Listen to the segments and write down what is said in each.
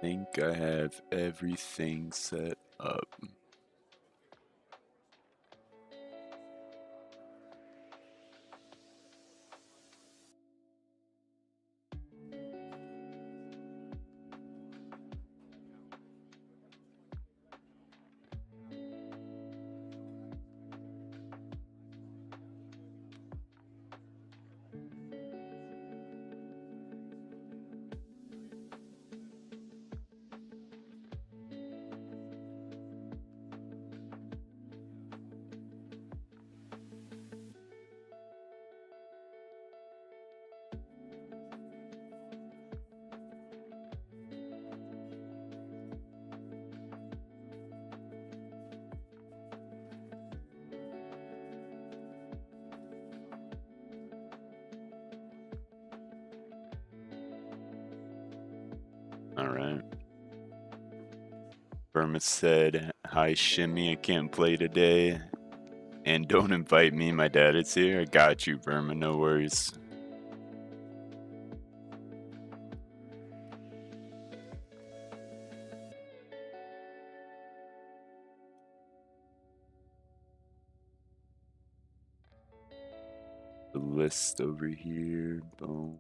Think I have everything set up. Alright. Burma said, "Hi, Shimmy, I can't play today. And don't invite me, my dad is here." I got you, Burma, no worries. The list over here, boom.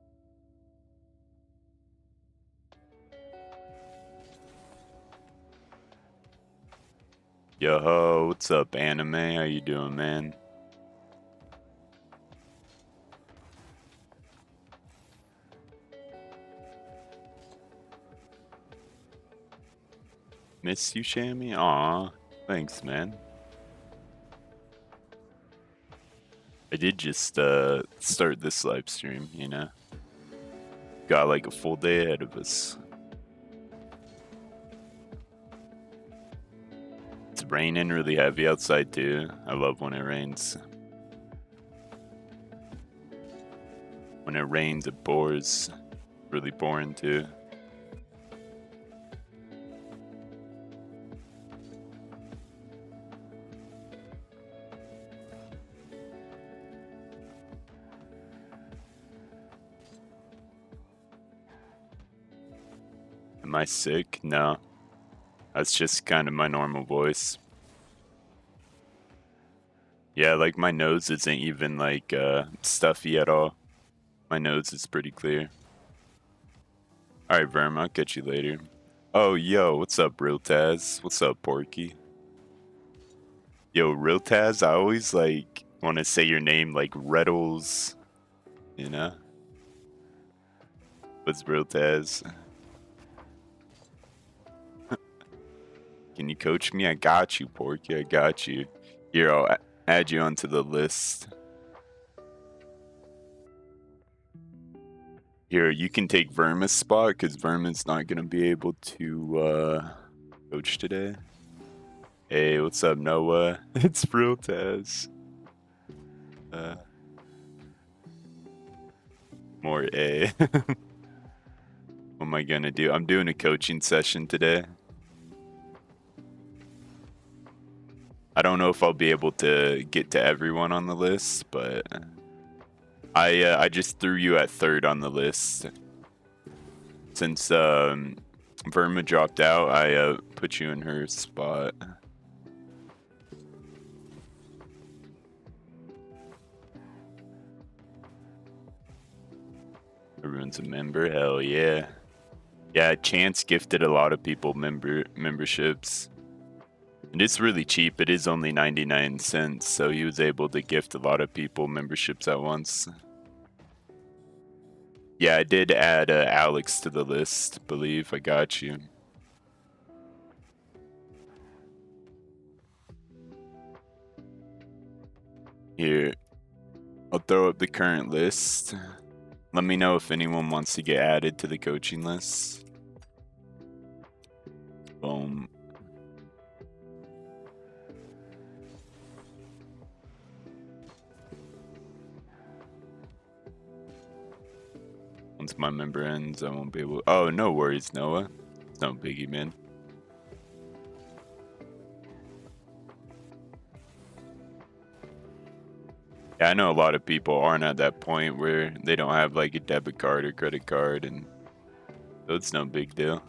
Yo, what's up, Anime? How you doing, man? Miss you, Shammy? Aw, thanks, man. I did just start this live stream, you know? Got like a full day ahead of us. It's raining really heavy outside too. I love when it rains. When it rains, it pours. Really boring too. Am I sick? No. That's just kind of my normal voice. Yeah, like my nose isn't even like stuffy at all. My nose is pretty clear. Alright, Verm, I'll catch you later. Oh, yo, what's up, Real Taz? What's up, Porky? Yo, Real Taz, I always like want to say your name like Reddles, you know? What's Real Taz? Can you coach me? I got you, Porky. I got you. Here, I'll add you onto the list. Here, you can take Verma's spot because Verma's not gonna be able to coach today. Hey, what's up, Noah? It's Real Taz. More A. What am I gonna do? I'm doing a coaching session today. I don't know if I'll be able to get to everyone on the list, but I just threw you at third on the list. Since Verma dropped out, I put you in her spot. Everyone's a member? Hell yeah. Yeah, Chance gifted a lot of people memberships. And it's really cheap. It is only 99 cents, so he was able to gift a lot of people memberships at once. Yeah, I did add Alex to the list, believe. I got you. Here, I'll throw up the current list. Let me know if anyone wants to get added to the coaching list. Boom. Once my member ends, I won't be able. Oh, no worries, Noah. It's no biggie, man. Yeah, I know a lot of people aren't at that point where they don't have like a debit card or credit card, and so it's no big deal.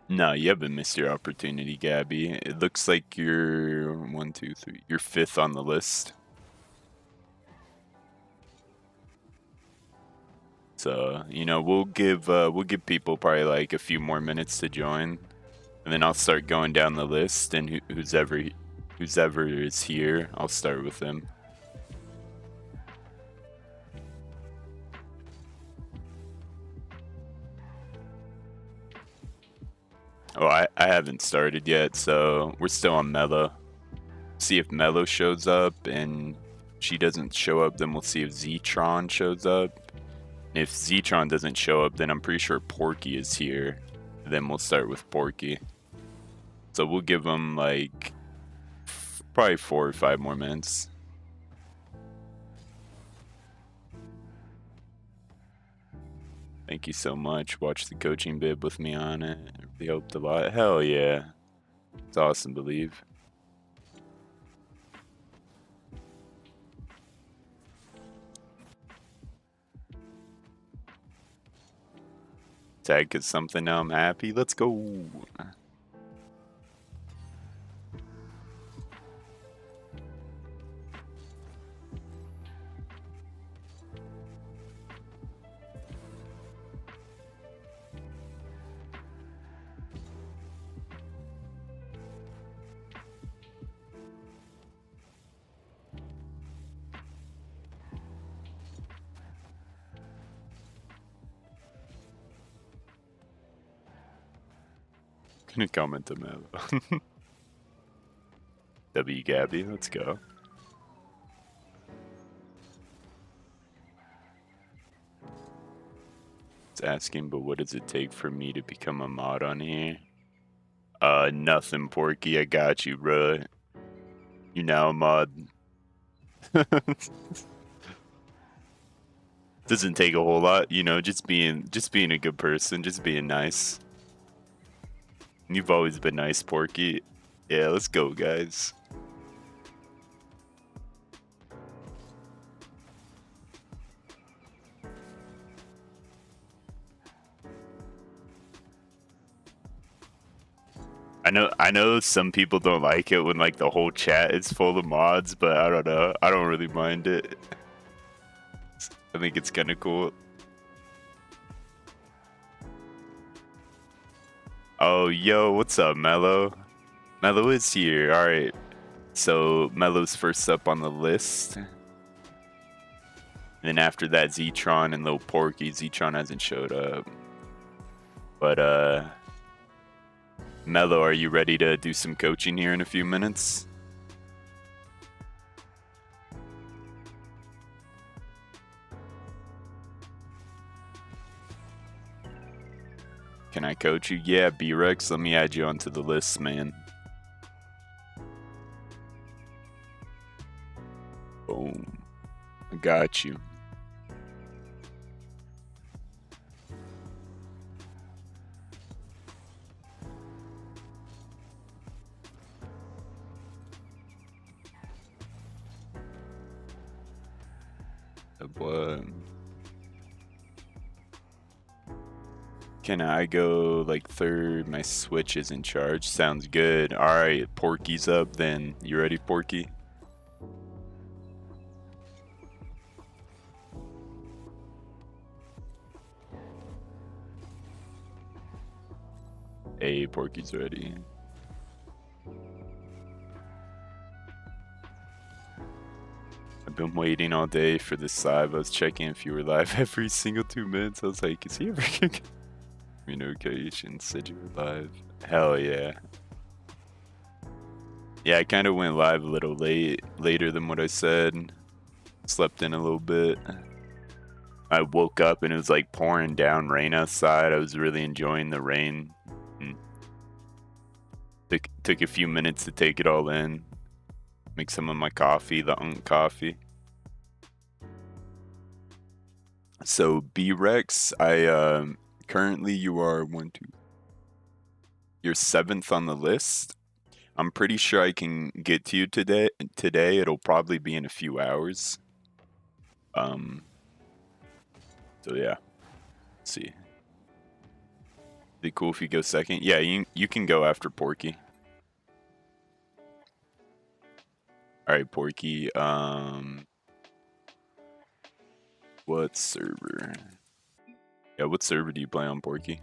No, you haven't missed your opportunity, Gabby. It looks like you're one, two, three. You're fifth on the list. So, you know, we'll give people probably like a few more minutes to join, and then I'll start going down the list, and who's ever is here, I'll start with them. Oh, I haven't started yet, so we're still on Mello. See if Mello shows up, and she doesn't show up, then we'll see if Zetron shows up. And if Zetron doesn't show up, then I'm pretty sure Porky is here. Then we'll start with Porky. So we'll give him like probably 4 or 5 more minutes. Thank you so much. Watch the coaching bib with me on it. It really helped a lot. Hell yeah. It's awesome, Believe. Tag is something, now I'm happy. Let's go. Gonna comment to Mello. W Gabby, let's go. It's asking, but what does it take for me to become a mod on here? Nothing, Porky. I got you, bruh. You now a mod. Doesn't take a whole lot, you know, just being a good person, just being nice. You've always been nice, Porky. Yeah, let's go, guys. I know some people don't like it when like the whole chat is full of mods, but I don't know. I don't really mind it. I think it's kind of cool. Oh, yo, what's up, Mello? Mello is here. All right. So Mello's first up on the list. And then after that, Zetron and Lil Porky. Zetron hasn't showed up. But Mello, are you ready to do some coaching here in a few minutes? Can I coach you? Yeah, B-Rex, let me add you onto the list, man. Boom. I got you. What? Can I go like third? My Switch is in charge. Sounds good. Alright, Porky's up then. You ready, Porky? Hey, Porky's ready. I've been waiting all day for this live. I was checking if you were live every single 2 minutes. I was like, is he ever gonna get communication? Said you were live. Hell yeah. Yeah, I kind of went live a little later than what I said. Slept in a little bit. I woke up and it was like pouring down rain outside. I was really enjoying the rain. Took a few minutes to take it all in. Make some of my coffee, the coffee. So B-Rex, currently you are you're 7th on the list. I'm pretty sure I can get to you today. It'll probably be in a few hours. So yeah. Let's see. Be cool if you go second. Yeah, you can go after Porky. All right, Porky. What server? Yeah, what server do you play on, Porky?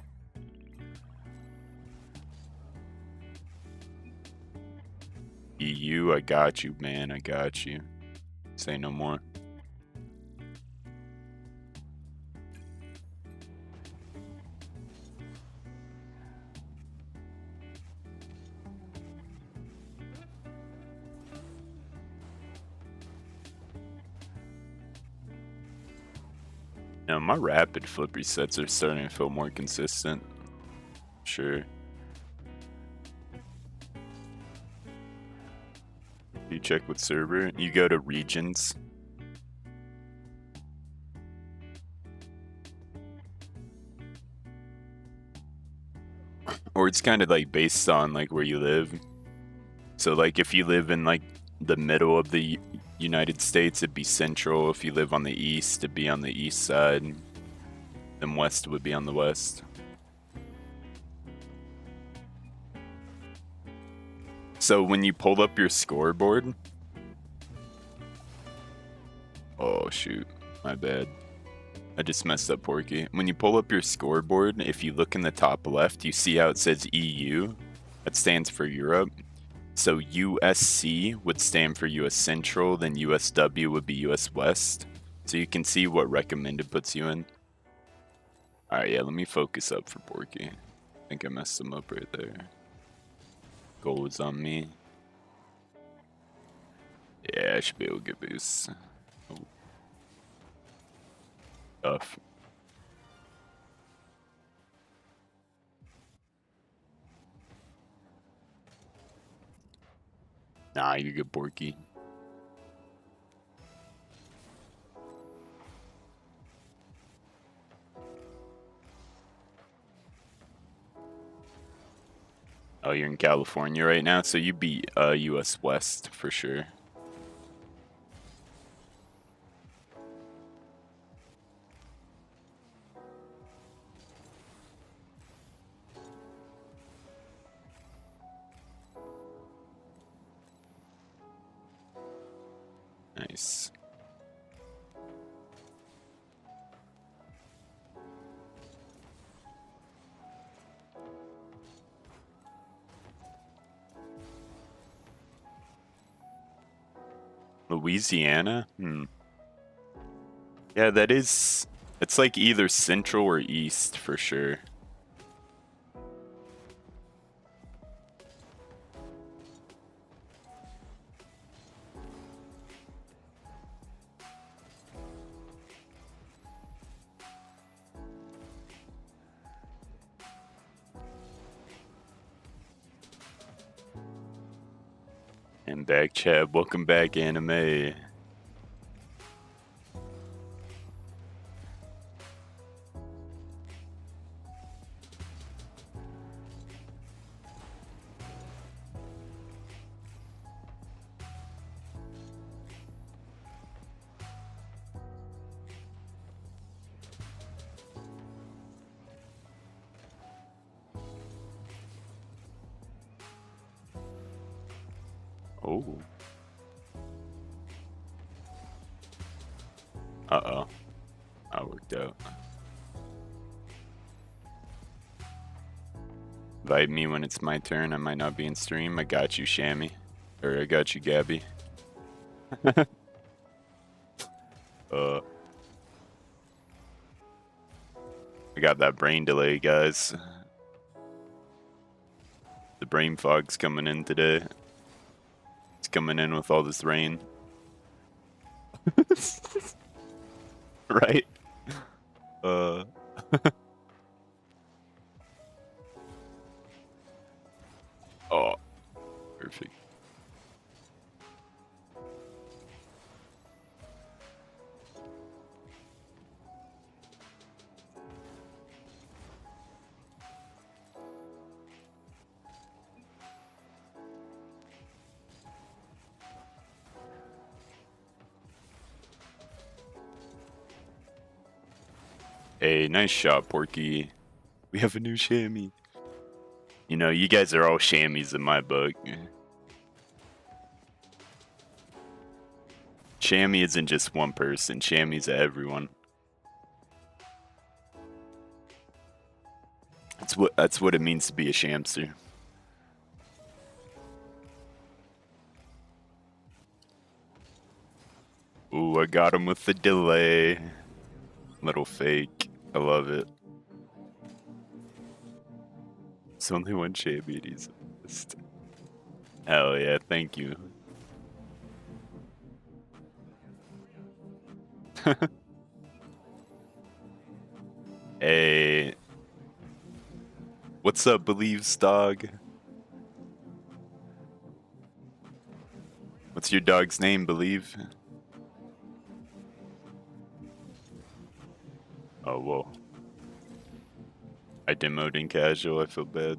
EU, I got you, man. I got you. Say no more. No, my rapid flip resets are starting to feel more consistent. Sure. You check what server. You go to regions. Or it's kind of like based on like where you live. So like if you live in like the middle of the United States, it'd be central. If you live on the east, it'd be on the east side. Then west would be on the west. So when you pull up your scoreboard, oh shoot, my bad. I just messed up, Porky. When you pull up your scoreboard, if you look in the top left, you see how it says EU. That stands for Europe. So USC would stand for US Central, then USW would be US West. So you can see what recommended puts you in. Alright, yeah, let me focus up for Porky. I think I messed him up right there. Goal is on me. Yeah, I should be able to get boosts. Oh. Tough. Nah, you're good, Porky. Oh, you're in California right now, so you beat US West for sure. Nice. Louisiana? Yeah, that is... It's like either central or east for sure. And back, Chad. Welcome back, Anime. Oh. Uh-oh. That worked out. Invite me when it's my turn. I might not be in stream. I got you, Shammy. Or I got you, Gabby. I got that brain delay, guys. The brain fog's coming in today. It's coming in with all this rain. Right? Oh, perfect. Hey, nice shot, Porky. We have a new chamois. You know, you guys are all chamois in my book. Chamois isn't just one person. Chamois is everyone. That's what it means to be a shamster. Ooh, I got him with the delay. Little fake. I love it. It's only one champion he's missed. Hell yeah, thank you. Hey. What's up, Believes dog? What's your dog's name, Believe? Oh, whoa. I demoed in casual, I feel bad.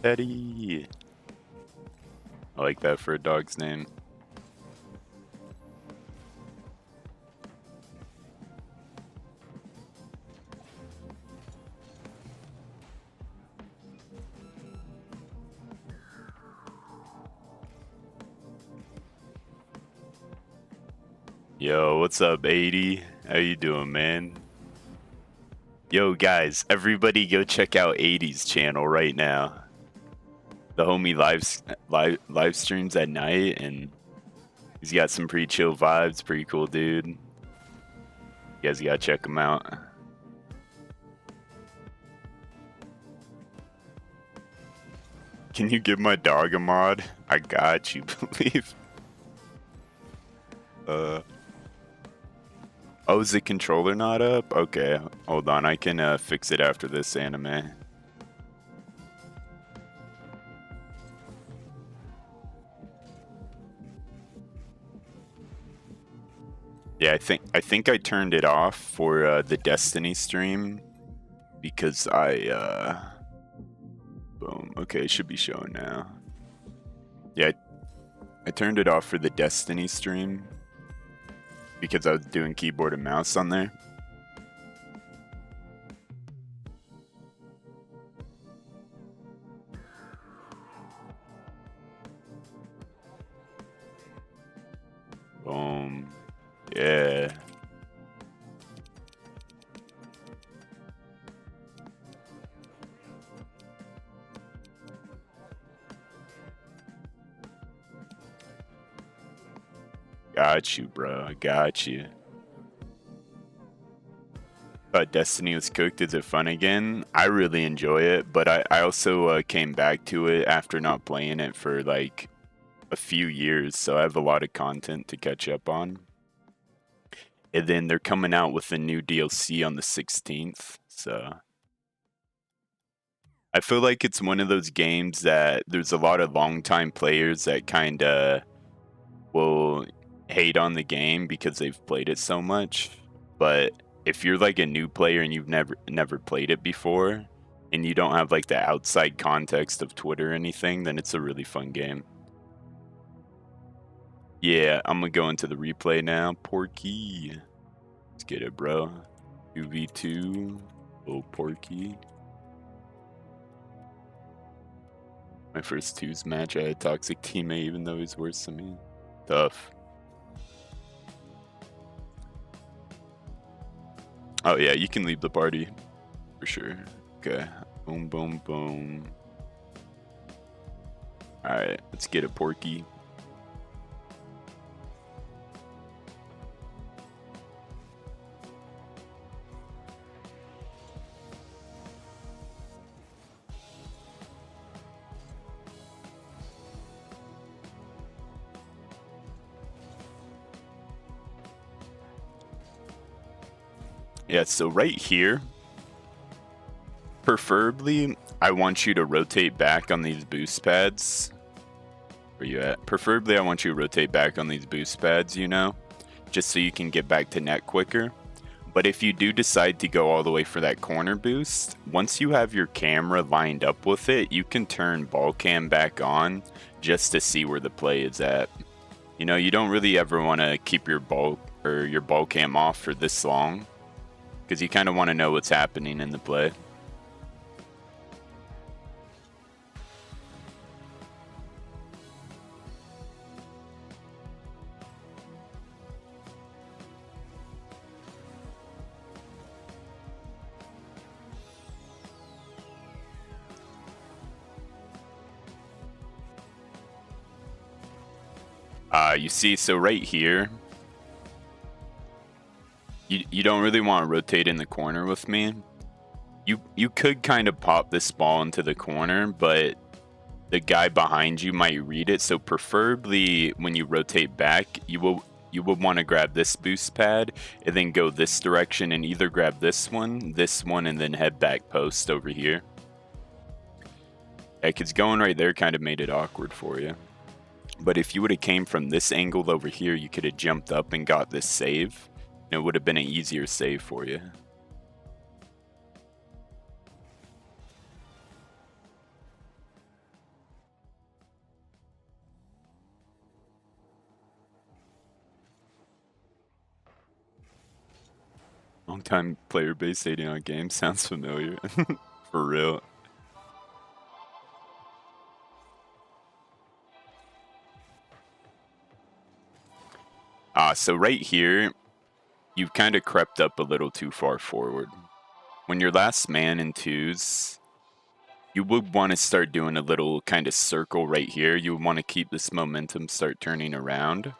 Teddy. I like that for a dog's name. Yo, what's up, 80? How you doing, man? Yo, guys, everybody go check out 80's channel right now. The homie live streams at night, and he's got some pretty chill vibes. Pretty cool dude. You guys gotta check him out. Can you give my dog a mod? I got you, Believe. Oh, is the controller not up? Okay, hold on. I can fix it after this anime. Yeah, I think I turned it off for the Destiny stream because boom. Okay, it should be showing now. Yeah, I turned it off for the Destiny stream because I was doing keyboard and mouse on there. Boom. Yeah. Got you, bro. I got you. Destiny was cooked. Is it fun again? I really enjoy it, but I also came back to it after not playing it for like a few years, so I have a lot of content to catch up on. And then they're coming out with a new DLC on the 16th, so I feel like it's one of those games that there's a lot of longtime players that kind of will hate on the game because they've played it so much. But if you're like a new player and you've never played it before and you don't have like the outside context of Twitter or anything, then it's a really fun game. Yeah, I'm gonna go into the replay now. Porky. Let's get it, bro. 2v2. Oh, Porky. My first twos match, I had a toxic teammate even though he's worse than me. Tough. Oh yeah, you can leave the party. For sure. Okay. Boom, boom, boom. Alright, let's get it, Porky. Yeah, so right here, preferably, I want you to rotate back on these boost pads. Where you at? Preferably, I want you to rotate back on these boost pads, you know, just so you can get back to net quicker. But if you do decide to go all the way for that corner boost, once you have your camera lined up with it, you can turn ball cam back on just to see where the play is at. You know, you don't really ever want to keep your ball cam off for this long, because you kind of want to know what's happening in the play. You see, so right here, you don't really want to rotate in the corner with me. You could kind of pop this ball into the corner, but the guy behind you might read it. So preferably when you rotate back, you would want to grab this boost pad and then go this direction and either grab this one, and then head back post over here. Yeah, 'cause going right there kind of made it awkward for you. But if you would have came from this angle over here, you could have jumped up and got this save. And it would have been an easier save for you. Long time player base 89 games sounds familiar. For real. So right here, you've kind of crept up a little too far forward. When you're last man in twos, you would want to start doing a little kind of circle right here. You would want to keep this momentum start turning around.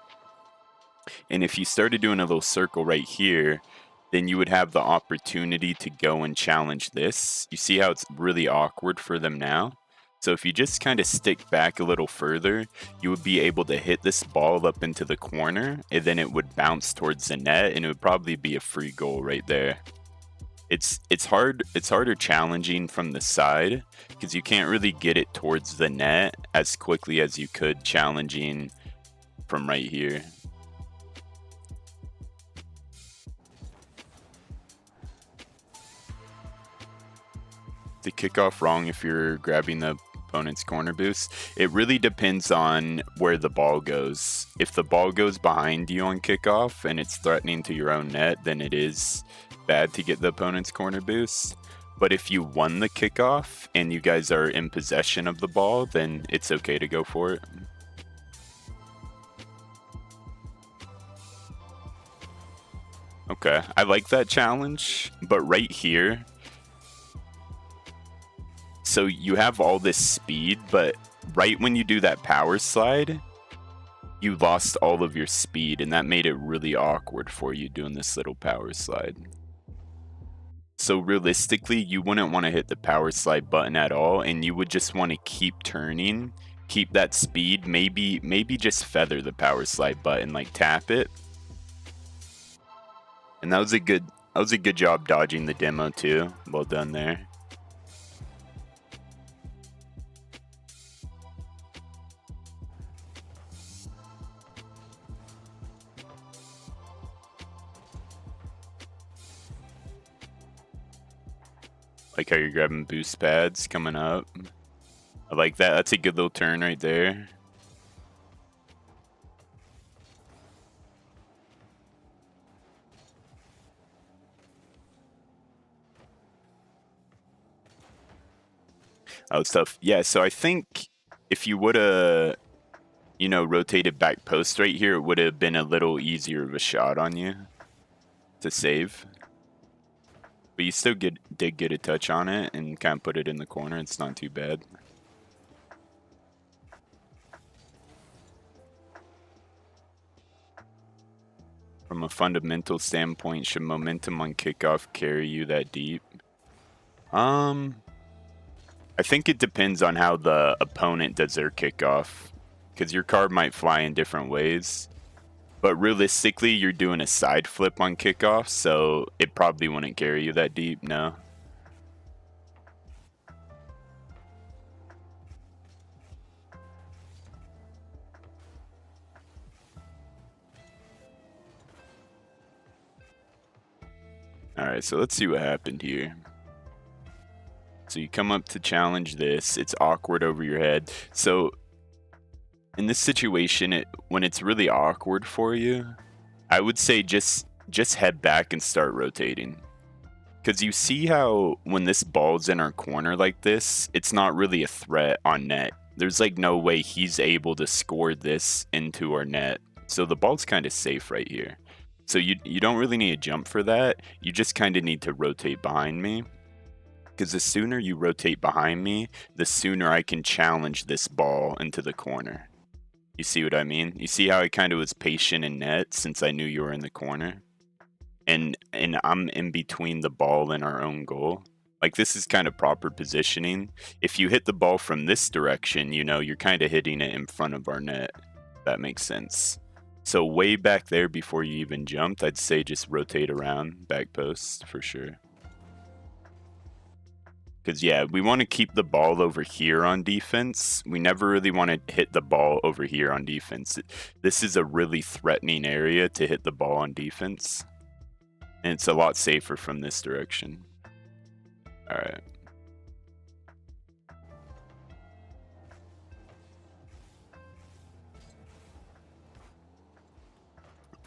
And if you started doing a little circle right here, then you would have the opportunity to go and challenge this. You see how it's really awkward for them now? So if you just kind of stick back a little further, you would be able to hit this ball up into the corner, and then it would bounce towards the net, and it would probably be a free goal right there. It's harder challenging from the side, because you can't really get it towards the net as quickly as you could challenging from right here. To kick off wrong if you're grabbing the opponent's corner boost, it really depends on where the ball goes. If the ball goes behind you on kickoff and it's threatening to your own net, then it is bad to get the opponent's corner boost. But if you won the kickoff and you guys are in possession of the ball, then it's okay to go for it. Okay, I like that challenge, but right here, so you have all this speed, but right when you do that power slide, you lost all of your speed, and that made it really awkward for you doing this little power slide. So realistically, you wouldn't want to hit the power slide button at all, and you would just want to keep turning, keep that speed, maybe just feather the power slide button, like tap it. And that was a good job dodging the demo too. Well done there. Like how you're grabbing boost pads coming up. I like that. That's a good little turn right there. Oh, it's tough. Yeah, so I think if you would have, rotated back post right here, it would have been a little easier of a shot on you to save. But you still did get a touch on it and kind of put it in the corner. It's not too bad. From a fundamental standpoint, should momentum on kickoff carry you that deep? I think it depends on how the opponent does their kickoff, because your card might fly in different ways. But realistically, you're doing a side flip on kickoff, so it probably wouldn't carry you that deep, no. Alright, so let's see what happened here. So you come up to challenge this. It's awkward over your head. So in this situation, when it's really awkward for you, I would say just head back and start rotating. Because you see how when this ball's in our corner like this, it's not really a threat on net. There's like no way he's able to score this into our net. So the ball's kind of safe right here. So you don't really need to jump for that. You just kind of need to rotate behind me. Because the sooner you rotate behind me, the sooner I can challenge this ball into the corner. You see what I mean? You see how I kind of was patient in net since I knew you were in the corner? And I'm in between the ball and our own goal. Like, this is kind of proper positioning. If you hit the ball from this direction, you know, you're kind of hitting it in front of our net. That makes sense. So way back there before you even jumped, I'd say just rotate around back post for sure. Because, yeah, we want to keep the ball over here on defense. We never really want to hit the ball over here on defense. This is a really threatening area to hit the ball on defense. And it's a lot safer from this direction. All right.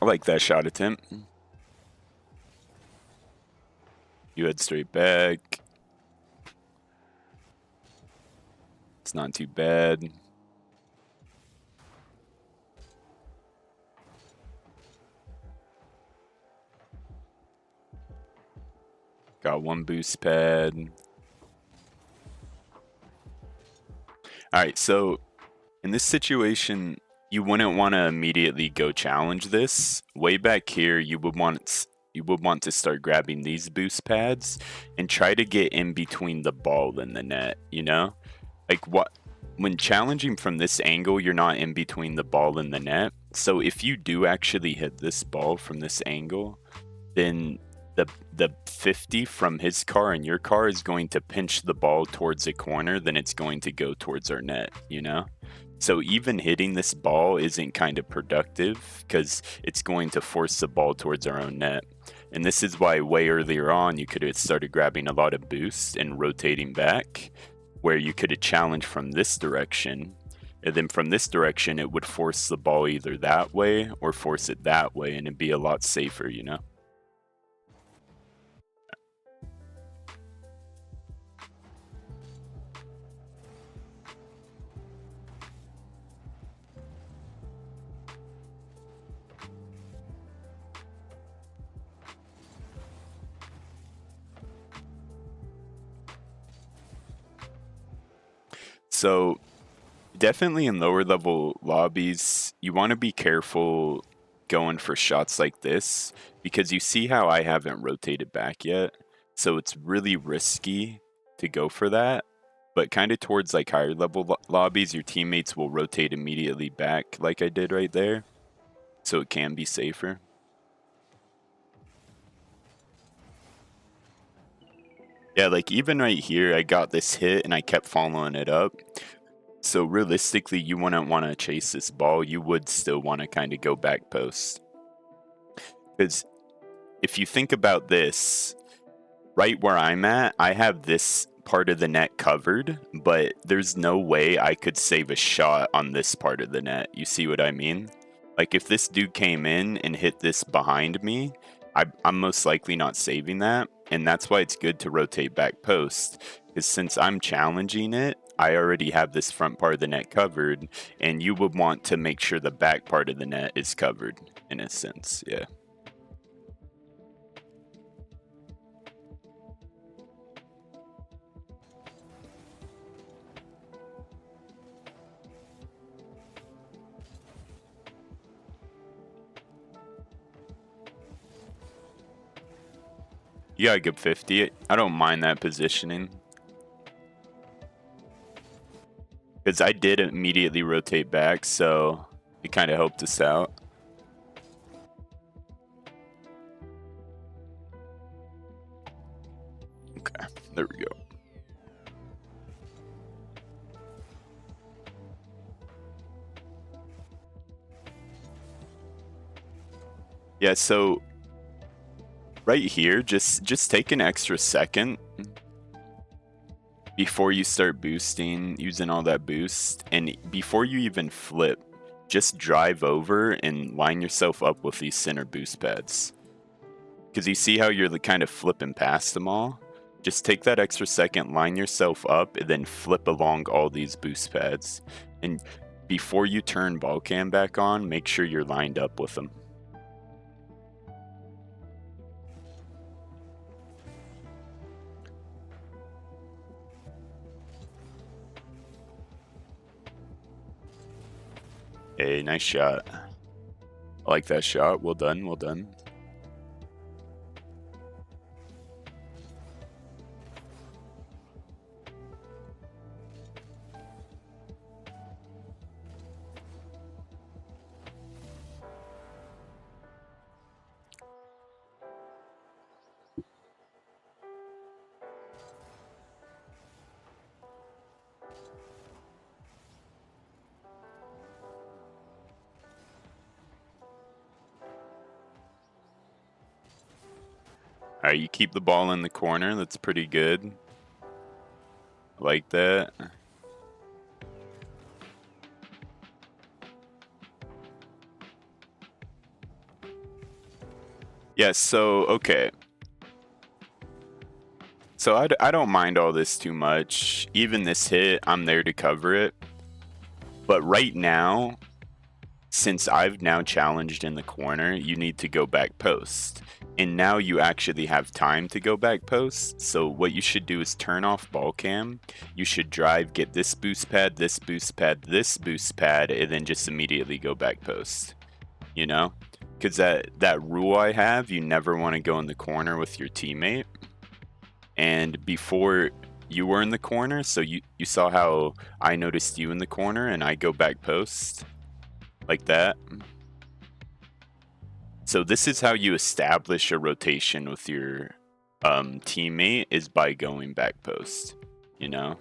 I like that shot attempt. You head straight back. It's not too bad. Got one boost pad. Alright, so in this situation, you wouldn't want to immediately go challenge this. Way back here, you would want to start grabbing these boost pads and try to get in between the ball and the net, you know? Like, when challenging from this angle, you're not in between the ball and the net. So if you do actually hit this ball from this angle, then the 50 from his car and your car is going to pinch the ball towards a corner, then it's going to go towards our net, you know? So even hitting this ball isn't kind of productive because it's going to force the ball towards our own net. And this is why way earlier on, you could have started grabbing a lot of boosts and rotating back, where you could have challenged from this direction. And then from this direction, it would force the ball either that way or force it that way, and it'd be a lot safer, you know? So definitely in lower level lobbies, you want to be careful going for shots like this because you see how I haven't rotated back yet. So it's really risky to go for that. But kind of towards like higher level lobbies, your teammates will rotate immediately back like I did right there. So it can be safer. Yeah, like even right here, I got this hit and I kept following it up. So realistically, you wouldn't want to chase this ball. You would still want to kind of go back post. Because if you think about this, right where I'm at, I have this part of the net covered, but there's no way I could save a shot on this part of the net. You see what I mean? Like if this dude came in and hit this behind me, I'm most likely not saving that. And that's why it's good to rotate back post. Because since I'm challenging it, I already have this front part of the net covered. And you would want to make sure the back part of the net is covered, in a sense. Yeah. You got a good 50. I don't mind that positioning. Because I did immediately rotate back, so it kind of helped us out. Okay, there we go. Yeah, so right here, just take an extra second before you start boosting, using all that boost, and before you even flip, just drive over and line yourself up with these center boost pads. Because you see how you're kind of flipping past them all? Just take that extra second, line yourself up, and then flip along all these boost pads. And before you turn ball cam back on, make sure you're lined up with them. Hey, nice shot. I like that shot. Well done, well done. All right, you keep the ball in the corner. That's pretty good. I like that. Yeah, so, okay. So I don't mind all this too much. Even this hit, I'm there to cover it. But right now, since I've now challenged in the corner, you need to go back post. And now you actually have time to go back post. So what you should do is turn off ball cam. You should drive, get this boost pad, this boost pad, this boost pad, and then just immediately go back post. You know? Because that rule I have, you never want to go in the corner with your teammate. And before you were in the corner, so you saw how I noticed you in the corner and I go back post like that. So this is how you establish a rotation with your teammate, is by going back post. You know,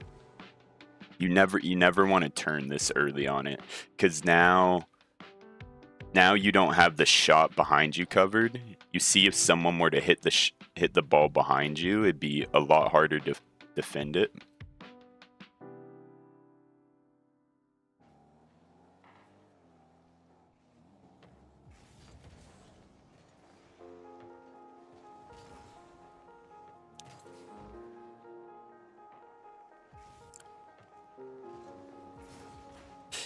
you never want to turn this early on it, because now you don't have the shot behind you covered. You see, if someone were to hit the ball behind you, it'd be a lot harder to defend it.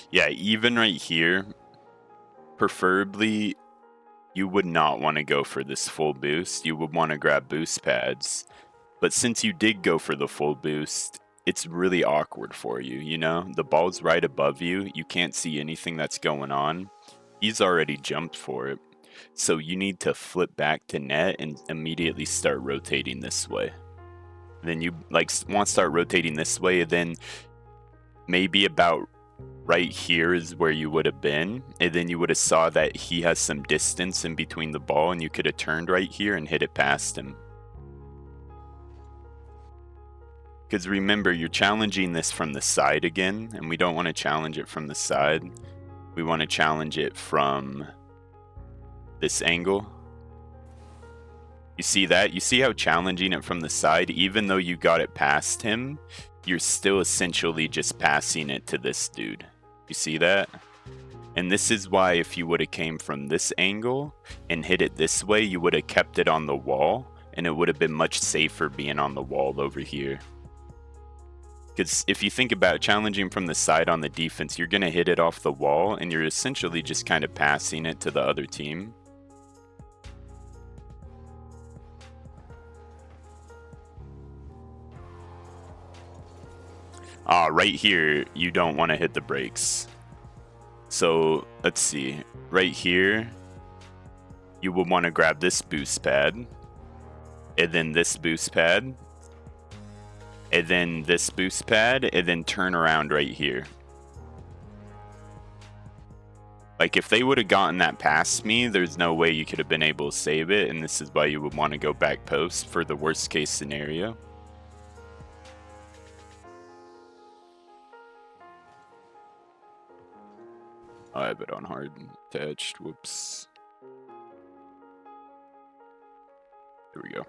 Yeah, even right here, preferably you would not want to go for this full boost. You would want to grab boost pads. But since you did go for the full boost, it's really awkward for you, you know? The ball's right above you. You can't see anything that's going on. He's already jumped for it. So you need to flip back to net and immediately start rotating this way. Then you want to start rotating this way, and then maybe about right here is where you would have been, and then you would have saw that he has some distance in between the ball, and you could have turned right here and hit it past him. Because remember, you're challenging this from the side again, and we don't want to challenge it from the side. We want to challenge it from this angle. You see that? You see how challenging it from the side, even though you got it past him, you're still essentially just passing it to this dude. You see that? And this is why if you would have came from this angle and hit it this way, you would have kept it on the wall, and it would have been much safer being on the wall over here. Because if you think about challenging from the side on the defense, you're going to hit it off the wall, and you're essentially just kind of passing it to the other team. Right here, you don't want to hit the brakes. So let's see. Right here, you would want to grab this boost pad, and then this boost pad, and then this boost pad, and then turn around right here. Like, if they would have gotten that past me, there's no way you could have been able to save it, and this is why you would want to go back post for the worst case scenario. I have it on hard attached. Whoops. Here we go.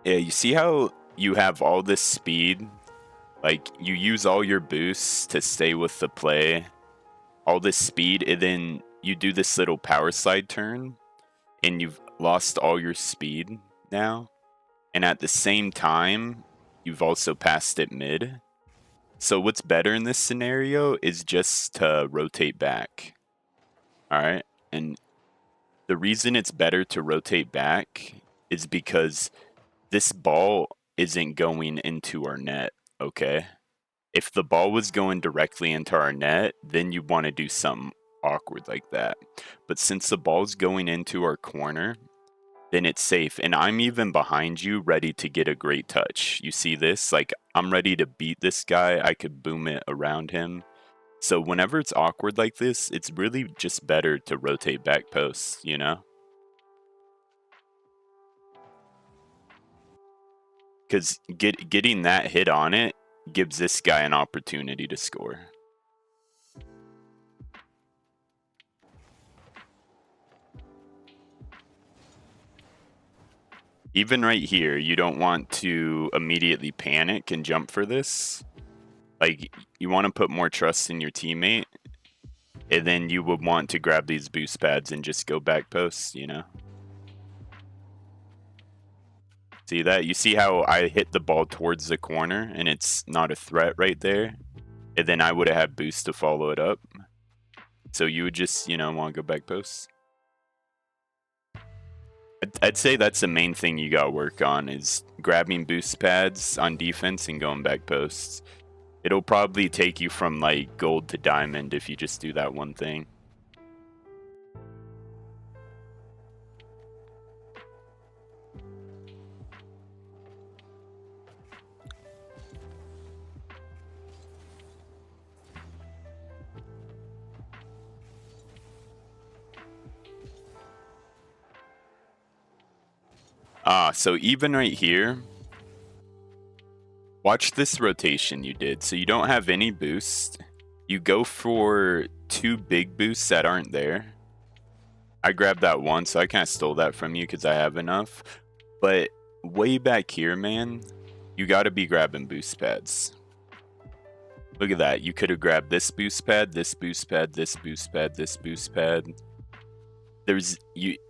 Yeah, you see how you have all this speed? Like, you use all your boosts to stay with the play, all this speed, and then you do this little power slide turn, and you've lost all your speed now. And at the same time, you've also passed it mid. So what's better in this scenario is just to rotate back. Alright? And the reason it's better to rotate back is because this ball isn't going into our net, okay? If the ball was going directly into our net, then you want to do something awkward like that. But since the ball's going into our corner, then it's safe. And I'm even behind you, ready to get a great touch. You see this? Like, I'm ready to beat this guy. I could boom it around him. So whenever it's awkward like this, it's really just better to rotate back posts, you know? Because getting that hit on it gives this guy an opportunity to score. Even right here, you don't want to immediately panic and jump for this. Like, you want to put more trust in your teammate, and then you would want to grab these boost pads and just go back posts, you know? See that? You see how I hit the ball towards the corner, and it's not a threat right there? And then I would have had boost to follow it up. So you would just, you know, want to go back posts. I'd say that's the main thing you got to work on is grabbing boost pads on defense and going back posts. It'll probably take you from like gold to diamond if you just do that one thing. So even right here, watch this rotation you did. So you don't have any boost. You go for 2 big boosts that aren't there. I grabbed that one, so I kind of stole that from you because I have enough. But way back here, man, you got to be grabbing boost pads. Look at that. You could have grabbed this boost pad, this boost pad, this boost pad, this boost pad.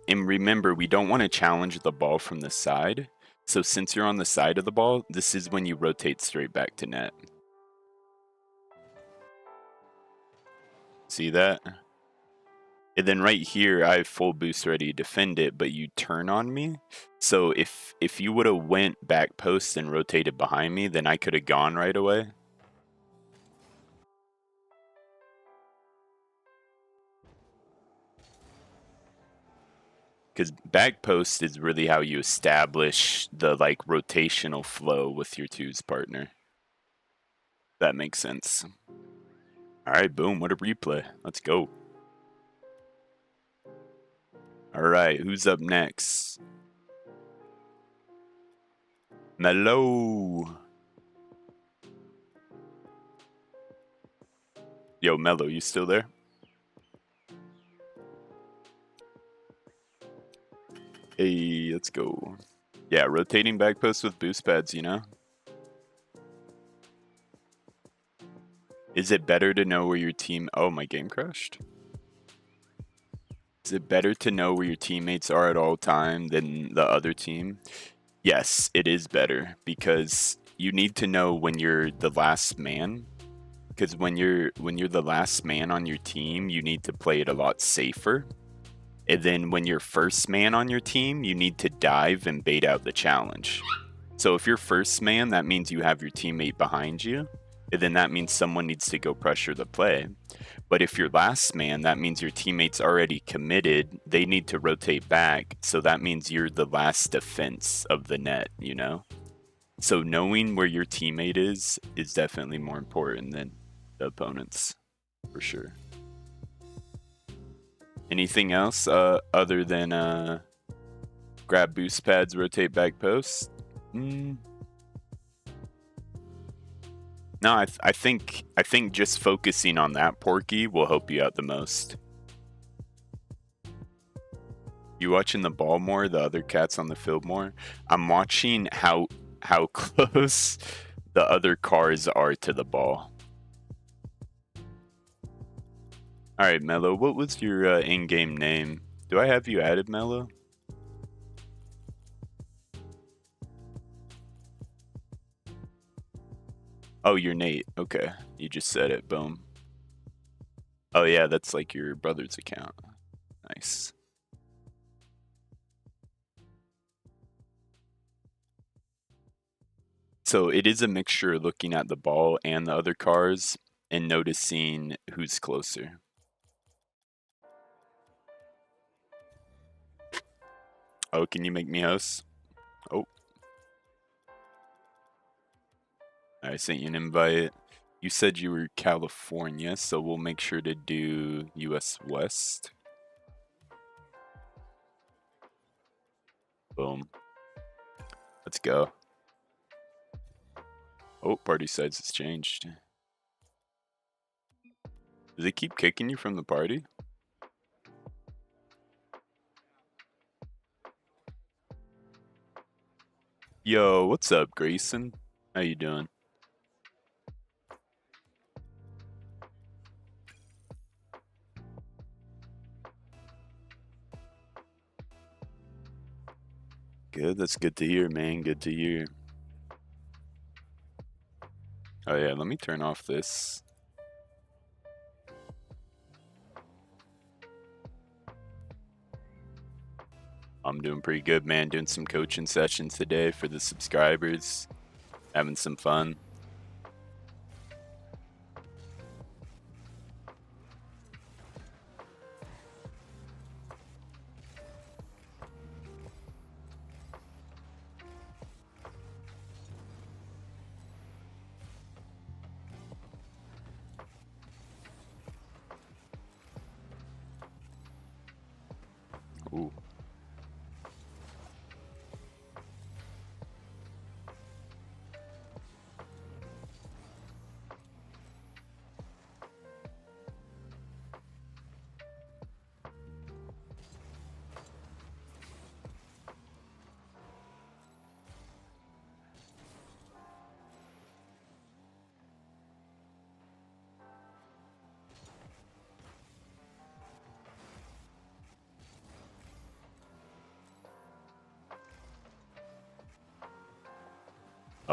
And remember, we don't want to challenge the ball from the side. So since you're on the side of the ball, this is when you rotate straight back to net. See that? And then right here, I have full boost ready to defend it, but you turn on me. So if you would have went back post and rotated behind me, then I could have gone right away. Because back post is really how you establish the like rotational flow with your twos partner. That makes sense. All right, boom, what a replay. Let's go. All right, who's up next? Mello. Yo, Mello, you still there? Hey, let's go. Yeah, rotating back post with boost pads, you know? Is it better to know where your team... Oh, my game crashed. Is it better to know where your teammates are at all time than the other team? Yes, it is better because you need to know when you're the last man. Because when you're the last man on your team, you need to play it a lot safer. And then when you're first man on your team, you need to dive and bait out the challenge. So if you're first man, that means you have your teammate behind you. And then that means someone needs to go pressure the play. But if you're last man, that means your teammate's already committed. They need to rotate back. So that means you're the last defense of the net, you know? So knowing where your teammate is definitely more important than the opponent's, for sure. Anything else other than grab boost pads, rotate back post? No, I think just focusing on that, Porky, will help you out the most. You watching the ball more, the other cats on the field more? I'm watching how close the other cars are to the ball. All right, Mello, what was your in-game name? Do I have you added, Mello? Oh, you're Nate. Okay, you just said it. Boom. Oh yeah, that's like your brother's account. Nice. So it is a mixture looking at the ball and the other cars and noticing who's closer. Oh, can you make me host? Oh. I sent you an invite. You said you were California, so we'll make sure to do US West. Boom. Let's go. Oh, party sides has changed. Does it keep kicking you from the party? Yo, what's up, Grayson? How you doing? Good, that's good to hear, man. Good to hear. Oh yeah, let me turn off this. I'm doing pretty good, man. Doing some coaching sessions today for the subscribers. Having some fun. Ooh.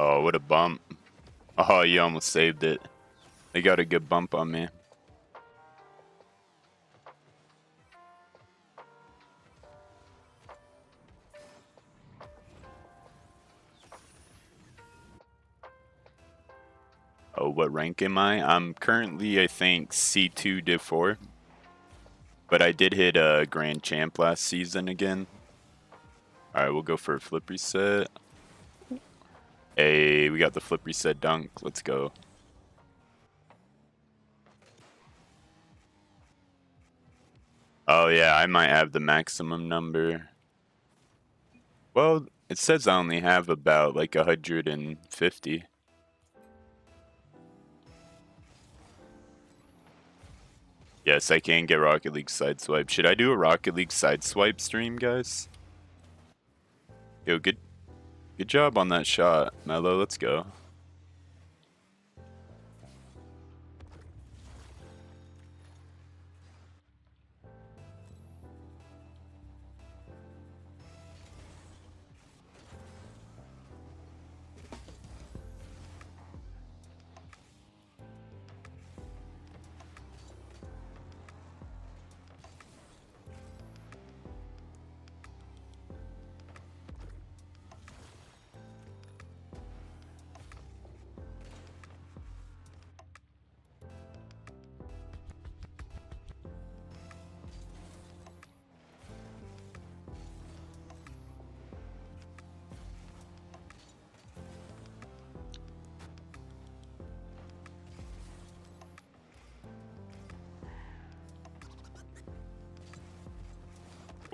Oh, what a bump. Oh, you almost saved it. They got a good bump on me. Oh, what rank am I? I'm currently, I think, C2 Div 4. But I did hit a Grand Champ last season again. Alright, we'll go for a flip reset. Hey, we got the flip reset dunk. Let's go. Oh yeah, I might have the maximum number. Well, it says I only have about like 150. Yes, I can get Rocket League Sideswipe. Should I do a Rocket League Sideswipe stream, guys? Yo, good job on that shot, Mello. Let's go.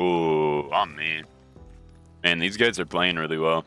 Ooh, oh man. Man, these guys are playing really well.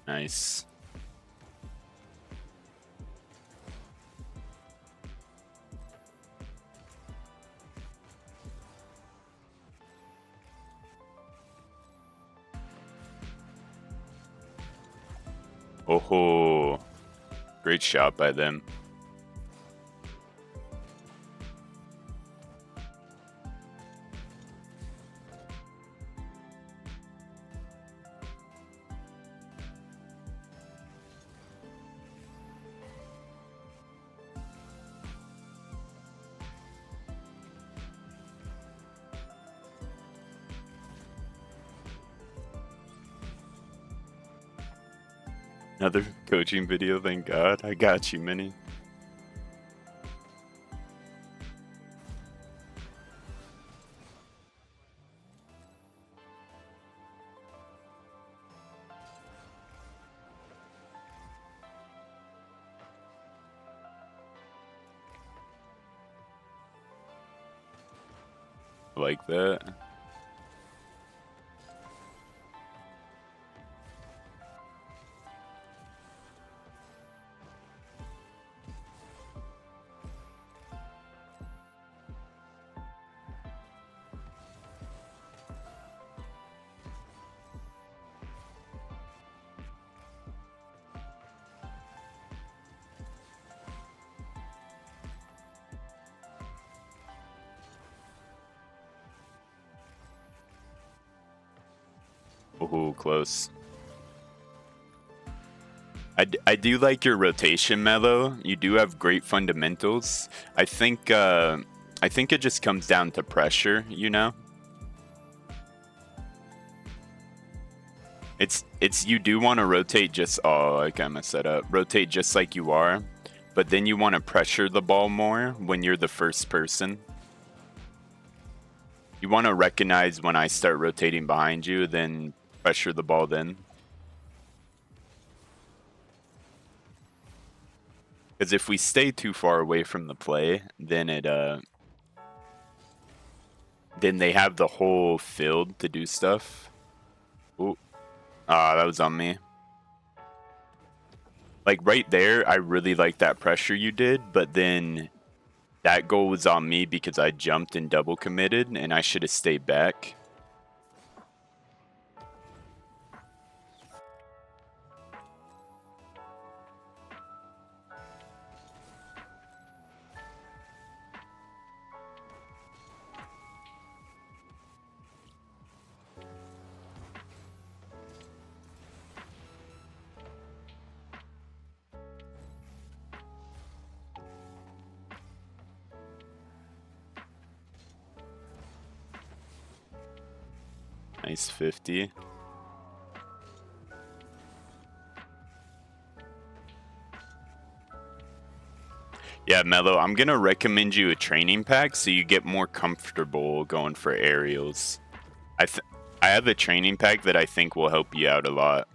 Nice. Oh, great shot by them. Another coaching video, thank God. I got you, Minnie. Like that. Oh, close. I do like your rotation, Mello. You do have great fundamentals. I think it just comes down to pressure, you know? It's you do want to rotate just I kind of set up. Rotate just like you are, but then you want to pressure the ball more when you're the first person. You want to recognize when I start rotating behind you, then pressure the ball then. Because if we stay too far away from the play, then then they have the whole field to do stuff. Ooh. Ah, that was on me. Like right there, I really like that pressure you did, but then that goal was on me because I jumped and double committed, and I should have stayed back. Nice 50. Yeah, Mello, I'm going to recommend you a training pack so you get more comfortable going for aerials. I have a training pack that I think will help you out a lot.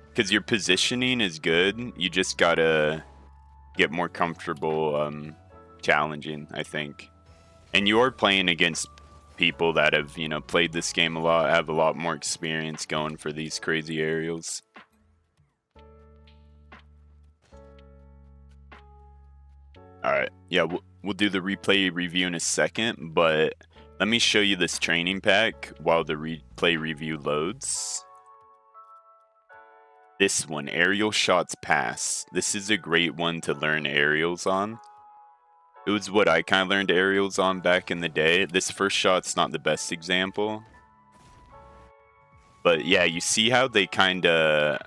Because your positioning is good. You just got to get more comfortable challenging, I think. And you're playing against people that have, you know, played this game a lot have a lot more experience going for these crazy aerials. Alright, yeah, we'll do the replay review in a second, but let me show you this training pack while the replay review loads. This one, Aerial Shots Pass. This is a great one to learn aerials on. It was what I kind of learned aerials on back in the day. This first shot's not the best example. But yeah, you see how they kind of...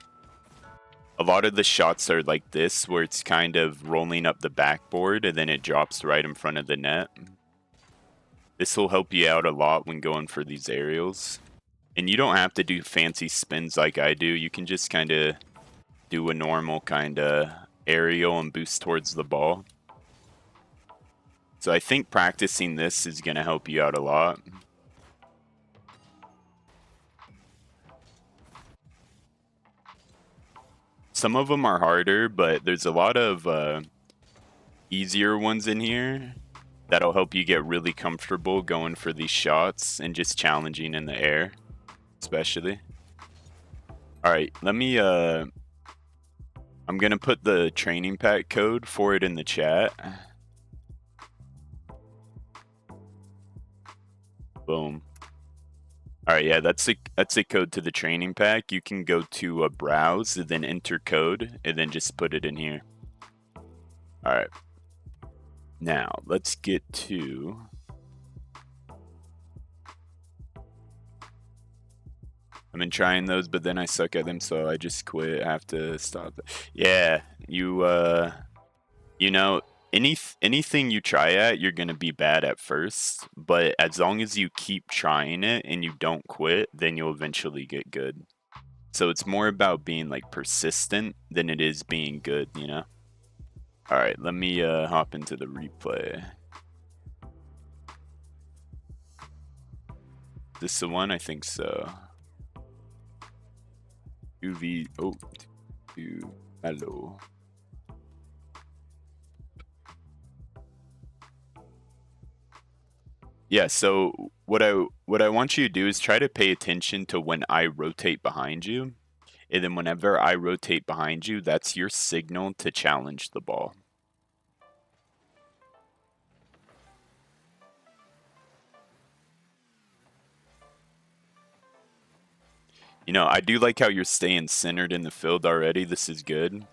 A lot of the shots are like this, where it's kind of rolling up the backboard and then it drops right in front of the net. This will help you out a lot when going for these aerials. And you don't have to do fancy spins like I do. You can just kind of do a normal kind of aerial and boost towards the ball. So I think practicing this is going to help you out a lot. Some of them are harder, but there's a lot of easier ones in here that'll help you get really comfortable going for these shots and just challenging in the air, especially. All right, let me, I'm going to put the training pack code for it in the chat. Boom. All right, yeah, that's a code to the training pack. You can go to browse and then enter code and then just put it in here. All right. Now, let's get to... I've been trying those, but then I suck at them, so I just quit. I have to stop. Yeah, you know, anything you try at, you're going to be bad at first, but as long as you keep trying it and you don't quit, then you'll eventually get good. So it's more about being like persistent than it is being good, you know? All right, let me hop into the replay. This the one? I think so. UV, oh, hello. Yeah, so what I want you to do is try to pay attention to when I rotate behind you. And then whenever I rotate behind you, that's your signal to challenge the ball. You know, I do like how you're staying centered in the field already. This is good.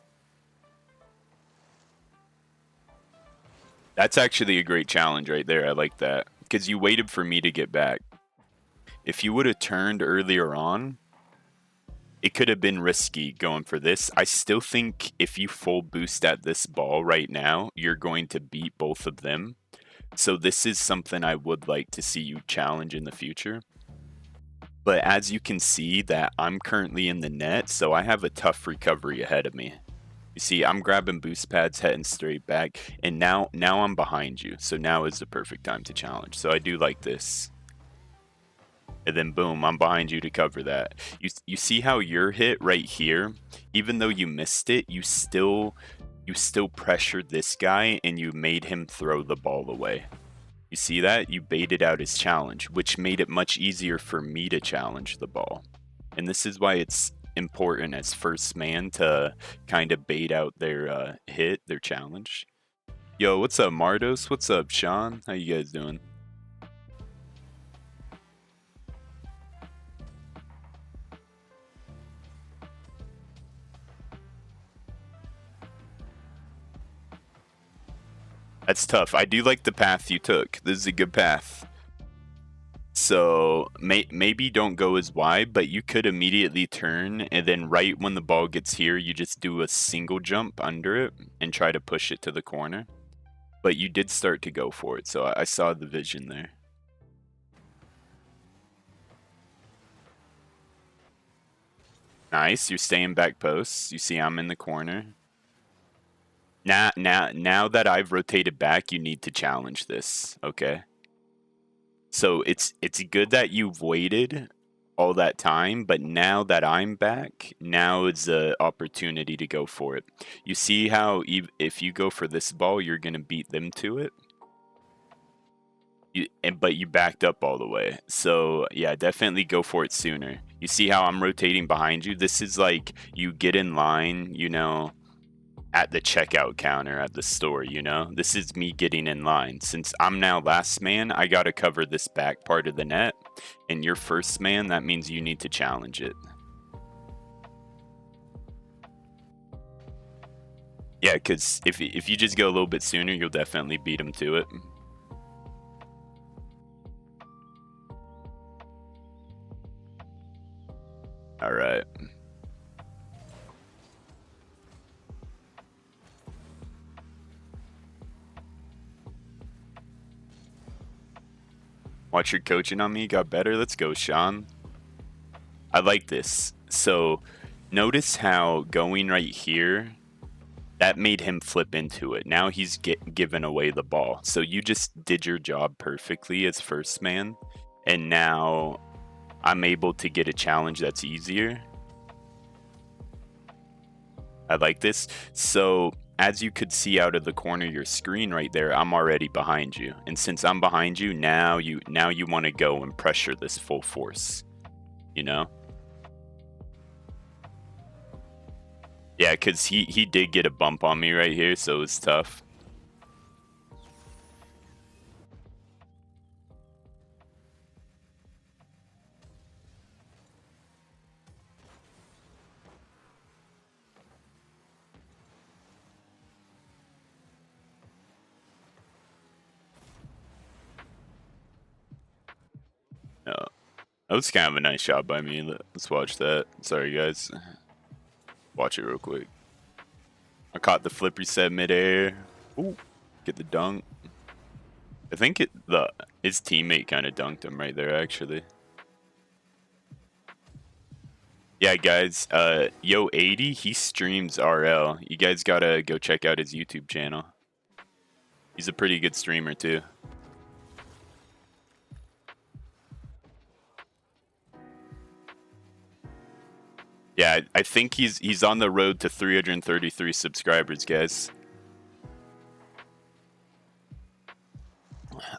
That's actually a great challenge right there. I like that. Because you waited for me to get back. If you would have turned earlier on, it could have been risky going for this. I still think if you full boost at this ball right now, you're going to beat both of them. So this is something I would like to see you challenge in the future. But as you can see that I'm currently in the net, so I have a tough recovery ahead of me. You see, I'm grabbing boost pads, heading straight back, and now I'm behind you. So now is the perfect time to challenge. So I do like this. And then boom, I'm behind you to cover that. You see how your hit right here, even though you missed it, you still pressured this guy and you made him throw the ball away. You see that? You baited out his challenge, which made it much easier for me to challenge the ball. And this is why it's important as first man to kind of bait out their hit, their challenge. Yo, what's up, Mardos? What's up, Sean? How you guys doing? That's tough. I do like the path you took. This is a good path. So maybe don't go as wide, but you could immediately turn, and then right when the ball gets here, you just do a single jump under it and try to push it to the corner. But you did start to go for it, so I saw the vision there. Nice. You're staying back posts. You see I'm in the corner. Now that I've rotated back, you need to challenge this, okay? So it's good that you've waited all that time, but now that I'm back, now is the opportunity to go for it. You see how if you go for this ball, you're going to beat them to it? But you backed up all the way. So yeah, definitely go for it sooner. You see how I'm rotating behind you? This is like you get in line, you know, at the checkout counter at the store, you know? This is me getting in line. Since I'm now last man, I got to cover this back part of the net. And you're first man, that means you need to challenge it. Yeah, because if you just go a little bit sooner, you'll definitely beat him to it. All right. Watch your coaching on me. Got better. Let's go, Sean. I like this. So notice how going right here, that made him flip into it. Now he's given away the ball. So you just did your job perfectly as first man. And now I'm able to get a challenge that's easier. I like this. So as you could see out of the corner of your screen right there, I'm already behind you. And since I'm behind you, now you want to go and pressure this full force, you know? Yeah, because he did get a bump on me right here, so it's tough. No, that was kind of a nice shot by me. Let's watch that. Sorry, guys. Watch it real quick. I caught the flip reset midair. Ooh, get the dunk. I think his teammate kind of dunked him right there, actually. Yeah, guys. Yo 80, he streams RL. You guys gotta go check out his YouTube channel. He's a pretty good streamer too. Yeah, I think he's on the road to 333 subscribers, guys.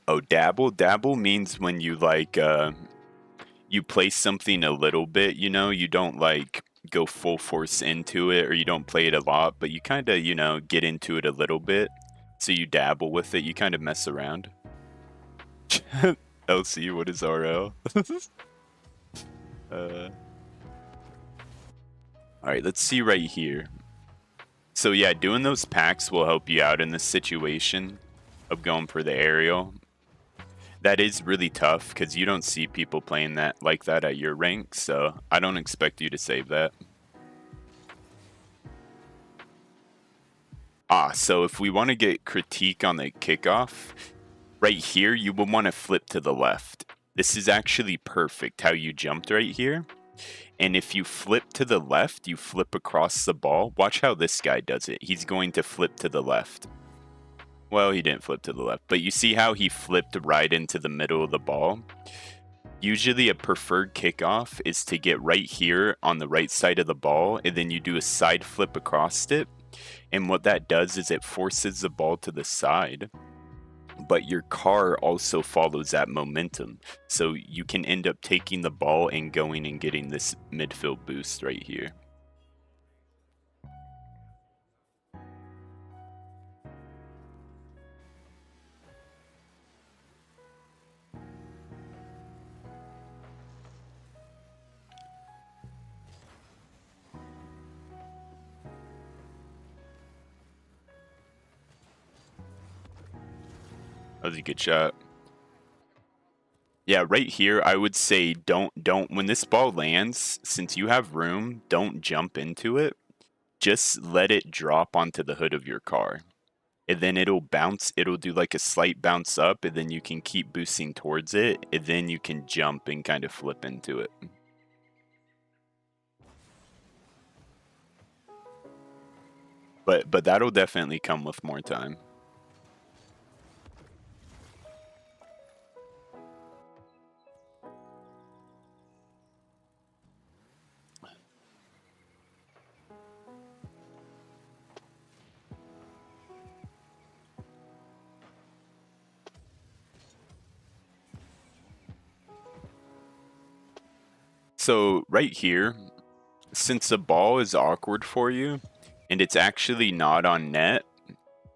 Oh, dabble? Dabble means when you like you play something a little bit, you know, you don't like go full force into it, or you don't play it a lot, but you kind of, you know, get into it a little bit. So you dabble with it, you kind of mess around. LC, what is RL? All right, let's see right here. So yeah, doing those packs will help you out in this situation of going for the aerial. That is really tough because you don't see people playing that like that at your rank, so I don't expect you to save that. So if we want to get critique on the kickoff, right here, you will want to flip to the left. This is actually perfect how you jumped right here. And if you flip to the left, you flip across the ball. Watch how this guy does it. He's going to flip to the left. Well, he didn't flip to the left, but you see how he flipped right into the middle of the ball? Usually a preferred kickoff is to get right here on the right side of the ball, and then you do a side flip across it. And what that does is it forces the ball to the side, but your car also follows that momentum. So you can end up taking the ball and going and getting this midfield boost right here. That was a good shot. Yeah, right here, I would say don't, when this ball lands, since you have room, don't jump into it. Just let it drop onto the hood of your car. And then it'll bounce, it'll do like a slight bounce up, and then you can keep boosting towards it, and then you can jump and kind of flip into it. But that'll definitely come with more time. So right here, since the ball is awkward for you and it's actually not on net,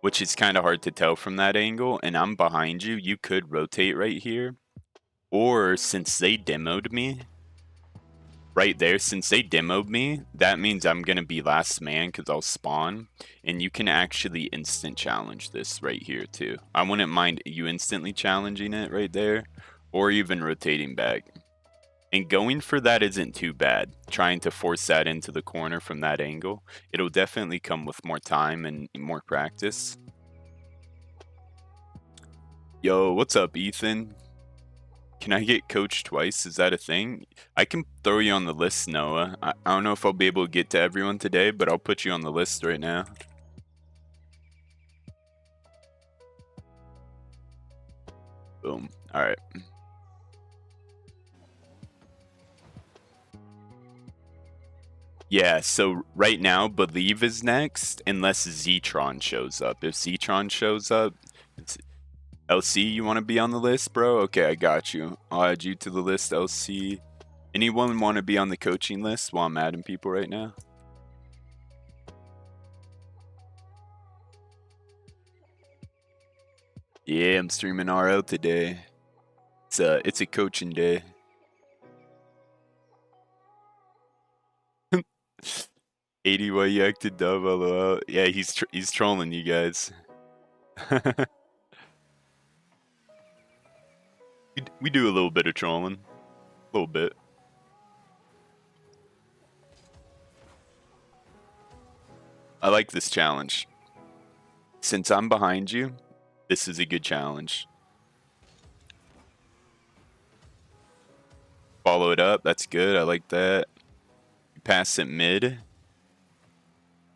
which is kind of hard to tell from that angle, and I'm behind you, you could rotate right here. Or since they demoed me, right there, since they demoed me, that means I'm going to be last man because I'll spawn. And you can actually instant challenge this right here too. I wouldn't mind you instantly challenging it right there, or even rotating back. And going for that isn't too bad. Trying to force that into the corner from that angle, it'll definitely come with more time and more practice. Yo, what's up, Ethan? Can I get coached twice? Is that a thing? I can throw you on the list, Noah. I don't know if I'll be able to get to everyone today, but I'll put you on the list right now. Boom. All right. Yeah, so right now, Believe is next, unless Zetron shows up. If Zetron shows up, it's LC, you want to be on the list, bro? Okay, I got you. I'll add you to the list, LC. Anyone want to be on the coaching list while I'm adding people right now? Yeah, I'm streaming RL today. It's a coaching day. 80 why you acted dumb, lol. Yeah, he's trolling you guys. we do a little bit of trolling. A little bit. I like this challenge. Since I'm behind you, this is a good challenge. Follow it up. That's good. I like that. You pass it mid.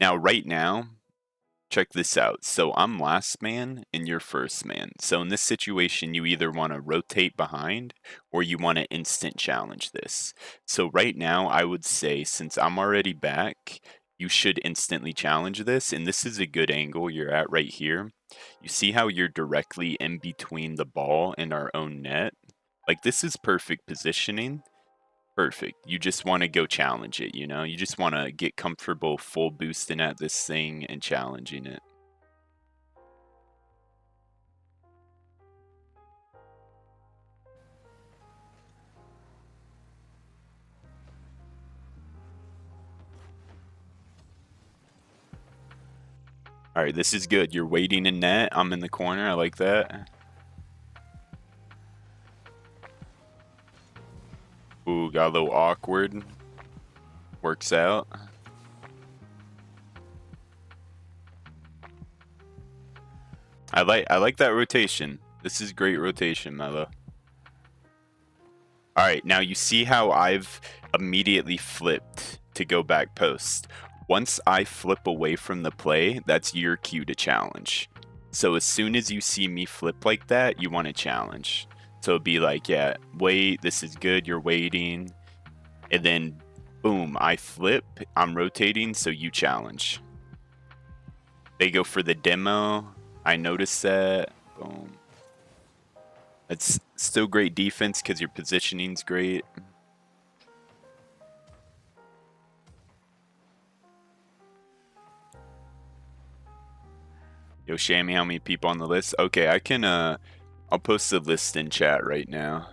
Now, right now, check this out. So I'm last man and you're first man. So in this situation, you either want to rotate behind or you want to instant challenge this. So right now, I would say since I'm already back, you should instantly challenge this. And this is a good angle you're at right here. You see how you're directly in between the ball and our own net? Like this is perfect positioning. Perfect. You just want to go challenge it, you know? You just want to get comfortable full boosting at this thing and challenging it. All right, this is good. You're waiting in net. I'm in the corner. I like that. Ooh, got a little awkward. Works out. I like that rotation. This is great rotation, Mello. All right, now you see how I've immediately flipped to go back post. Once I flip away from the play, that's your cue to challenge. So as soon as you see me flip like that, you want to challenge. So it'd be like, yeah, wait, this is good, you're waiting. And then, boom, I flip, I'm rotating, so you challenge. They go for the demo. I noticed that. Boom. It's still great defense because your positioning's great. Yo, Shammy, how many people on the list? Okay, I can, I'll post the list in chat right now.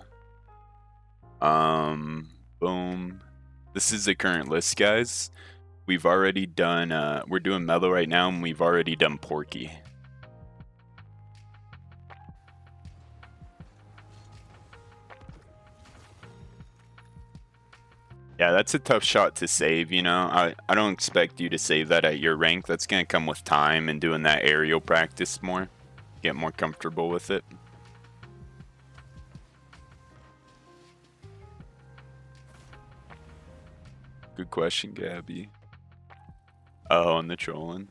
Boom. This is the current list, guys. We've already done, we're doing Mellow right now, and we've already done Porky. Yeah, that's a tough shot to save, you know? I don't expect you to save that at your rank. That's going to come with time and doing that aerial practice more. Get more comfortable with it. Good question, Gabby. Oh, and the trolling.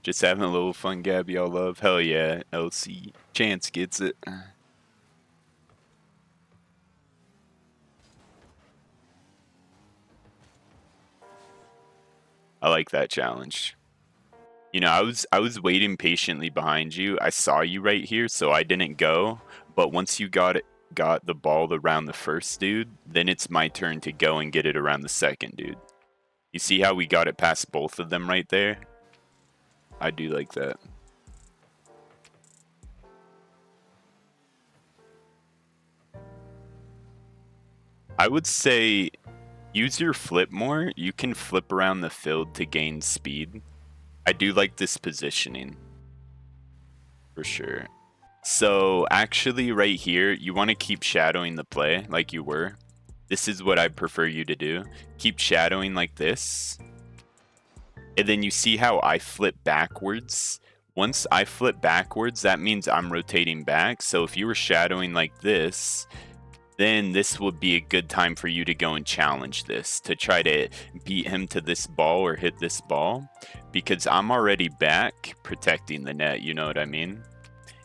Just having a little fun, Gabby, all love. Hell yeah, LC. Chance gets it. I like that challenge. You know, I was waiting patiently behind you. I saw you right here, so I didn't go. But once you got got the ball around the first dude, then it's my turn to go and get it around the second dude. You see how we got it past both of them right there? I do like that. I would say use your flip more. You can flip around the field to gain speed. I do like this positioning for sure. So actually right here, you want to keep shadowing the play like you were. This is what I prefer you to do. Keep shadowing like this. And then you see how I flip backwards. Once I flip backwards, that means I'm rotating back. So if you were shadowing like this, then this would be a good time for you to go and challenge this, to try to beat him to this ball or hit this ball, because I'm already back protecting the net, you know what I mean?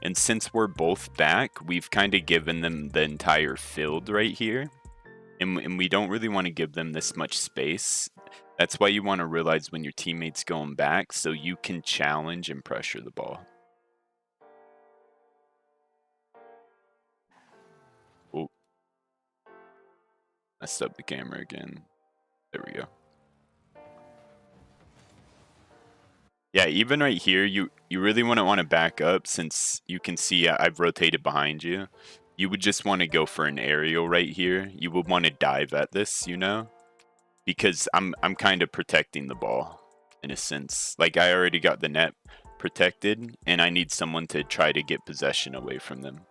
And since we're both back, we've kind of given them the entire field right here, and we don't really want to give them this much space. That's why you want to realize when your teammate's going back so you can challenge and pressure the ball. Oh, messed up the camera again. There we go. Yeah, even right here, you really wouldn't want to back up since you can see I've rotated behind you. You would just want to go for an aerial right here. You would want to dive at this, you know? Because I'm kind of protecting the ball in a sense. Like I already got the net protected and I need someone to try to get possession away from them.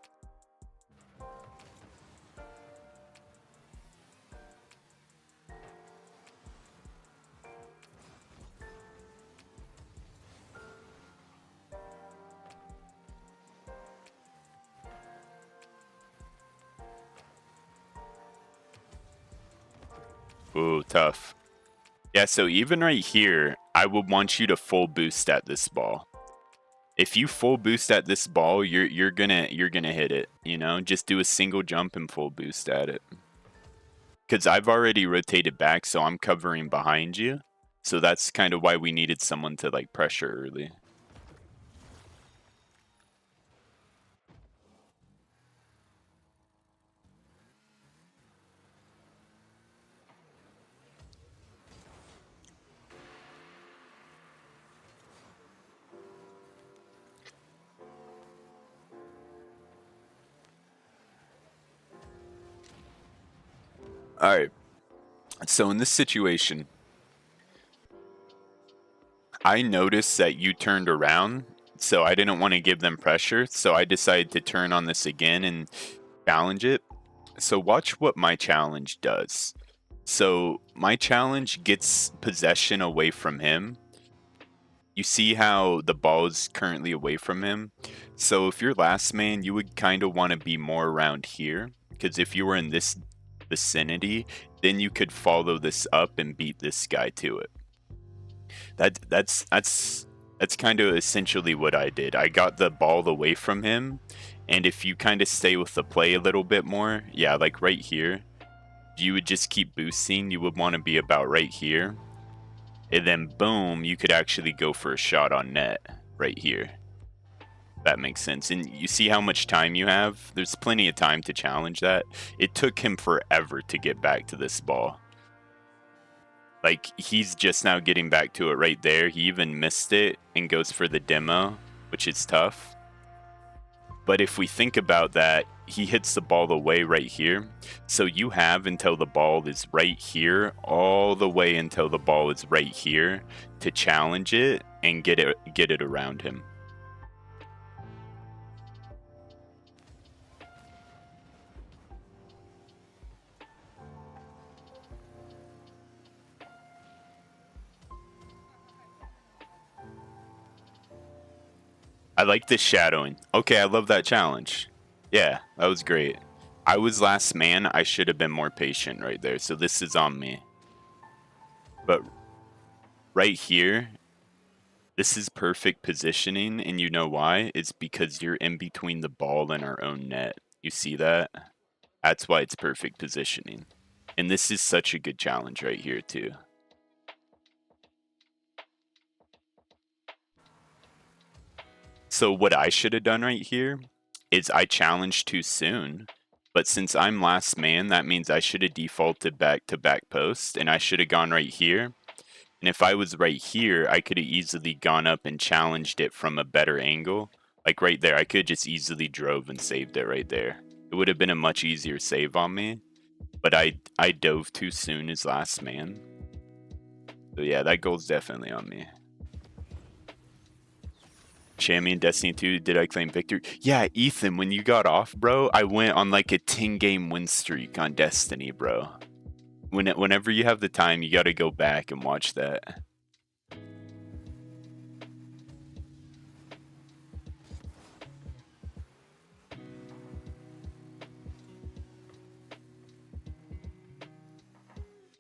Ooh, tough. Yeah, so even right here, I would want you to full boost at this ball. If you full boost at this ball, you're gonna hit it, you know? Just do a single jump and full boost at it. Because I've already rotated back, so I'm covering behind you. So that's kind of why we needed someone to like pressure early. All right. So in this situation, I noticed that you turned around, so I didn't want to give them pressure. So I decided to turn on this again and challenge it. So watch what my challenge does. So my challenge gets possession away from him. You see how the ball is currently away from him. So if you're last man, you would kind of want to be more around here. Because if you were in this vicinity, then you could follow this up and beat this guy to it. That's kind of essentially what I did. I got the ball away from him, and if you kind of stay with the play a little bit more, yeah, like right here, you would just keep boosting. You would want to be about right here, and then boom, you could actually go for a shot on net right here. That makes sense. And you see how much time you have? There's plenty of time to challenge that. It took him forever to get back to this ball. Like, he's just now getting back to it right there. He even missed it and goes for the demo, which is tough. But if we think about that, he hits the ball away right here. So you have until the ball is right here, all the way until the ball is right here to challenge it and get it around him. I like this shadowing. Okay, I love that challenge. Yeah, that was great. I was last man. I should have been more patient right there. So this is on me. But right here, this is perfect positioning. And you know why? It's because you're in between the ball and our own net. You see that? That's why it's perfect positioning. And this is such a good challenge right here too. So what I should have done right here is I challenged too soon. But since I'm last man, that means I should have defaulted back to back post, and I should have gone right here. And if I was right here, I could have easily gone up and challenged it from a better angle. Like right there, I could just easily drove and saved it right there. It would have been a much easier save on me. But I dove too soon as last man. So yeah, that goal's definitely on me. Shammy and Destiny 2, did I claim victory? Yeah, Ethan, when you got off, bro, I went on like a 10-game win streak on Destiny, bro. Whenever you have the time, you gotta go back and watch that.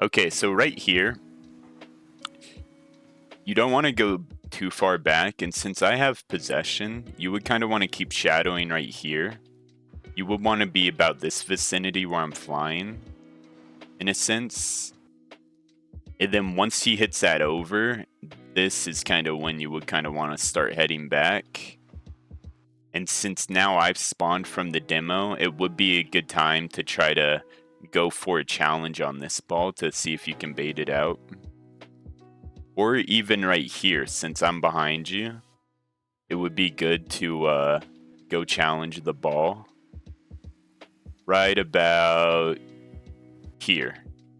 Okay, so right here, you don't want to go too far back, and since I have possession, you would kind of want to keep shadowing right here. You would want to be about this vicinity where I'm flying, in a sense. And then once he hits that over, this is kind of when you would kind of want to start heading back. And since now I've spawned from the demo, it would be a good time to try to go for a challenge on this ball to see if you can bait it out. Or even right here, since I'm behind you, it would be good to go challenge the ball right about here.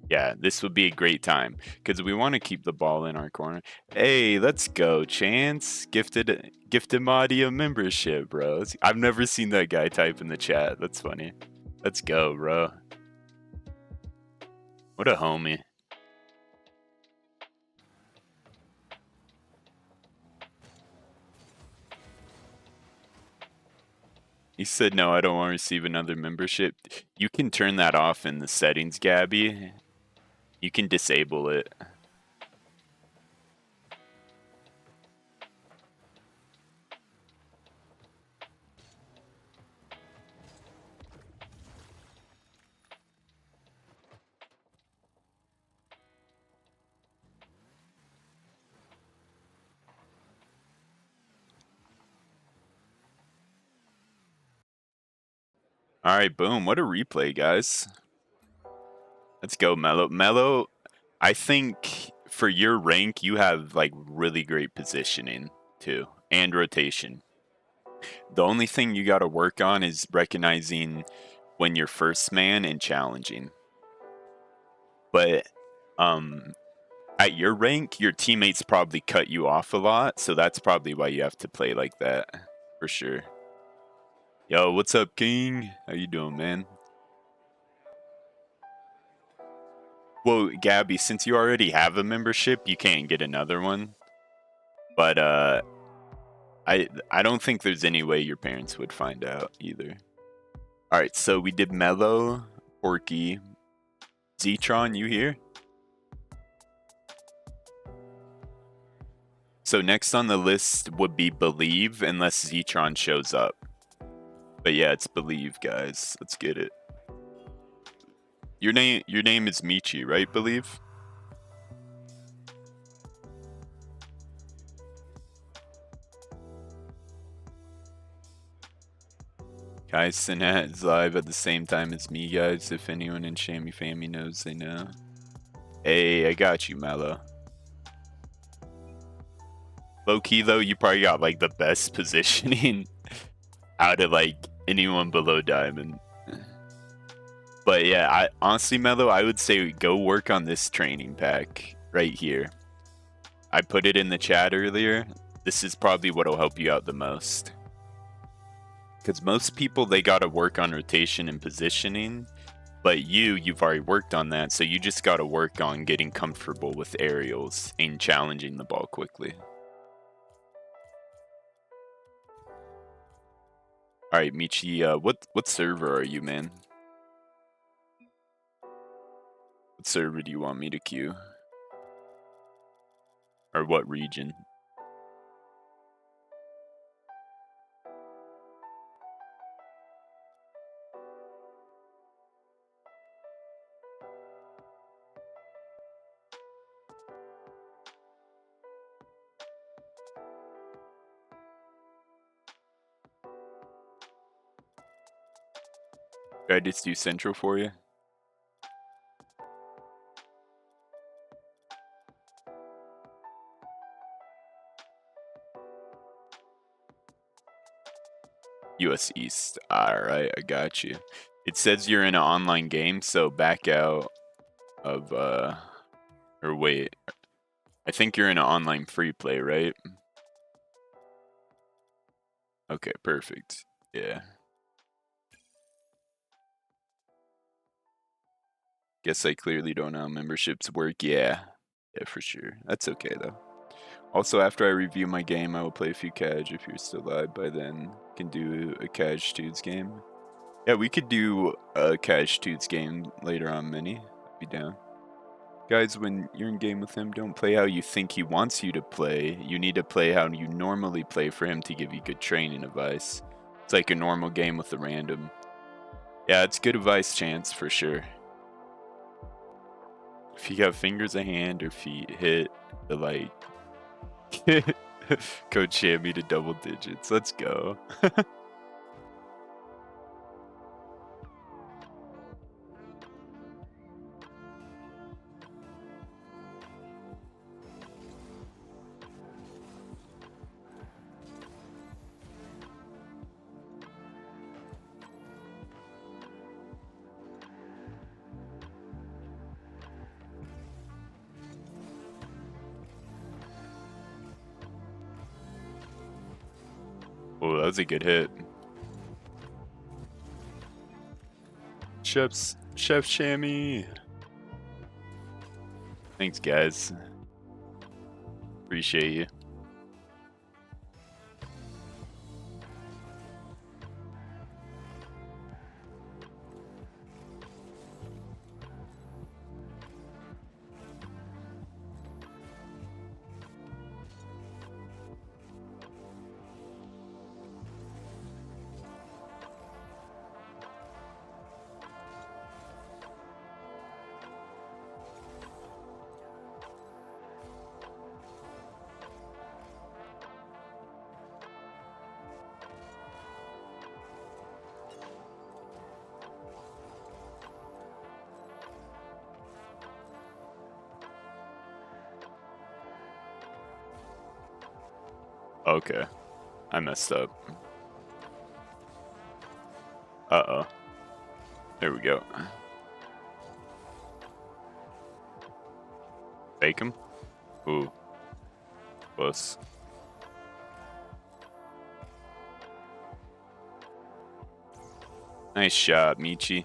Yeah, this would be a great time because we want to keep the ball in our corner. Hey, let's go, Chance. Gifted Madia membership, bro. I've never seen that guy type in the chat. That's funny. Let's go, bro. What a homie. He said, no, I don't want to receive another membership. You can turn that off in the settings, Gabby. You can disable it. All right, boom. What a replay, guys. Let's go, Mello. Mello, I think for your rank, you have like really great positioning too, and rotation. The only thing you got to work on is recognizing when you're first man and challenging. But at your rank, your teammates probably cut you off a lot, so that's probably why you have to play like that, for sure. Yo, what's up, King? How you doing, man? Well, Gabby, since you already have a membership, you can't get another one. But I don't think there's any way your parents would find out either. All right, so we did Mello, Porky, Zetron. You here? So next on the list would be Believe, unless Zetron shows up. But yeah, it's Believe, guys. Let's get it. Your name is Michi, right? Believe. Kai Sinat is live at the same time as me, guys. If anyone in Shammy Family knows, they know. Hey, I got you, Mello. Low key though, you probably got like the best positioning out of like anyone below Diamond. But yeah, I honestly, Mello, I would say go work on this training pack right here. I put it in the chat earlier. This is probably what'll help you out the most. Because most people, they gotta work on rotation and positioning. But you've already worked on that, so you just gotta work on getting comfortable with aerials and challenging the ball quickly. All right, Michi, what server are you, man? What server do you want me to queue? Or what region? Should I just do Central for you? US East. Alright, I got you. It says you're in an online game, so back out of, or wait. I think you're in an online free play, right? Okay, perfect. Yeah. Guess I clearly don't know how memberships work. Yeah. Yeah, for sure. That's okay, though. Also, after I review my game, I will play a few Kaj. If you're still live by then, can do a Kaj Tudes game. Yeah, we could do a Kaj Tudes game later on, Mini. I'd be down. Guys, when you're in game with him, don't play how you think he wants you to play. You need to play how you normally play for him to give you good training advice. It's like a normal game with a random. Yeah, it's good advice, Chance, for sure. If you got fingers of hand or feet, hit the like. Coach Shammy to double digits. Let's go. Oh, that was a good hit. Chef Shammy. Thanks, guys. Appreciate you. Okay. I messed up. Uh-oh. There we go. Fake him? Ooh. Close. Nice shot, Michi.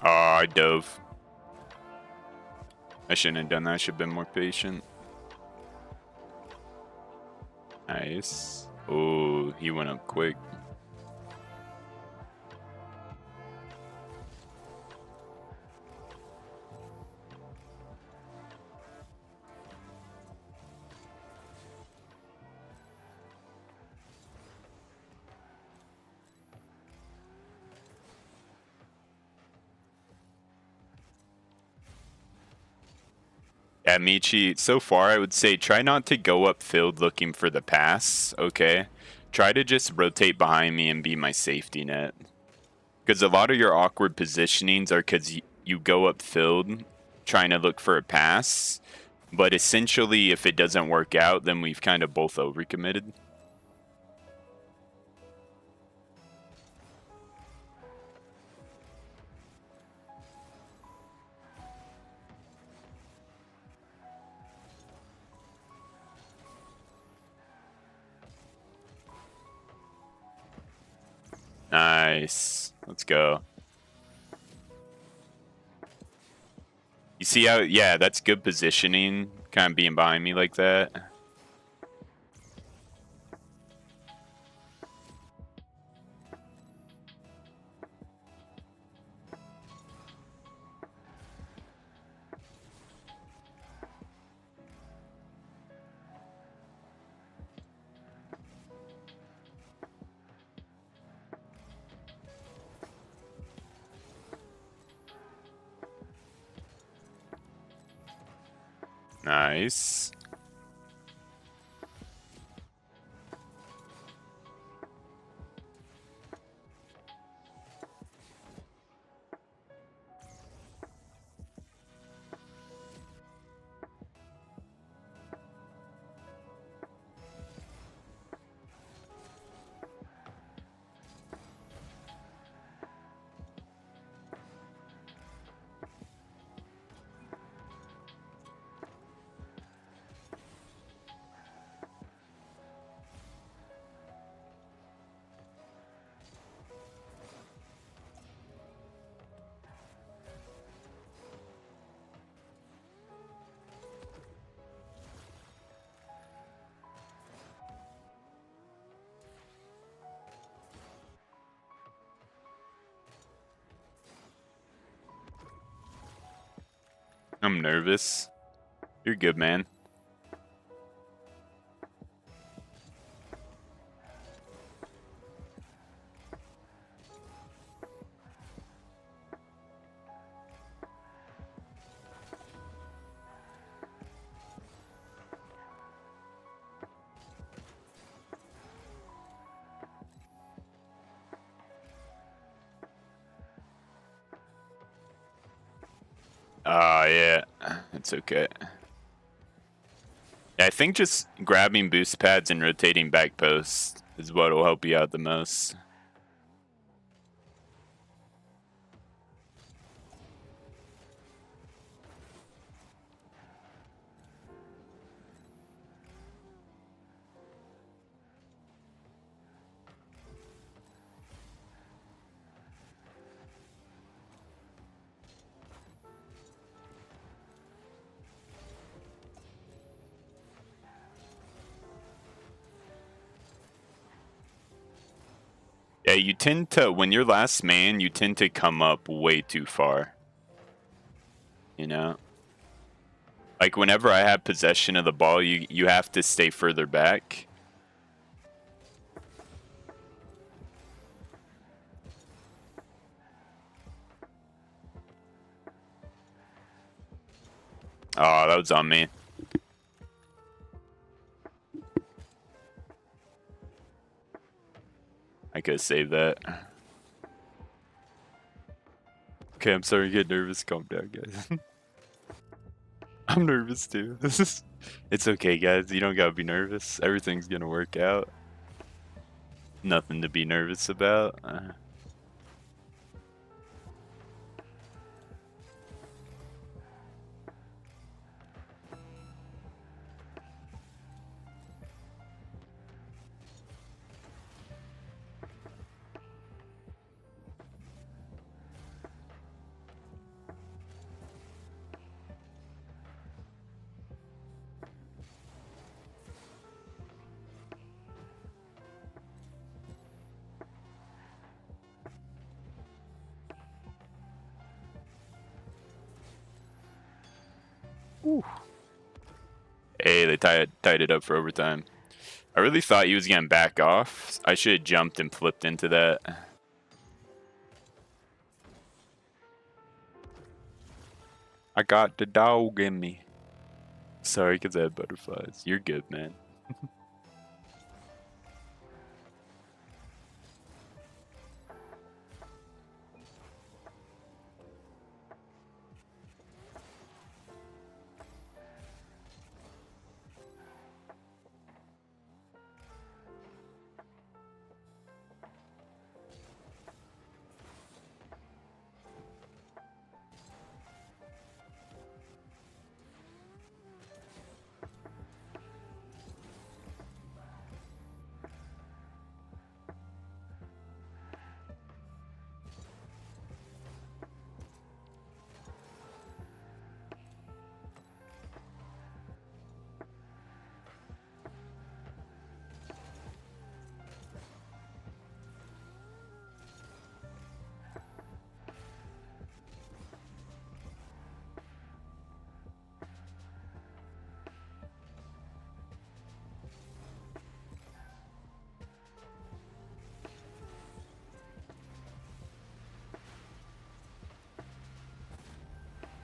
Oh, I dove. I shouldn't have done that. I should have been more patient. Nice. Oh, he went up quick. Yeah, Michi, so far I would say try not to go upfield looking for the pass, okay? Try to just rotate behind me and be my safety net. Because a lot of your awkward positionings are because you go upfield trying to look for a pass. But essentially, if it doesn't work out, then we've kind of both overcommitted. Nice. Let's go. You see how, yeah, that's good positioning, kind of being behind me like that. Nice. I'm nervous. You're good, man. Yeah. It's okay. Yeah, I think just grabbing boost pads and rotating back post is what will help you out the most. Yeah, you tend to, when you're last man, you tend to come up way too far. You know? Like, whenever I have possession of the ball, you have to stay further back. Oh, that was on me. I could have saved that. Okay, I'm sorry to get nervous. Calm down, guys. I'm nervous too. It's okay, guys. You don't gotta be nervous. Everything's gonna work out. Nothing to be nervous about. Hey, they tied it up for overtime. I really thought he was gonna back off. I should have jumped and flipped into that. I got the dog in me. Sorry, because I had butterflies. You're good, man.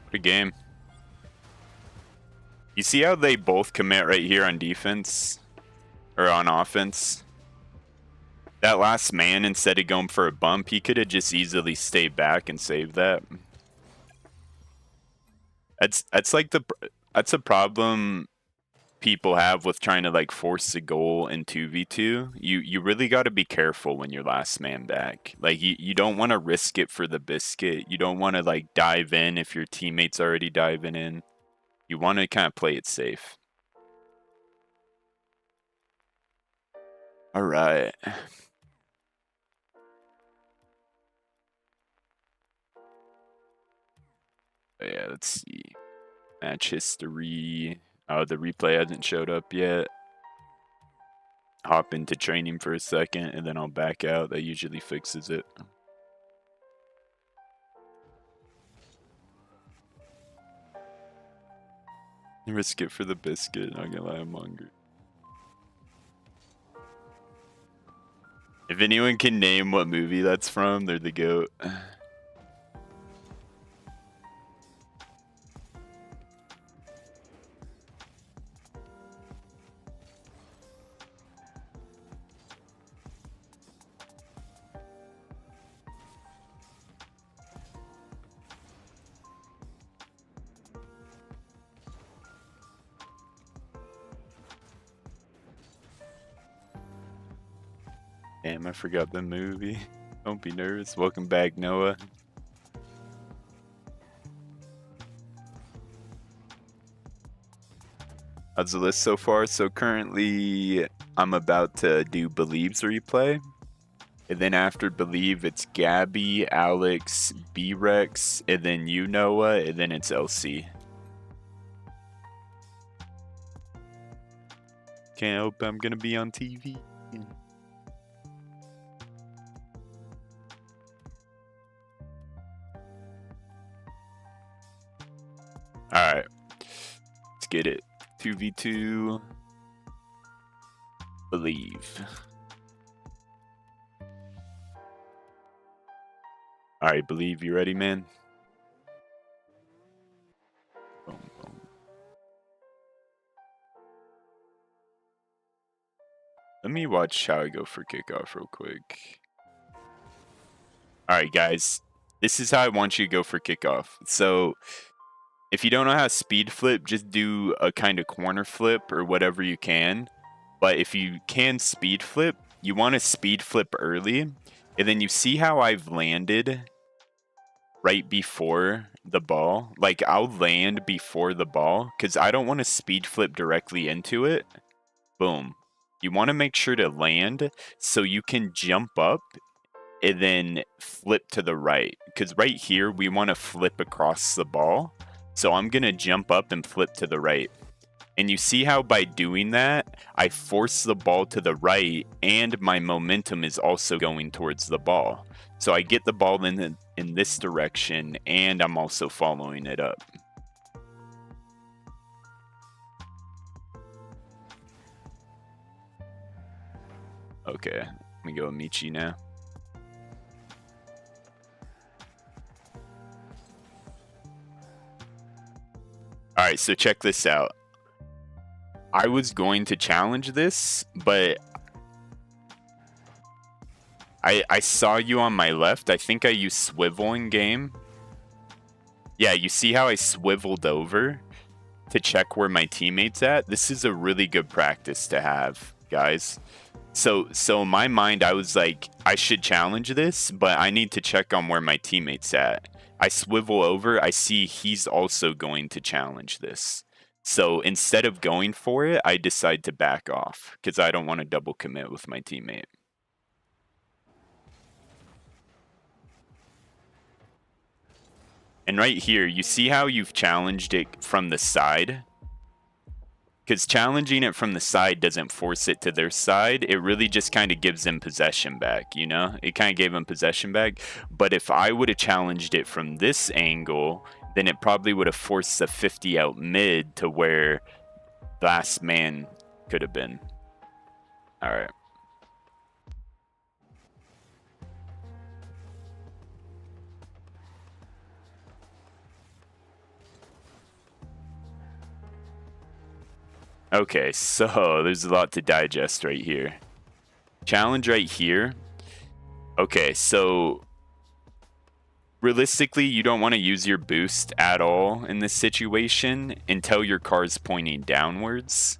What a game. You see how they both commit right here on defense? Or on offense? That last man, instead of going for a bump, he could have just easily stayed back and saved that. That's like that's a problem people have with trying to like force a goal in 2v2. You really got to be careful when you're last man back. Like you don't want to risk it for the biscuit. You don't want to like dive in if your teammate's already diving in. You want to kind of play it safe. All right. Yeah, let's see. Match history. Oh, the replay hasn't showed up yet. Hop into training for a second and then I'll back out. That usually fixes it. Risk it for the biscuit. Not gonna lie, I'm hungry. If anyone can name what movie that's from, they're the GOAT. Damn, I forgot the movie. Don't be nervous. Welcome back, Noah. How's the list so far? So currently, I'm about to do Believe's replay. And then after Believe, it's Gabby, Alex, B-Rex, and then you, Noah, and then it's LC. Can't help I'm gonna be on TV. Alright. Let's get it. 2v2. Believe. Alright, Believe, you ready, man? Boom, boom. Let me watch how I go for kickoff real quick. Alright, guys. This is how I want you to go for kickoff. So, if you don't know how to speed flip, just do a kind of corner flip or whatever you can. But if you can speed flip, you want to speed flip early. And then you see how I've landed right before the ball. Like, I'll land before the ball because I don't want to speed flip directly into it. Boom. You want to make sure to land so you can jump up and then flip to the right. Because right here, we want to flip across the ball. So I'm going to jump up and flip to the right. And you see how by doing that, I force the ball to the right and my momentum is also going towards the ball. So I get the ball in this direction and I'm also following it up. Okay, let me go Michi now. Alright, so check this out. I was going to challenge this, but I saw you on my left. I think I used swivel in game. Yeah, you see how I swiveled over to check where my teammate's at? This is a really good practice to have, guys. So in my mind, I was like, I should challenge this, but I need to check on where my teammate's at. I swivel over, I see he's also going to challenge this. So instead of going for it, I decide to back off because I don't want to double commit with my teammate. And right here, you see how you've challenged it from the side? Because challenging it from the side doesn't force it to their side. It really just kind of gives them possession back, you know? It kind of gave them possession back. But if I would have challenged it from this angle, then it probably would have forced the 50 out mid to where last man could have been. All right. Okay, so there's a lot to digest right here. Challenge right here. Okay, so realistically, you don't want to use your boost at all in this situation until your car's pointing downwards.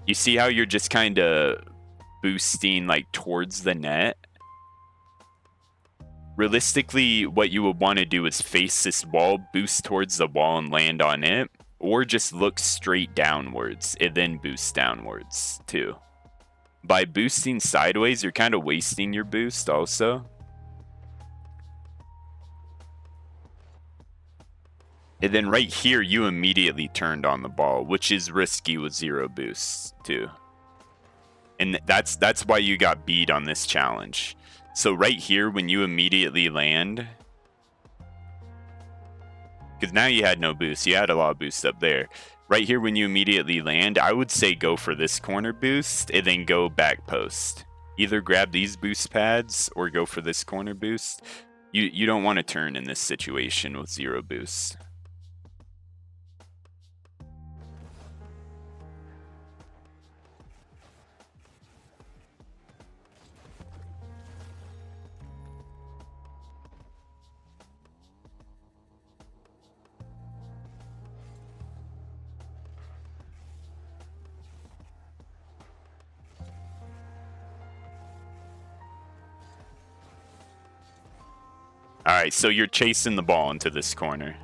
You see how you're just kind of boosting like towards the net? Realistically, what you would want to do is face this wall, boost towards the wall and land on it, or just look straight downwards and then boost downwards too. By boosting sideways, you're kind of wasting your boost also. And then right here, you immediately turned on the ball, which is risky with 0 boosts too. And that's why you got beat on this challenge. So right here, when you immediately land, because now you had no boost, you had a lot of boost up there. Right here, when you immediately land, I would say go for this corner boost and then go back post. Either grab these boost pads or go for this corner boost. You don't want to turn in this situation with 0 boost. All right, so you're chasing the ball into this corner.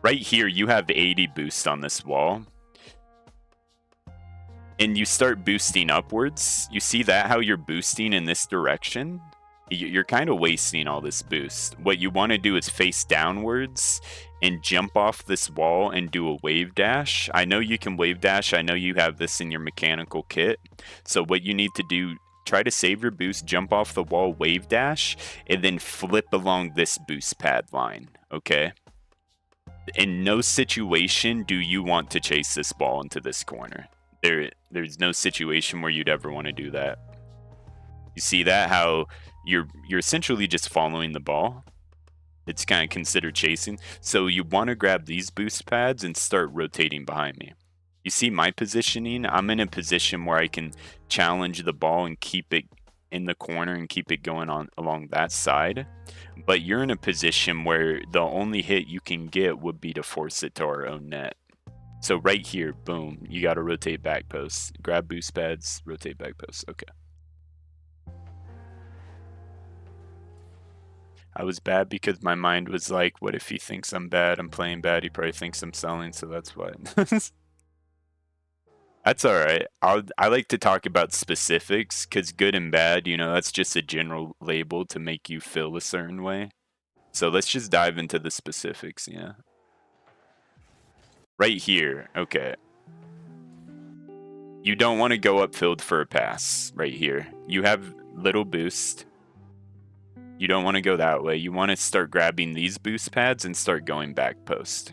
Right here, you have 80 boost on this wall. And you start boosting upwards. You see that, how you're boosting in this direction? You're kind of wasting all this boost. What you want to do is face downwards and jump off this wall and do a wave dash. I know you can wave dash. I know you have this in your mechanical kit. So what you need to do, try to save your boost, jump off the wall, wave dash, and then flip along this boost pad line, okay? In no situation do you want to chase this ball into this corner. There's no situation where you'd ever want to do that. You see that, how you're essentially just following the ball. It's kind of considered chasing. So you want to grab these boost pads and start rotating behind me. You see my positioning? I'm in a position where I can challenge the ball and keep it in the corner and keep it going on along that side. But you're in a position where the only hit you can get would be to force it to our own net. So right here, boom, you got to rotate back post. Grab boost pads, rotate back post. Okay. I was bad because my mind was like, what if he thinks I'm bad? I'm playing bad. He probably thinks I'm selling, so that's why. That's all right. I like to talk about specifics because good and bad, you know, that's just a general label to make you feel a certain way. So let's just dive into the specifics, yeah. Right here, okay. You don't want to go upfield for a pass right here. You have little boost. You don't want to go that way. You want to start grabbing these boost pads and start going back post.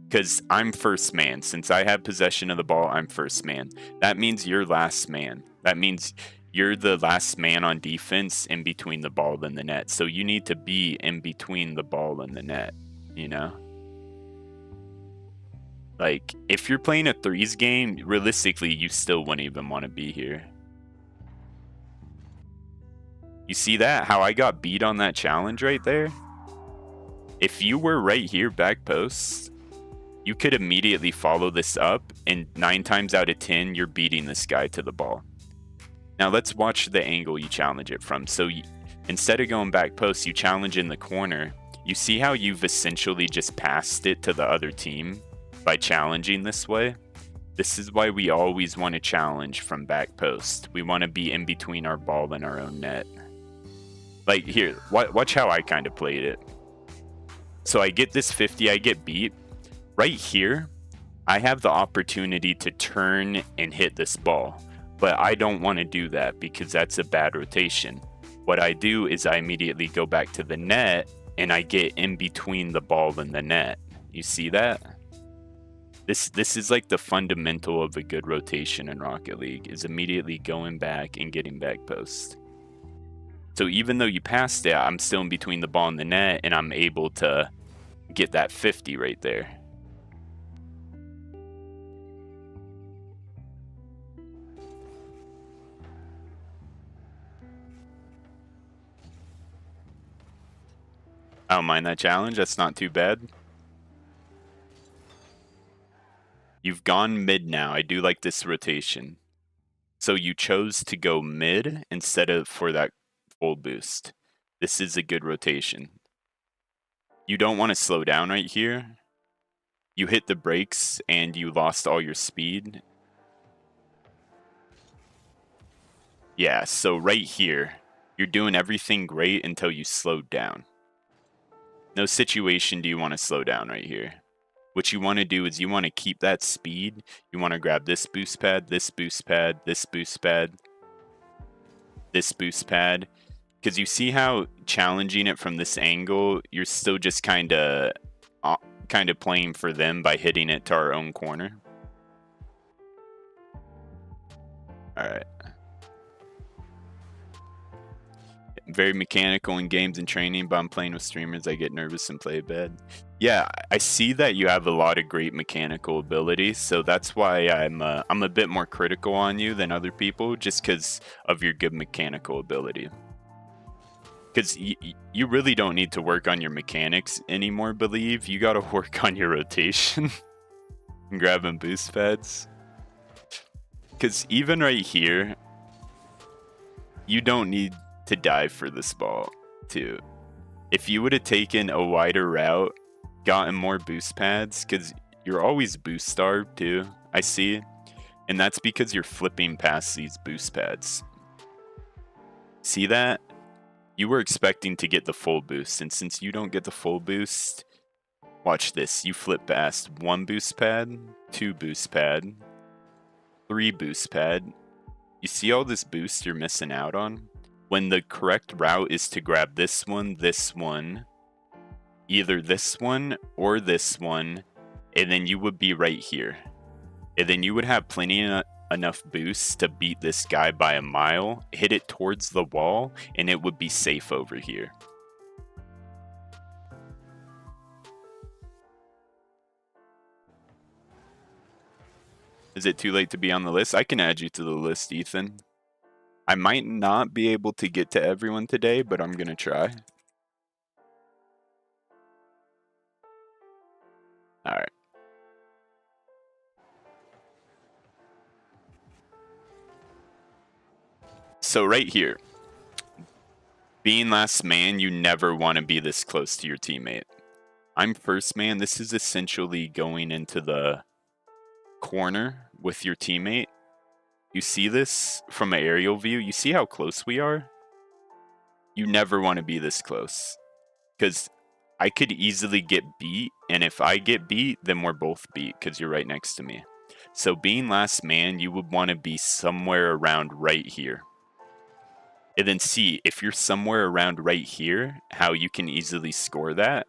Because I'm first man. Since I have possession of the ball, I'm first man. That means you're last man. That means you're the last man on defense in between the ball and the net. So you need to be in between the ball and the net, you know? Like, if you're playing a threes game, realistically, you still wouldn't even want to be here. You see that? How I got beat on that challenge right there? If you were right here, back post, you could immediately follow this up, and 9 times out of 10, you're beating this guy to the ball. Now let's watch the angle you challenge it from. So instead of going back post, you challenge in the corner. You see how you've essentially just passed it to the other team by challenging this way? This is why we always want to challenge from back post. We want to be in between our ball and our own net. Like here, watch how I kind of played it. So I get this 50, I get beat. Right here, I have the opportunity to turn and hit this ball, but I don't want to do that because that's a bad rotation. What I do is I immediately go back to the net and I get in between the ball and the net. You see that? This is like the fundamental of a good rotation in Rocket League, is immediately going back and getting back post. So even though you passed it, I'm still in between the ball and the net, and I'm able to get that 50 right there. I don't mind that challenge. That's not too bad. You've gone mid now. I do like this rotation. So you chose to go mid instead of for that full boost. This is a good rotation. You don't want to slow down right here. You hit the brakes and you lost all your speed. Yeah, so right here, you're doing everything great until you slowed down. No situation do you want to slow down right here. What you want to do is you want to keep that speed. You want to grab this boost pad, this boost pad, this boost pad, this boost pad. Because you see how challenging it from this angle, you're still just kind of playing for them by hitting it to our own corner. All right. Very mechanical in games and training, but I'm playing with streamers. I get nervous and play bad. Yeah, I see that you have a lot of great mechanical abilities, so that's why I'm a bit more critical on you than other people, just because of your good mechanical ability. Because you really don't need to work on your mechanics anymore, believe. You got to work on your rotation and grabbing boost pads. Because even right here, you don't need to dive for this ball too. If you would have taken a wider route, gotten more boost pads, because you're always boost starved too, I see, and that's because you're flipping past these boost pads. See that? You were expecting to get the full boost, and since you don't get the full boost, watch this. You flip past 1 boost pad, 2 boost pad, 3 boost pad. You see all this boost you're missing out on? When the correct route is to grab this one, either this one or this one, and then you would be right here. And then you would have plenty enough boosts to beat this guy by a mile, hit it towards the wall, and it would be safe over here. Is it too late to be on the list? I can add you to the list, Ethan. I might not be able to get to everyone today, but I'm going to try. All right. So right here, being last man, you never want to be this close to your teammate. I'm first man. This is essentially going into the corner with your teammate. You see this from an aerial view? You see how close we are? You never want to be this close, because I could easily get beat, and if I get beat, then we're both beat because you're right next to me. So being last man, you would want to be somewhere around right here. And then see, if you're somewhere around right here, how you can easily score that.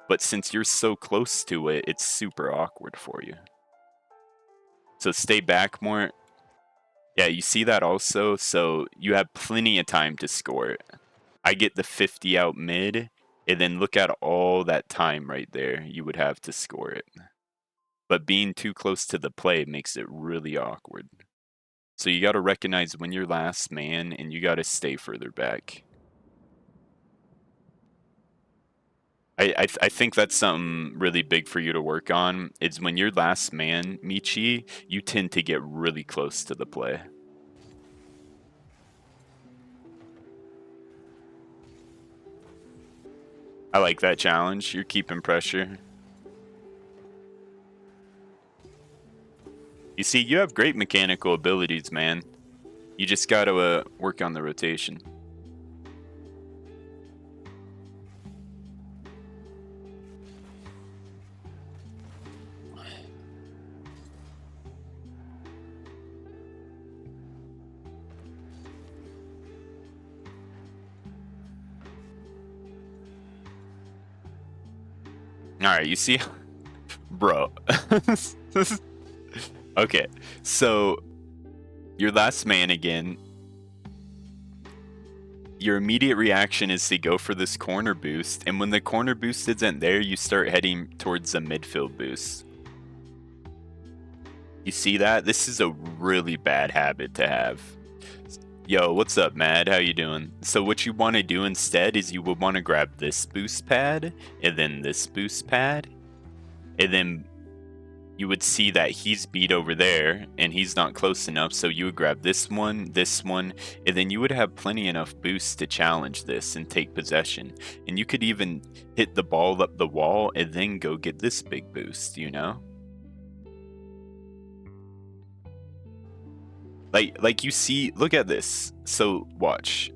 But since you're so close to it, it's super awkward for you. So stay back more. Yeah, you see that also? So you have plenty of time to score it. I get the 50 out mid, and then look at all that time right there you would have to score it. But being too close to the play makes it really awkward. So you got to recognize when you're last man, and you got to stay further back. I think that's something really big for you to work on, is when you're last man, Michi, you tend to get really close to the play. I like that challenge. You're keeping pressure. You see, you have great mechanical abilities, man. You just got to work on the rotation. All right, you see, bro. Okay, so you're last man again. Your immediate reaction is to go for this corner boost, and when the corner boost isn't there, you start heading towards the midfield boost. You see that? This is a really bad habit to have. Yo, what's up, Mad? How you doing? So what you want to do instead is you would want to grab this boost pad, and then this boost pad, and then you would see that he's beat over there, and he's not close enough, so you would grab this one, and then you would have plenty enough boost to challenge this and take possession. And you could even hit the ball up the wall and then go get this big boost, you know? Like you see, look at this. So watch.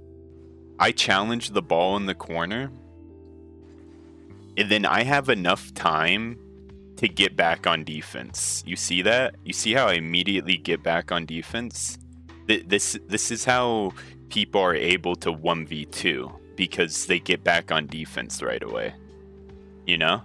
I challenge the ball in the corner, and then I have enough time to get back on defense. You see that? You see how I immediately get back on defense? This is how people are able to 1v2, because they get back on defense right away. You know?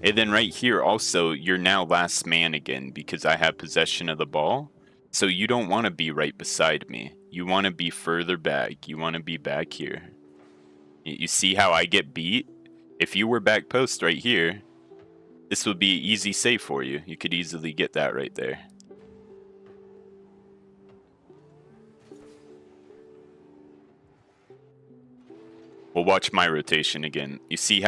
And then right here also, you're now last man again because I have possession of the ball. So you don't want to be right beside me. You want to be further back. You want to be back here. You see how I get beat? If you were back post right here, this would be easy save for you. You could easily get that right there. We'll watch my rotation again. You see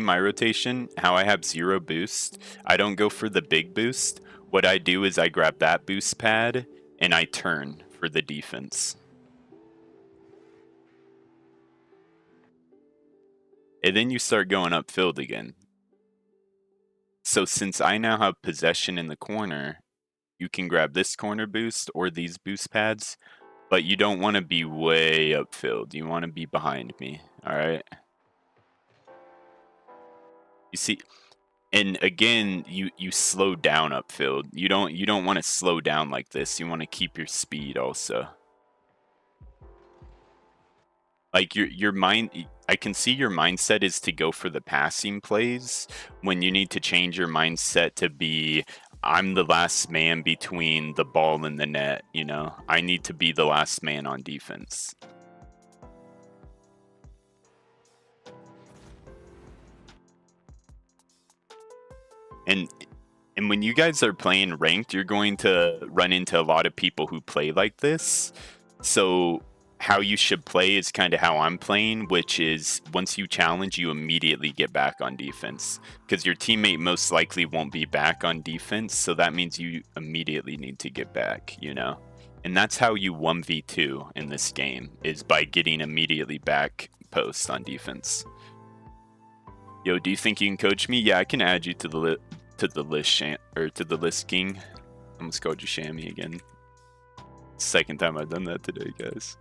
my rotation? How I have 0 boost? I don't go for the big boost. What I do is I grab that boost pad and I turn for the defense. And then you start going upfield again. So since I now have possession in the corner, you can grab this corner boost or these boost pads, but you don't want to be way upfield. You want to be behind me, all right? You see, and again, you slow down upfield. You don't want to slow down like this. You want to keep your speed also. Like your mind, I can see your mindset is to go for the passing plays when you need to change your mindset to be, I'm the last man between the ball and the net, you know? I need to be the last man on defense. And when you guys are playing ranked, you're going to run into a lot of people who play like this. So how you should play is kind of how I'm playing, which is once you challenge, you immediately get back on defense because your teammate most likely won't be back on defense. So that means you immediately need to get back, you know? And that's how you 1v2 in this game, is by getting immediately back post on defense. Yo, do you think you can coach me? Yeah, I can add you to the list king. I almost called you Shammy again. Second time I've done that today, guys.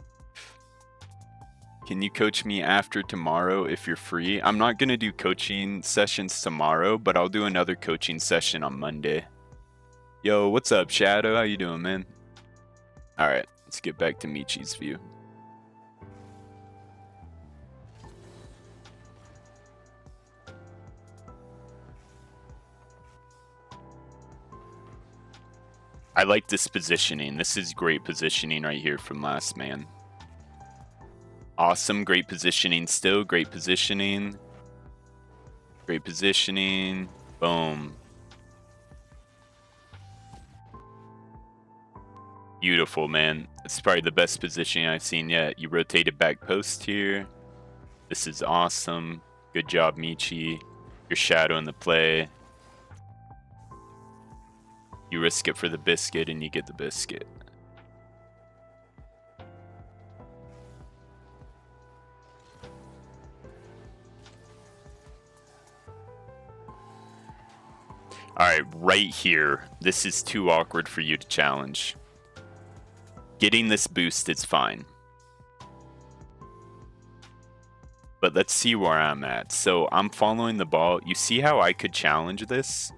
Can you coach me after tomorrow if you're free? I'm not going to do coaching sessions tomorrow, but I'll do another coaching session on Monday. Yo, what's up, Shadow? How you doing, man? All right, let's get back to Michi's view. I like this positioning. This is great positioning right here from last man. Awesome, great positioning still, great positioning. Great positioning, boom. Beautiful, man. It's probably the best positioning I've seen yet. You rotated back post here. This is awesome. Good job, Michi. You're shadowing the play. You risk it for the biscuit and you get the biscuit. Alright, right here. This is too awkward for you to challenge. Getting this boost is fine. But let's see where I'm at. So I'm following the ball. You see how I could challenge this?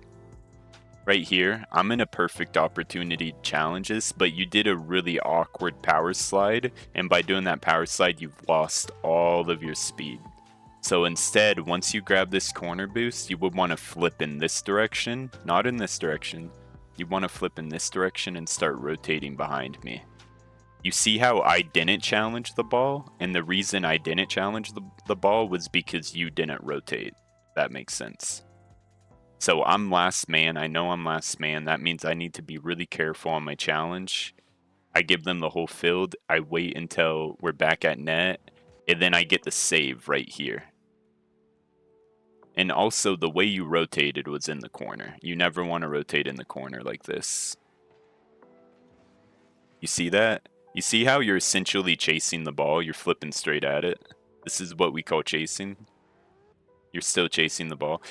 Right here, I'm in a perfect opportunity to challenge this, but you did a really awkward power slide, and by doing that power slide, you've lost all of your speed. So instead, once you grab this corner boost, you would want to flip in this direction, not in this direction. You want to flip in this direction and start rotating behind me. You see how I didn't challenge the ball, and the reason I didn't challenge the ball was because you didn't rotate. That makes sense. So I'm last man. I know I'm last man. That means I need to be really careful on my challenge. I give them the whole field. I wait until we're back at net, and then I get the save right here. And also, the way you rotated was in the corner. You never want to rotate in the corner like this. You see that? You see how you're essentially chasing the ball? You're flipping straight at it. This is what we call chasing. You're still chasing the ball.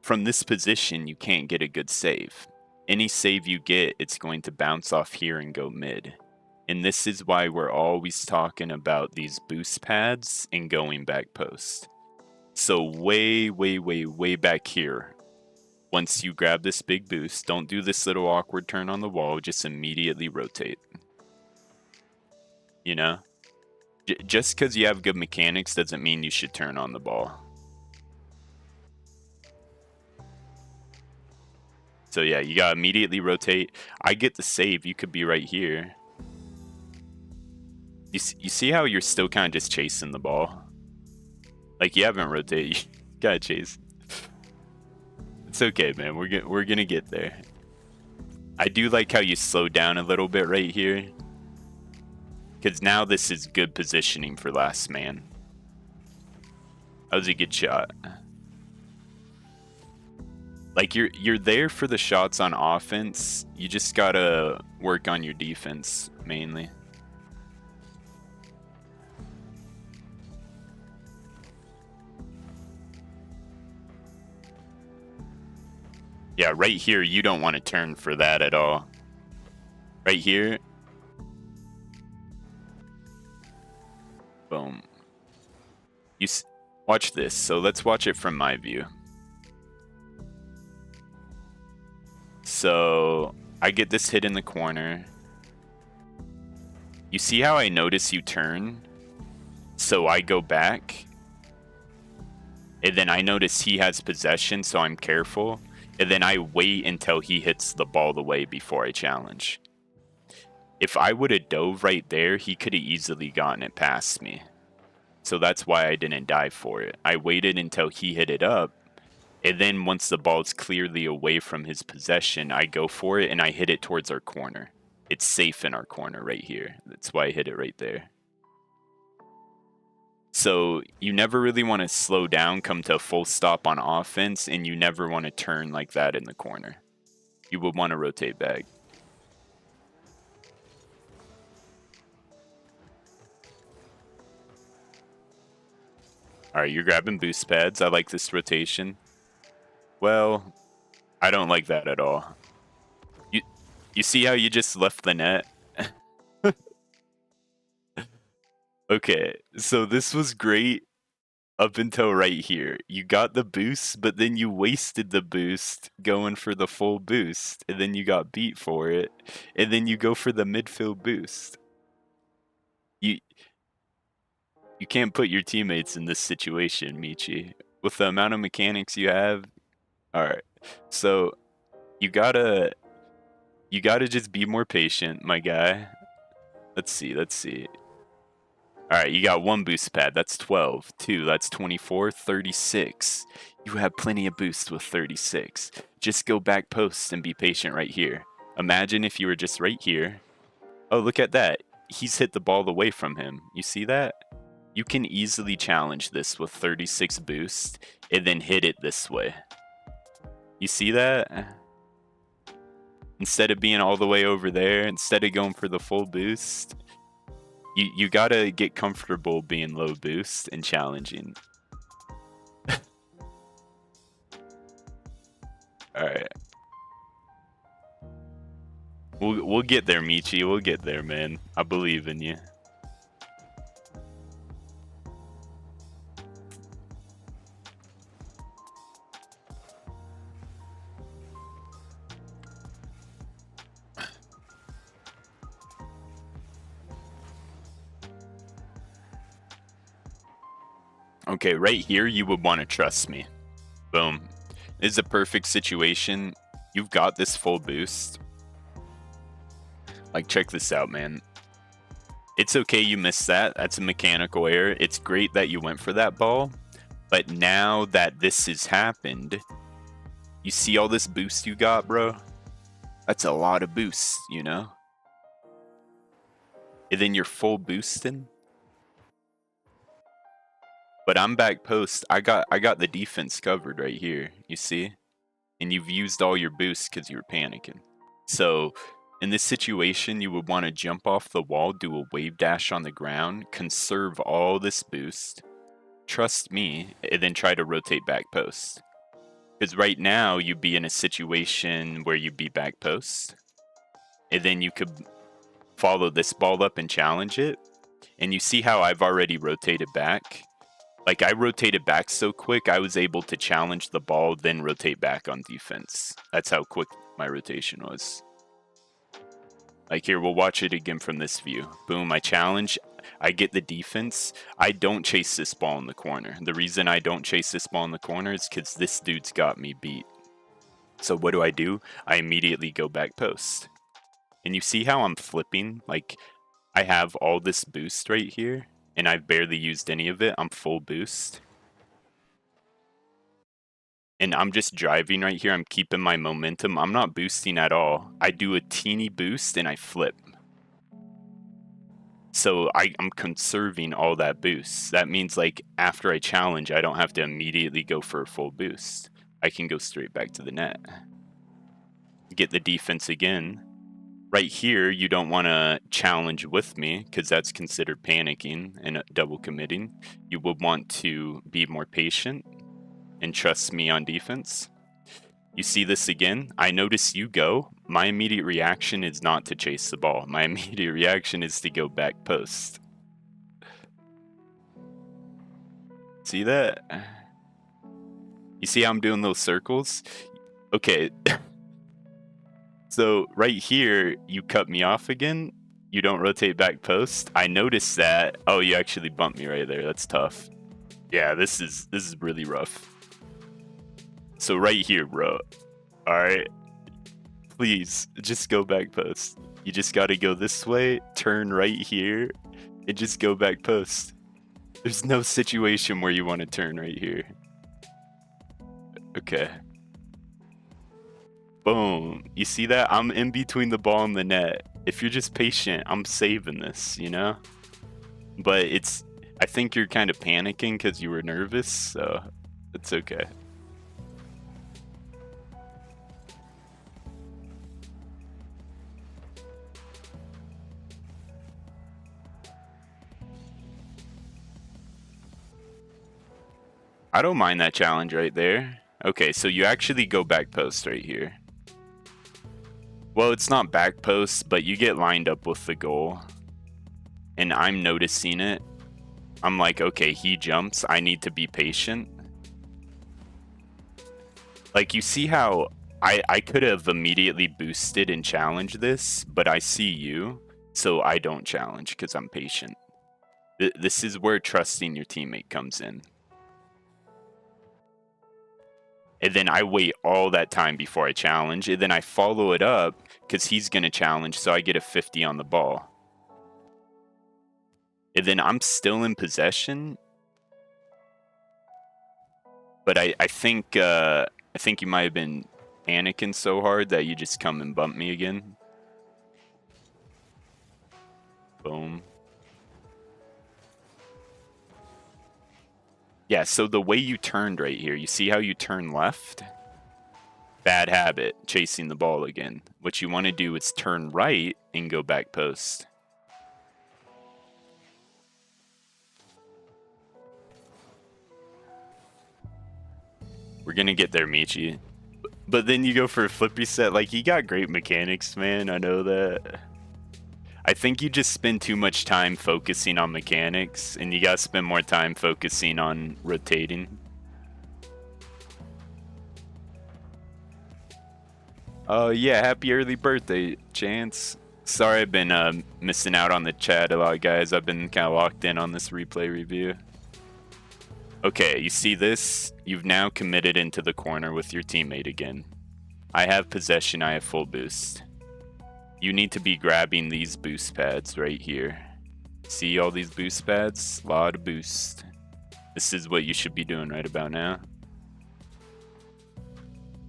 From this position, you can't get a good save. Any save you get, it's going to bounce off here and go mid. And this is why we're always talking about these boost pads and going back post. So way, way, way, way back here, once you grab this big boost, don't do this little awkward turn on the wall, just immediately rotate. You know? Just because you have good mechanics doesn't mean you should turn on the ball. So yeah, you gotta immediately rotate. I get the save, you could be right here. You see how you're still kind of just chasing the ball? Like, you haven't rotated, you gotta chase. It's okay, man, we're gonna get there. I do like how you slow down a little bit right here, because now this is good positioning for last man. That was a good shot. Like, you're there for the shots on offense. You just gotta work on your defense mainly. Yeah, right here, you don't want to turn for that at all. Right here. Boom. Watch this. So let's watch it from my view. So I get this hit in the corner. You see how I notice you turn? So I go back. And then I notice he has possession, so I'm careful. And then I wait until he hits the ball away before I challenge. If I would have dove right there, he could have easily gotten it past me. So that's why I didn't dive for it. I waited until he hit it up. And then once the ball's clearly away from his possession, I go for it and I hit it towards our corner. It's safe in our corner right here. That's why I hit it right there. So you never really want to slow down, come to a full stop on offense, and you never want to turn like that in the corner. You would want to rotate back. All right, you're grabbing boost pads. I like this rotation. Well, I don't like that at all. You see how you just left the net? Okay, so this was great up until right here. You got the boost, but then you wasted the boost going for the full boost, and then you got beat for it, and then you go for the midfield boost. You can't put your teammates in this situation, Michi. With the amount of mechanics you have. Alright, so you gotta just be more patient, my guy. Let's see. Alright, you got one boost pad, that's 12. 2, that's 24, 36. You have plenty of boost with 36. Just go back post and be patient right here. Imagine if you were just right here. Oh, look at that. He's hit the ball away from him. You see that? You can easily challenge this with 36 boost and then hit it this way. You see that? Instead of being all the way over there, instead of going for the full boost, you gotta get comfortable being low boost and challenging. Alright. We'll get there, Michi. We'll get there, man. I believe in you. Okay, right here, you would want to trust me. Boom. This is a perfect situation. You've got this full boost. Like, check this out, man. It's okay you missed that. That's a mechanical error. It's great that you went for that ball. But now that this has happened, you see all this boost you got, bro? That's a lot of boosts, you know? And then you're full boosting. But I'm back post. I got the defense covered right here, you see? And you've used all your boosts because you were panicking. So in this situation, you would want to jump off the wall, do a wave dash on the ground, conserve all this boost, trust me, and then try to rotate back post. Because right now, you'd be in a situation where you'd be back post, and then you could follow this ball up and challenge it. And you see how I've already rotated back? Like, I rotated back so quick, I was able to challenge the ball, then rotate back on defense. That's how quick my rotation was. Like, here, we'll watch it again from this view. Boom, I challenge, I get the defense. I don't chase this ball in the corner. The reason I don't chase this ball in the corner is because this dude's got me beat. So what do? I immediately go back post. And you see how I'm flipping? Like, I have all this boost right here, and I've barely used any of it. I'm full boost. And I'm just driving right here. I'm keeping my momentum. I'm not boosting at all. I do a teeny boost and I flip. So I'm conserving all that boost. That means, like, after I challenge, I don't have to immediately go for a full boost. I can go straight back to the net. Get the defense again. Right here, you don't want to challenge with me because that's considered panicking and double committing. You would want to be more patient and trust me on defense. You see this again? I notice you go. My immediate reaction is not to chase the ball. My immediate reaction is to go back post. See that? You see how I'm doing those circles? Okay. So right here, you cut me off again. You don't rotate back post. I noticed that. Oh, you actually bumped me right there. That's tough. Yeah, this is really rough. So right here, bro. All right. Please, just go back post. You just got to go this way, turn right here, and just go back post. There's no situation where you want to turn right here. Okay. Boom. You see that? I'm in between the ball and the net. If you're just patient, I'm saving this, you know? But I think you're kind of panicking because you were nervous, so it's okay. I don't mind that challenge right there. Okay, so you actually go back post right here. Well, it's not back post, but you get lined up with the goal. And I'm noticing it. I'm like, okay, he jumps. I need to be patient. Like, you see how I could have immediately boosted and challenged this, but I see you, so I don't challenge because I'm patient. This is where trusting your teammate comes in. And then I wait all that time before I challenge, and then I follow it up because he's going to challenge, so I get a 50 on the ball. And then I'm still in possession. But I think you might have been panicking so hard that you just come and bump me again. Boom. Yeah, so the way you turned right here, you see how you turn left? Bad habit, chasing the ball again. What you want to do is turn right and go back post. We're going to get there, Michi. But then you go for a flippy set. Like, you got great mechanics, man. I know that. I think you just spend too much time focusing on mechanics, and you gotta spend more time focusing on rotating. Oh yeah, happy early birthday, Chance. Sorry I've been missing out on the chat a lot, guys. I've been kind of locked in on this replay review. Okay, you see this? You've now committed into the corner with your teammate again. I have possession, I have full boost. You need to be grabbing these boost pads right here. See all these boost pads? A lot of boost. This is what you should be doing right about now.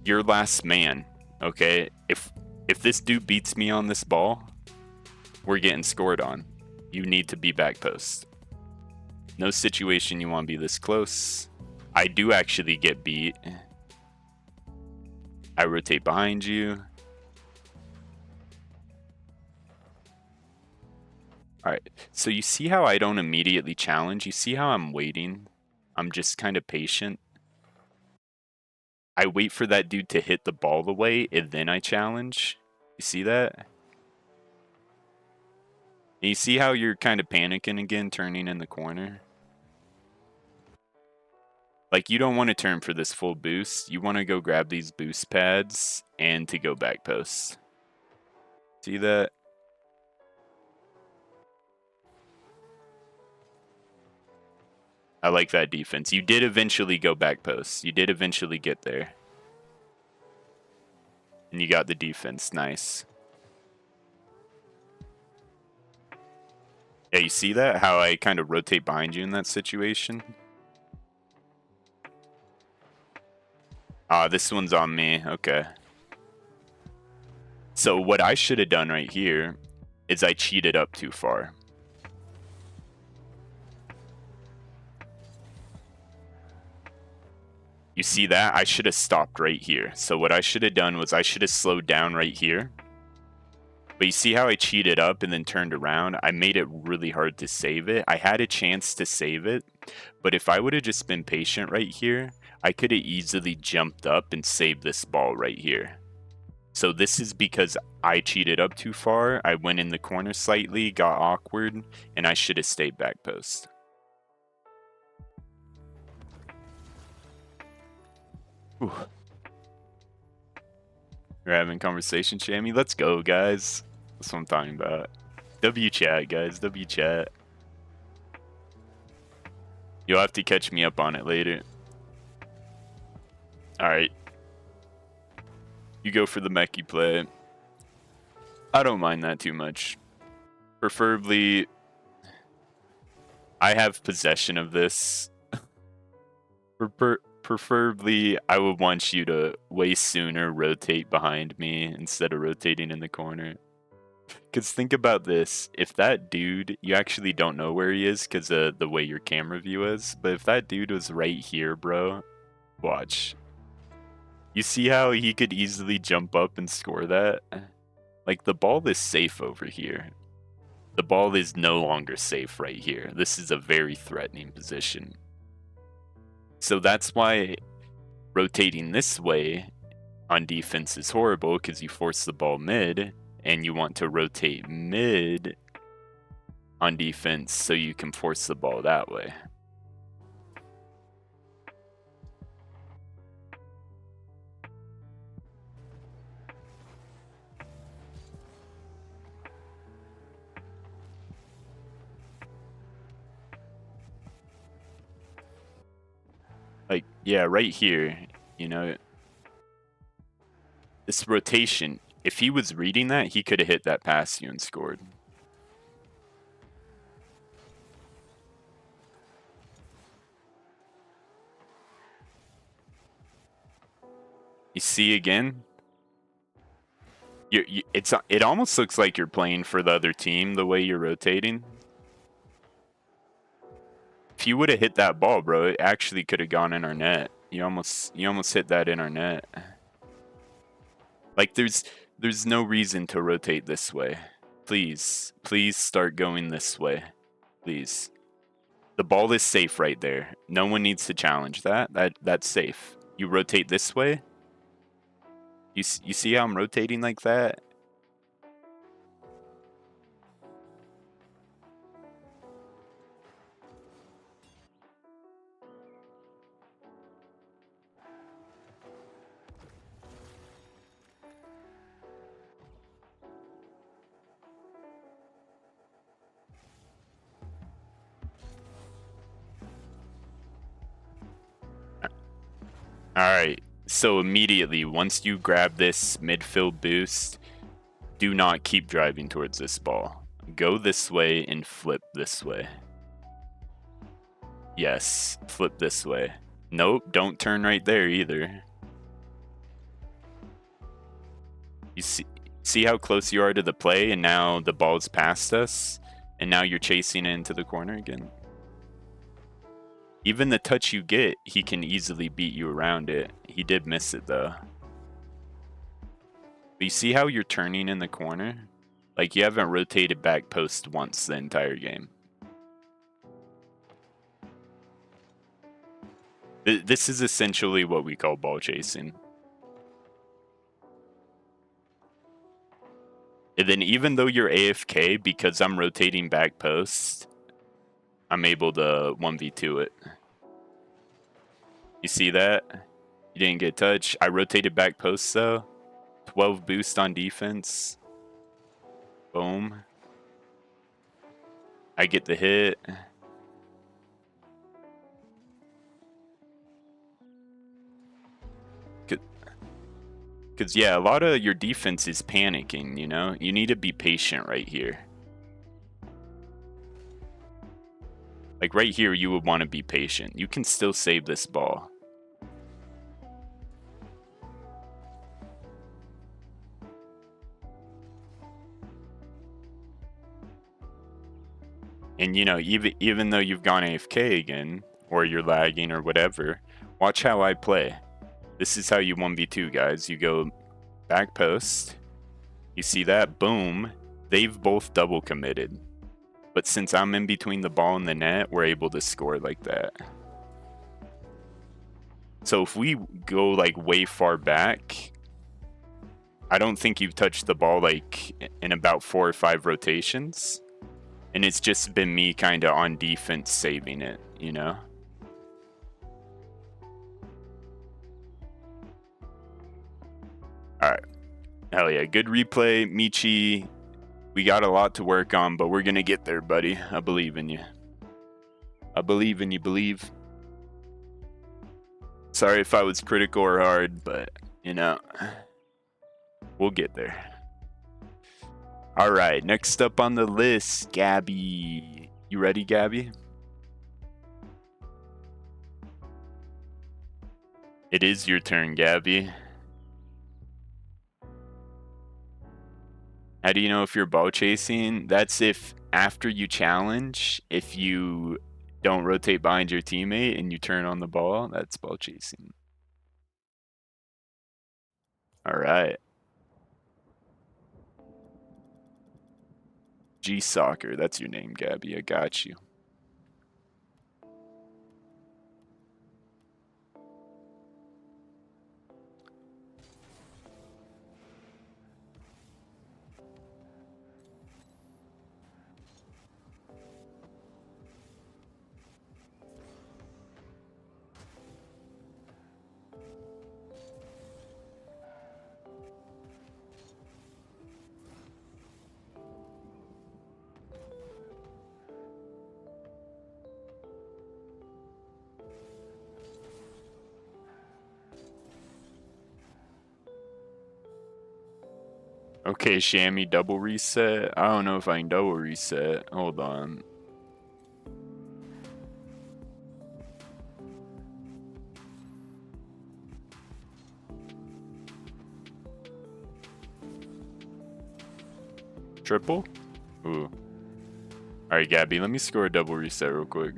You're last man, okay? If this dude beats me on this ball, we're getting scored on. You need to be back post. No situation you want to be this close. I do actually get beat. I rotate behind you. Alright, so you see how I don't immediately challenge? You see how I'm waiting? I'm just kind of patient. I wait for that dude to hit the ball away, and then I challenge. You see that? And you see how you're kind of panicking again, turning in the corner? Like, you don't want to turn for this full boost. You want to go grab these boost pads and to go back post. See that? I like that defense. You did eventually go back post. You did eventually get there. And you got the defense. Nice. Yeah, you see that? How I kind of rotate behind you in that situation? Ah, this one's on me. Okay. So what I should have done right here is I cheated up too far. You see that? I should have stopped right here. So what I should have done was I should have slowed down right here. But you see how I cheated up and then turned around? I made it really hard to save it. I had a chance to save it. But if I would have just been patient right here, I could have easily jumped up and saved this ball right here. So this is because I cheated up too far. I went in the corner slightly, got awkward, and I should have stayed back post. Whew. We're having conversation, Shammy. Let's go, guys. That's what I'm talking about. W chat, guys. W chat. You'll have to catch me up on it later. Alright. You go for the mechie play. I don't mind that too much. Preferably, I have possession of this. Preferably, I would want you to way sooner rotate behind me instead of rotating in the corner. Because think about this. If that dude, you actually don't know where he is because of the way your camera view is. But if that dude was right here, bro, watch. You see how he could easily jump up and score that? Like, the ball is safe over here. The ball is no longer safe right here. This is a very threatening position. So that's why rotating this way on defense is horrible, because you force the ball mid, and you want to rotate mid on defense so you can force the ball that way. Like, yeah, right here, you know, this rotation, if he was reading that, he could have hit that past you and scored. You see again? It almost looks like you're playing for the other team the way you're rotating. If you would have hit that ball, bro, it actually could have gone in our net. You almost hit that in our net. Like, there's no reason to rotate this way. Please start going this way. Please. The ball is safe right there. No one needs to challenge that. That's safe. You rotate this way. You see how I'm rotating like that? Alright, so immediately, once you grab this midfield boost, do not keep driving towards this ball. Go this way and flip this way. Yes, flip this way. Nope, don't turn right there either. You see how close you are to the play, and now the ball's past us, and now you're chasing it into the corner again. Even the touch you get, he can easily beat you around it. He did miss it though. But you see how you're turning in the corner? Like, you haven't rotated back post once the entire game. This is essentially what we call ball chasing. And then even though you're AFK, because I'm rotating back post, I'm able to 1v2 it. You see that? You didn't get touched. I rotated back post though. 12 boost on defense. Boom. I get the hit. Because, yeah, a lot of your defense is panicking, you know? You need to be patient right here. Like, right here, you would want to be patient. You can still save this ball. And, you know, even though you've gone AFK again, or you're lagging or whatever, watch how I play. This is how you 1v2, guys. You go back post. You see that? Boom. They've both double committed. But since I'm in between the ball and the net, we're able to score like that. So if we go like way far back, I don't think you've touched the ball like in about 4 or 5 rotations. And it's just been me kind of on defense saving it, you know? Alright. Hell yeah. Good replay. Michi, we got a lot to work on, but we're going to get there, buddy. I believe in you. I believe in you, believe. Sorry if I was critical or hard, but, you know, we'll get there. Alright, next up on the list, Gabby. You ready, Gabby? It is your turn, Gabby. How do you know if you're ball chasing? That's if after you challenge, if you don't rotate behind your teammate and you turn on the ball, that's ball chasing. Alright. G Soccer, that's your name, Gabby. I got you. Okay, Shammy, double reset. I don't know if I can double reset. Hold on. Triple? Ooh. Alright, Gabby, let me score a double reset real quick.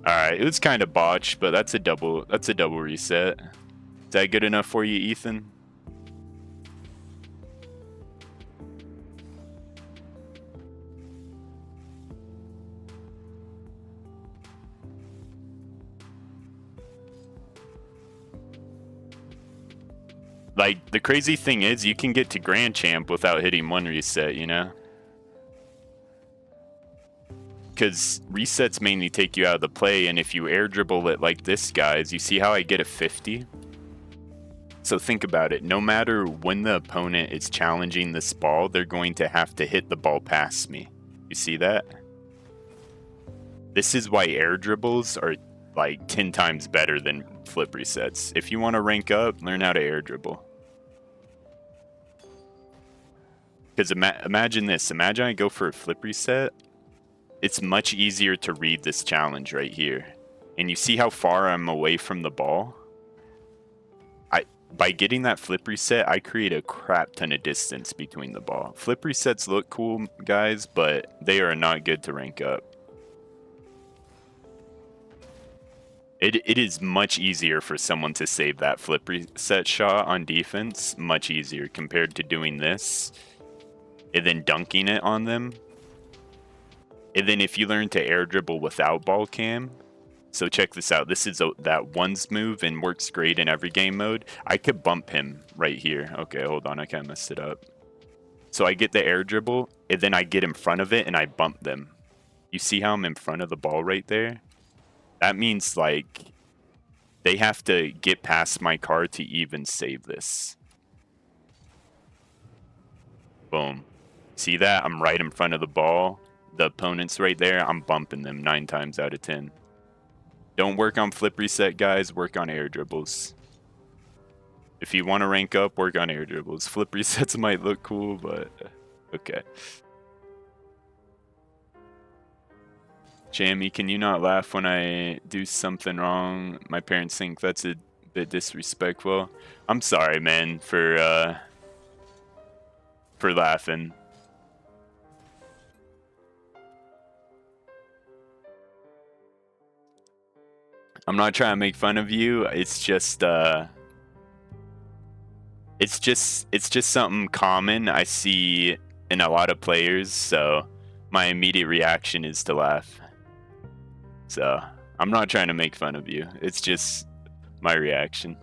Alright, it was kind of botched, but that's a double reset. Is that good enough for you, Ethan? Like, the crazy thing is, you can get to Grand Champ without hitting 1 reset, you know? Because resets mainly take you out of the play, and if you air dribble it like this, guys, you see how I get a 50? So think about it. No matter when the opponent is challenging this ball, they're going to have to hit the ball past me. You see that? This is why air dribbles are like 10 times better than flip resets. If you want to rank up, learn how to air dribble. Because imagine this. Imagine I go for a flip reset. It's much easier to read this challenge right here. And you see how far I'm away from the ball? By getting that flip reset, I create a crap ton of distance between the ball. Flip resets look cool, guys, but they are not good to rank up. It is much easier for someone to save that flip reset shot on defense, much easier compared to doing this and then dunking it on them. And then if you learn to air dribble without ball cam, so check this out. This is that ones move and works great in every game mode. I could bump him right here. Okay, hold on. I kind of messed it up. So I get the air dribble, and then I get in front of it, and I bump them. You see how I'm in front of the ball right there? That means, like, they have to get past my card to even save this. Boom. See that? I'm right in front of the ball. The opponent's right there. I'm bumping them 9 times out of 10. Don't work on flip reset, guys. Work on air dribbles. If you want to rank up, work on air dribbles. Flip resets might look cool, but okay. Jamie, can you not laugh when I do something wrong? My parents think that's a bit disrespectful. I'm sorry, man, for laughing. I'm not trying to make fun of you. It's just something common I see in a lot of players, so my immediate reaction is to laugh. So I'm not trying to make fun of you. It's just my reaction.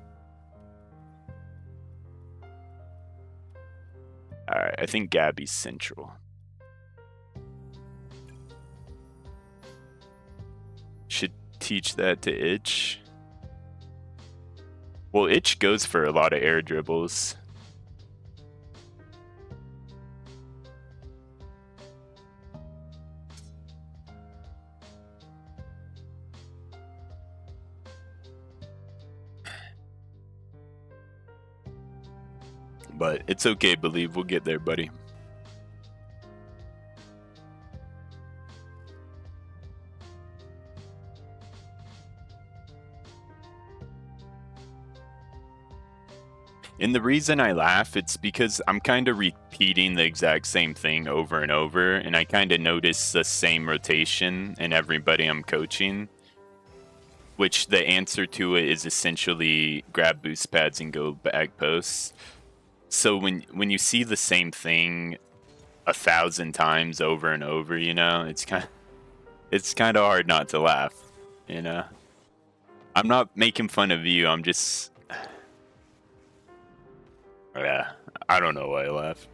Alright, I think Gabby's central. Should teach that to Itch. Well, Itch goes for a lot of air dribbles. But it's okay, Believe. We'll get there, buddy. And the reason I laugh, it's because I'm kind of repeating the exact same thing over and over, and I kind of notice the same rotation in everybody I'm coaching, which the answer to it is essentially grab boost pads and go back posts. So when you see the same thing 1,000 times over and over, you know, it's kind of hard not to laugh, you know. I'm not making fun of you. I'm just, yeah, I don't know why I laugh.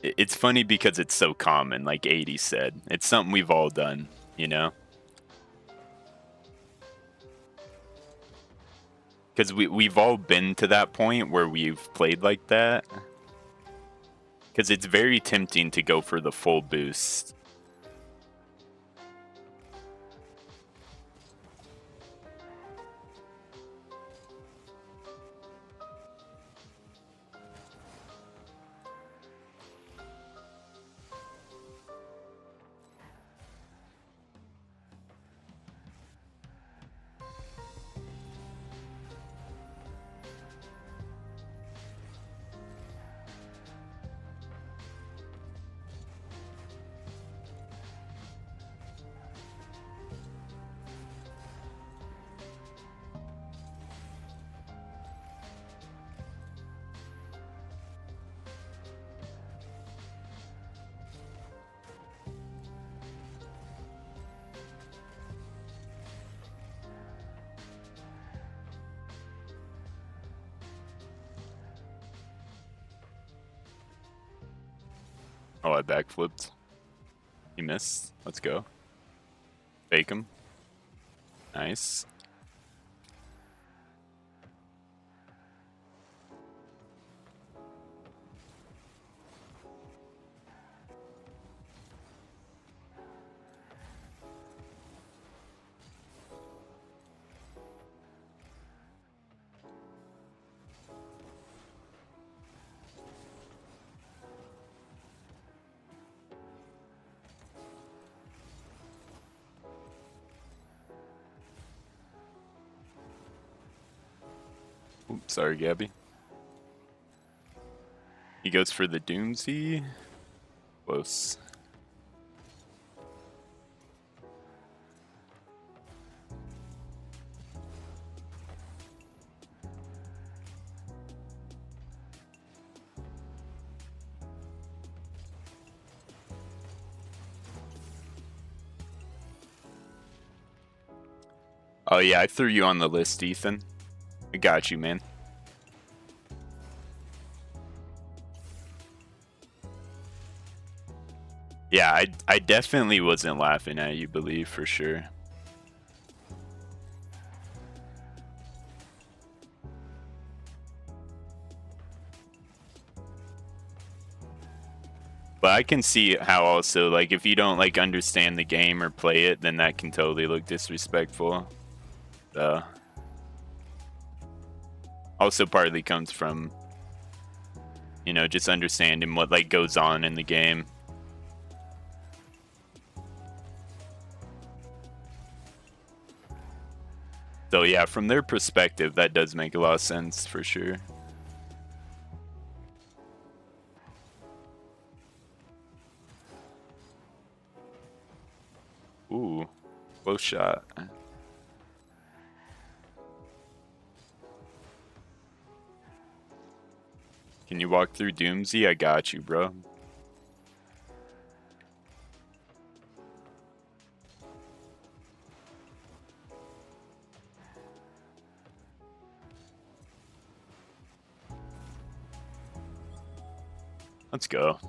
It's funny because it's so common, like 80 said. It's something we've all done, you know. Because we've all been to that point where we've played like that. Because it's very tempting to go for the full boost. Oh, I backflipped. He missed. Let's go. Fake him. Nice. Oops, sorry, Gabby. He goes for the Doomsy. Close. Oh yeah, I threw you on the list, Ethan. I got you, man. Yeah, I definitely wasn't laughing at you, believe, for sure. But I can see how also, like, if you don't, like, understand the game or play it, then that can totally look disrespectful. Also partly comes from, you know, just understanding what, like, goes on in the game. So yeah, from their perspective, that does make a lot of sense for sure. Ooh, close shot. Can you walk through Doomsy? I got you, bro. Let's go.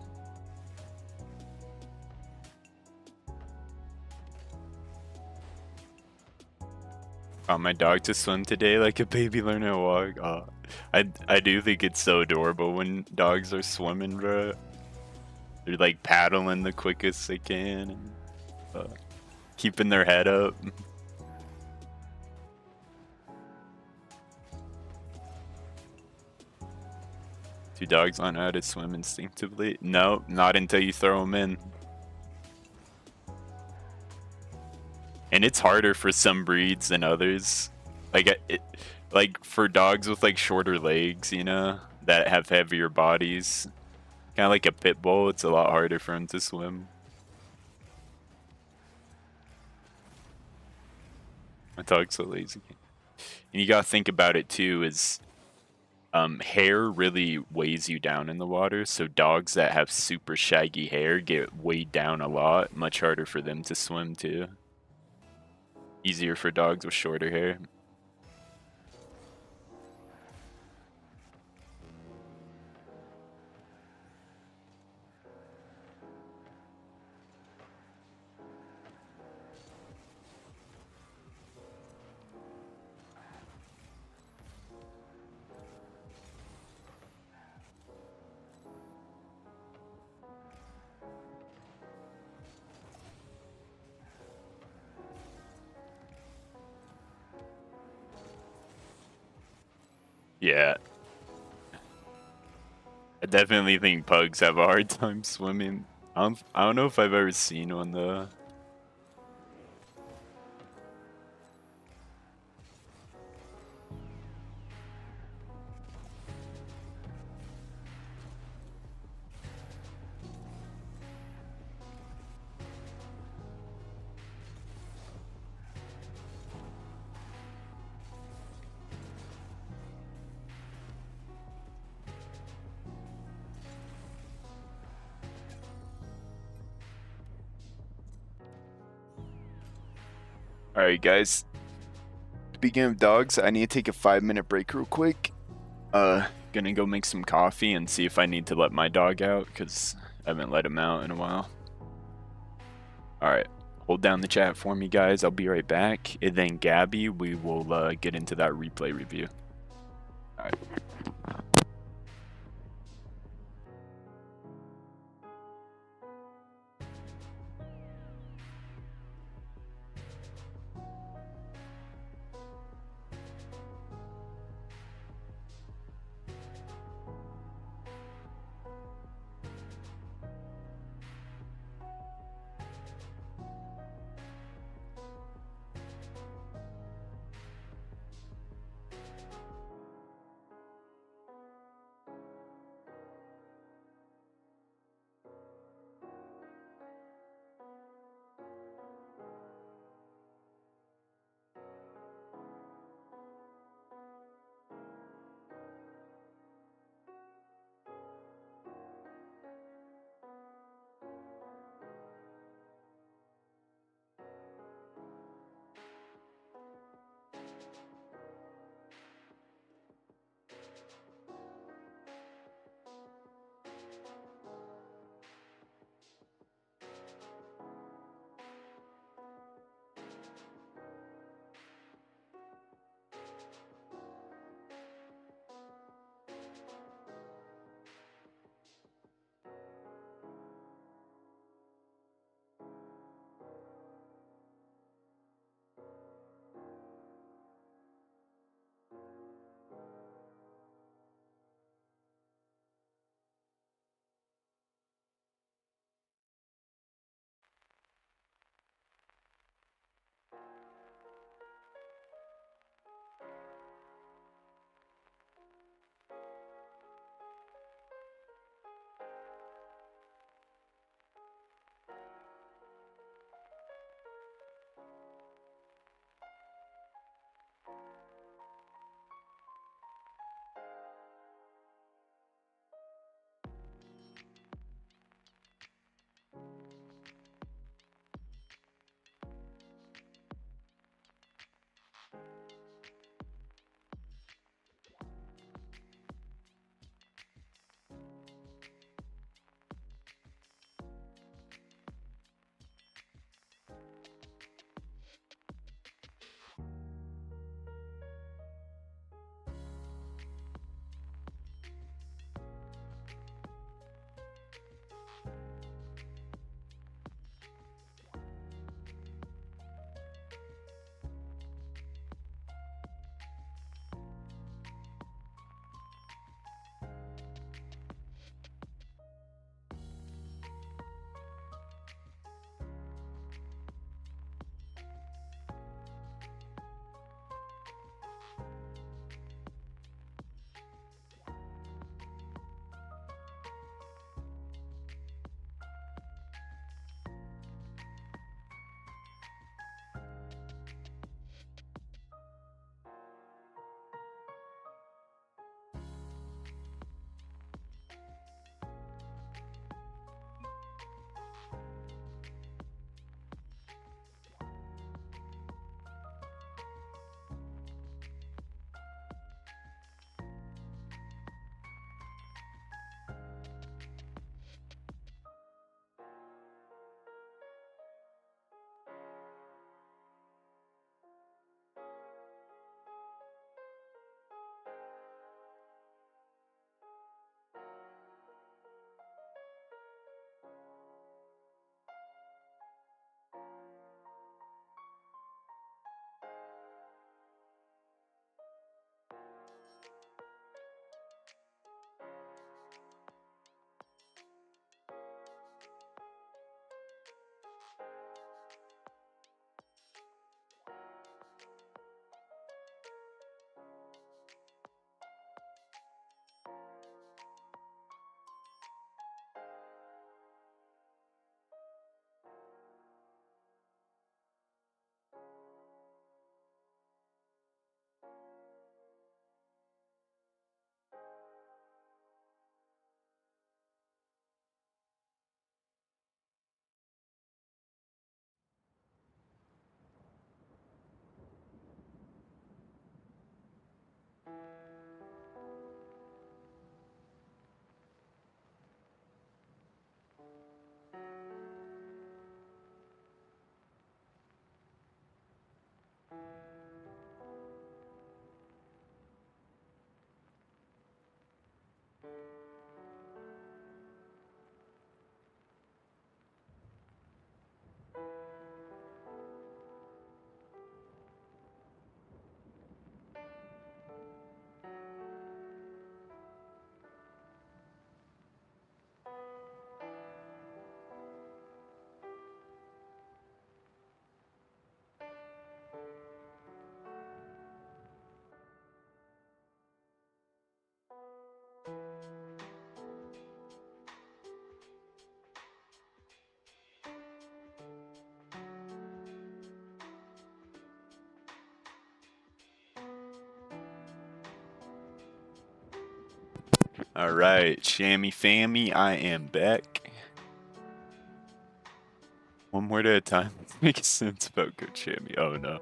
Taught my dog to swim today like a baby learning to walk. Oh, I do think it's so adorable when dogs are swimming, bro. They're like paddling the quickest they can, and keeping their head up. Do dogs learn how to swim instinctively? No, not until you throw them in. And it's harder for some breeds than others. Like for dogs with like shorter legs, you know, that have heavier bodies, kind of like a pit bull. It's a lot harder for them to swim. My dog's so lazy. And you gotta think about it too. Is hair really weighs you down in the water. So dogs that have super shaggy hair get weighed down a lot. Much harder for them to swim too. Easier for dogs with shorter hair. Yeah. I definitely think pugs have a hard time swimming. I don't know if I've ever seen one though. Alright guys. Speaking of dogs, I need to take a 5-minute break real quick. Gonna go make some coffee and see if I need to let my dog out, because I haven't let him out in a while. Alright, hold down the chat for me guys, I'll be right back. And then Gabby, we will get into that replay review. Alright. Alright, Shammy Fammy, I am back. One word at a time. Makes sense about Good Shammy. Oh no.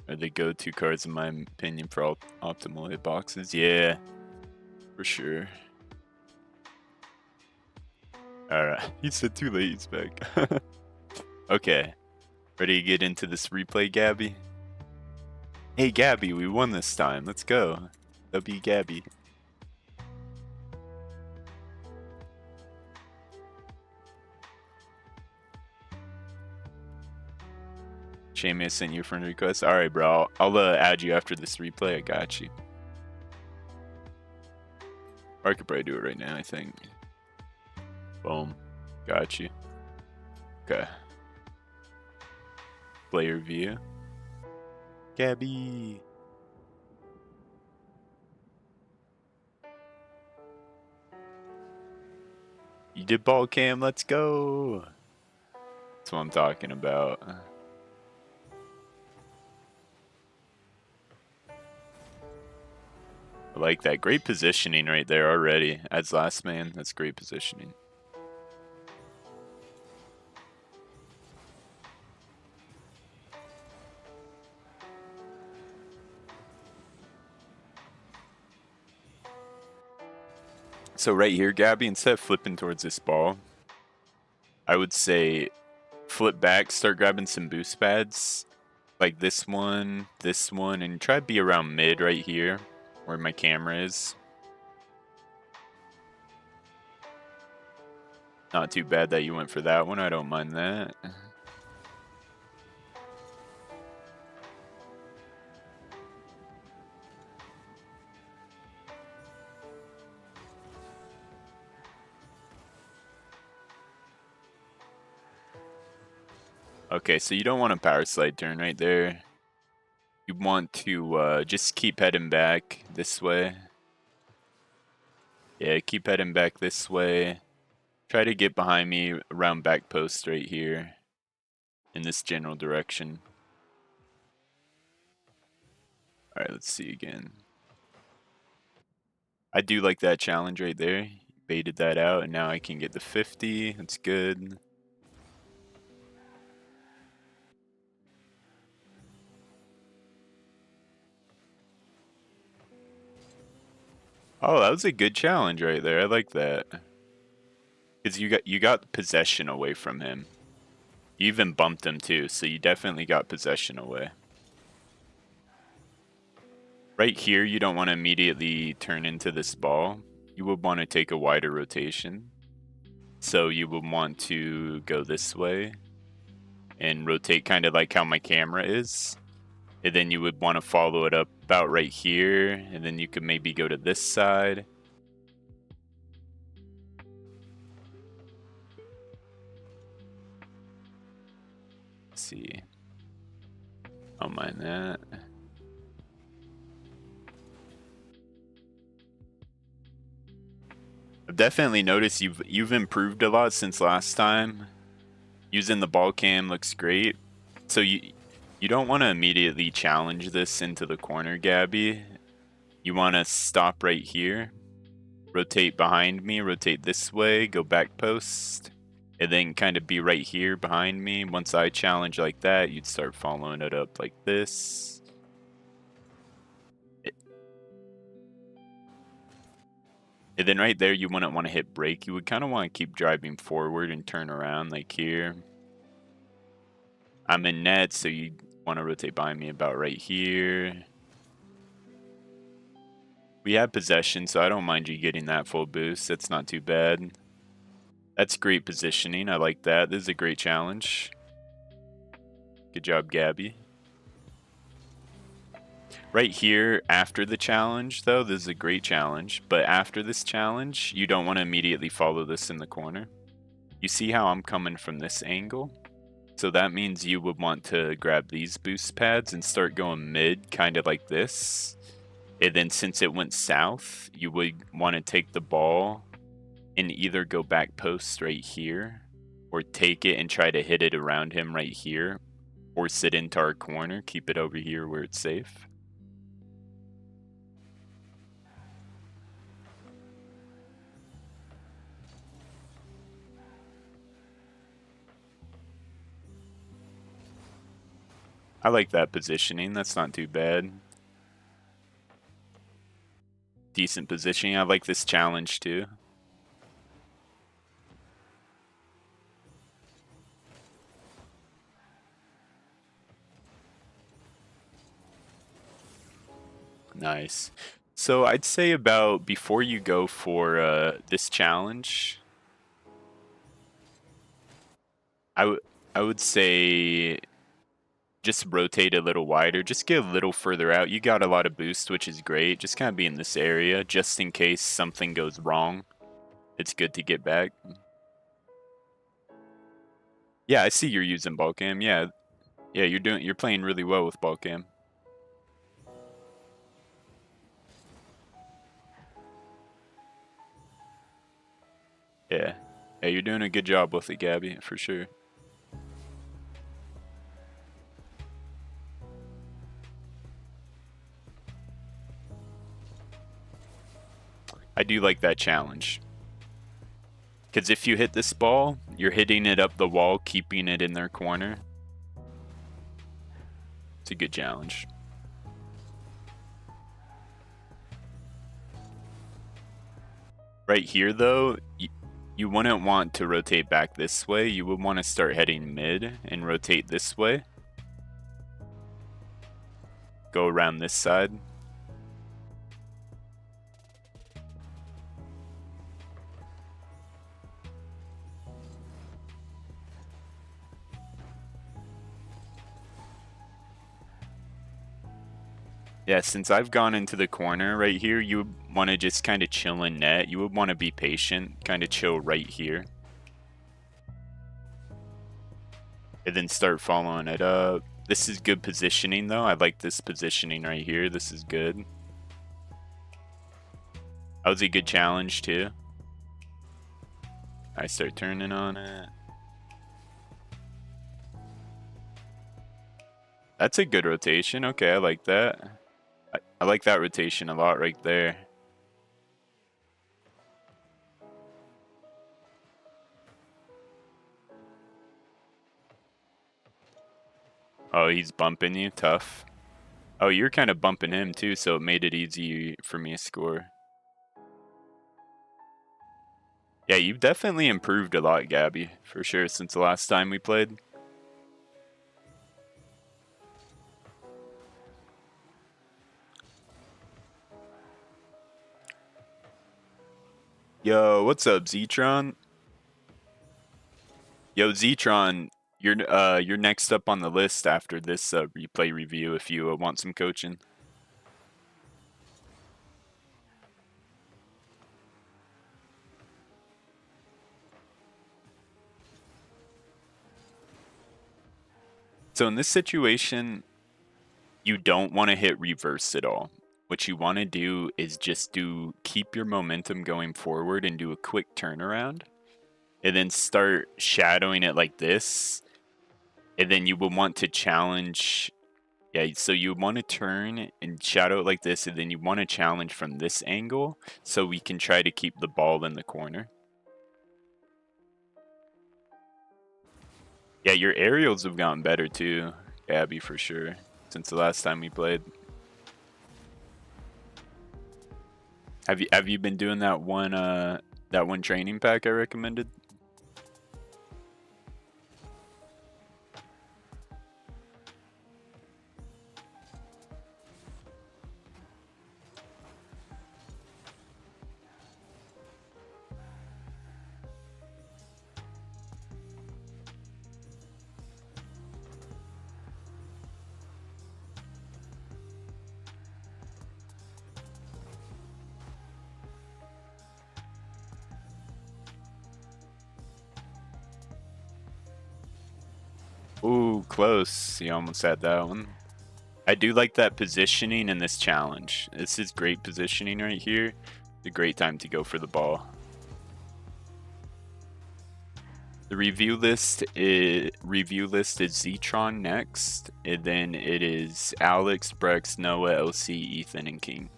Are the go-to cards in my opinion for all optimal hitboxes? Yeah, for sure. Alright, he said too late, he's back. Okay, ready to get into this replay, Gabby? Hey Gabby, we won this time. Let's go. W Gabby. Shammy, I sent you a friend request. Alright, bro. I'll add you after this replay. I got you. Or I could probably do it right now, I think. Boom. Got you. Okay. Player view. Gabby. You did ball cam, let's go. That's what I'm talking about. I like that. Great positioning right there already. As last man, that's great positioning. So right here, Gabby, instead of flipping towards this ball, I would say flip back, start grabbing some boost pads. Like this one, and try to be around mid right here, where my camera is. Not too bad that you went for that one, I don't mind that. Okay, so you don't want a power slide turn right there. You want to just keep heading back this way. Yeah, keep heading back this way. Try to get behind me around back post right here. In this general direction. Alright, let's see again. I do like that challenge right there. Baited that out, and now I can get the 50. That's good. Oh, that was a good challenge right there. I like that. Because you got possession away from him. You even bumped him too, so you definitely got possession away. Right here, you don't want to immediately turn into this ball. You would want to take a wider rotation. So you would want to go this way and rotate kind of like how my camera is. And then you would want to follow it up about right here, and then you could maybe go to this side. Let's see. Don't mind that. I've definitely noticed you've improved a lot since last time. Using the ball cam looks great. So you don't want to immediately challenge this into the corner, Gabby. You want to stop right here, rotate behind me, rotate this way, go back post, and then kind of be right here behind me. Once I challenge like that, you'd start following it up like this. And then right there, you wouldn't want to hit brake. You would kind of want to keep driving forward and turn around like here. I'm in net, so you want to rotate behind me about right here. We have possession, so I don't mind you getting that full boost. That's not too bad. That's great positioning. I like that. This is a great challenge. Good job, Gabby. Right here, after the challenge, though, this is a great challenge. But after this challenge, you don't want to immediately follow this in the corner. You see how I'm coming from this angle? So that means you would want to grab these boost pads and start going mid, kind of like this. And then since it went south, you would want to take the ball and either go back post right here, or take it and try to hit it around him right here, or sit into our corner, keep it over here where it's safe. I like that positioning. That's not too bad. Decent positioning. I like this challenge too. Nice. So I'd say about before you go for this challenge, I would say just rotate a little wider, just get a little further out. You got a lot of boost, which is great. Just kind of be in this area, just in case something goes wrong. It's good to get back. Yeah, I see you're using ball cam. Yeah, you're playing really well with ball cam. Yeah, you're doing a good job with it, Gabby, for sure. I do like that challenge. Because if you hit this ball, you're hitting it up the wall, keeping it in their corner. It's a good challenge. Right here, though, you wouldn't want to rotate back this way. You would want to start heading mid and rotate this way. Go around this side. Yeah, since I've gone into the corner right here, you would want to just kind of chill in net. You would want to be patient, kind of chill right here. And then start following it up. This is good positioning though. I like this positioning right here. This is good. That was a good challenge too. I start turning on it. That's a good rotation. Okay, I like that. I like that rotation a lot right there. Oh, he's bumping you. Tough. Oh, you're kind of bumping him too, so it made it easy for me to score. Yeah, you've definitely improved a lot, Gabby, for sure, since the last time we played. Yo, what's up, Zetron? Yo, Zetron, you're next up on the list after this replay review if you want some coaching. So in this situation, you don't want to hit reverse at all. What you want to do is just keep your momentum going forward and do a quick turnaround. And then start shadowing it like this. And then you will want to challenge. Yeah, so you want to turn and shadow it like this, and then you want to challenge from this angle so we can try to keep the ball in the corner. Yeah, your aerials have gotten better too, Gabby, for sure, since the last time we played. Have you been doing that one training pack I recommended? Ooh, close. You almost had that one. I do like that positioning in this challenge. This is great positioning right here. It's a great time to go for the ball. The review list is Zetron next, and then it is Alex, Brex, Noah, LC, Ethan, and King.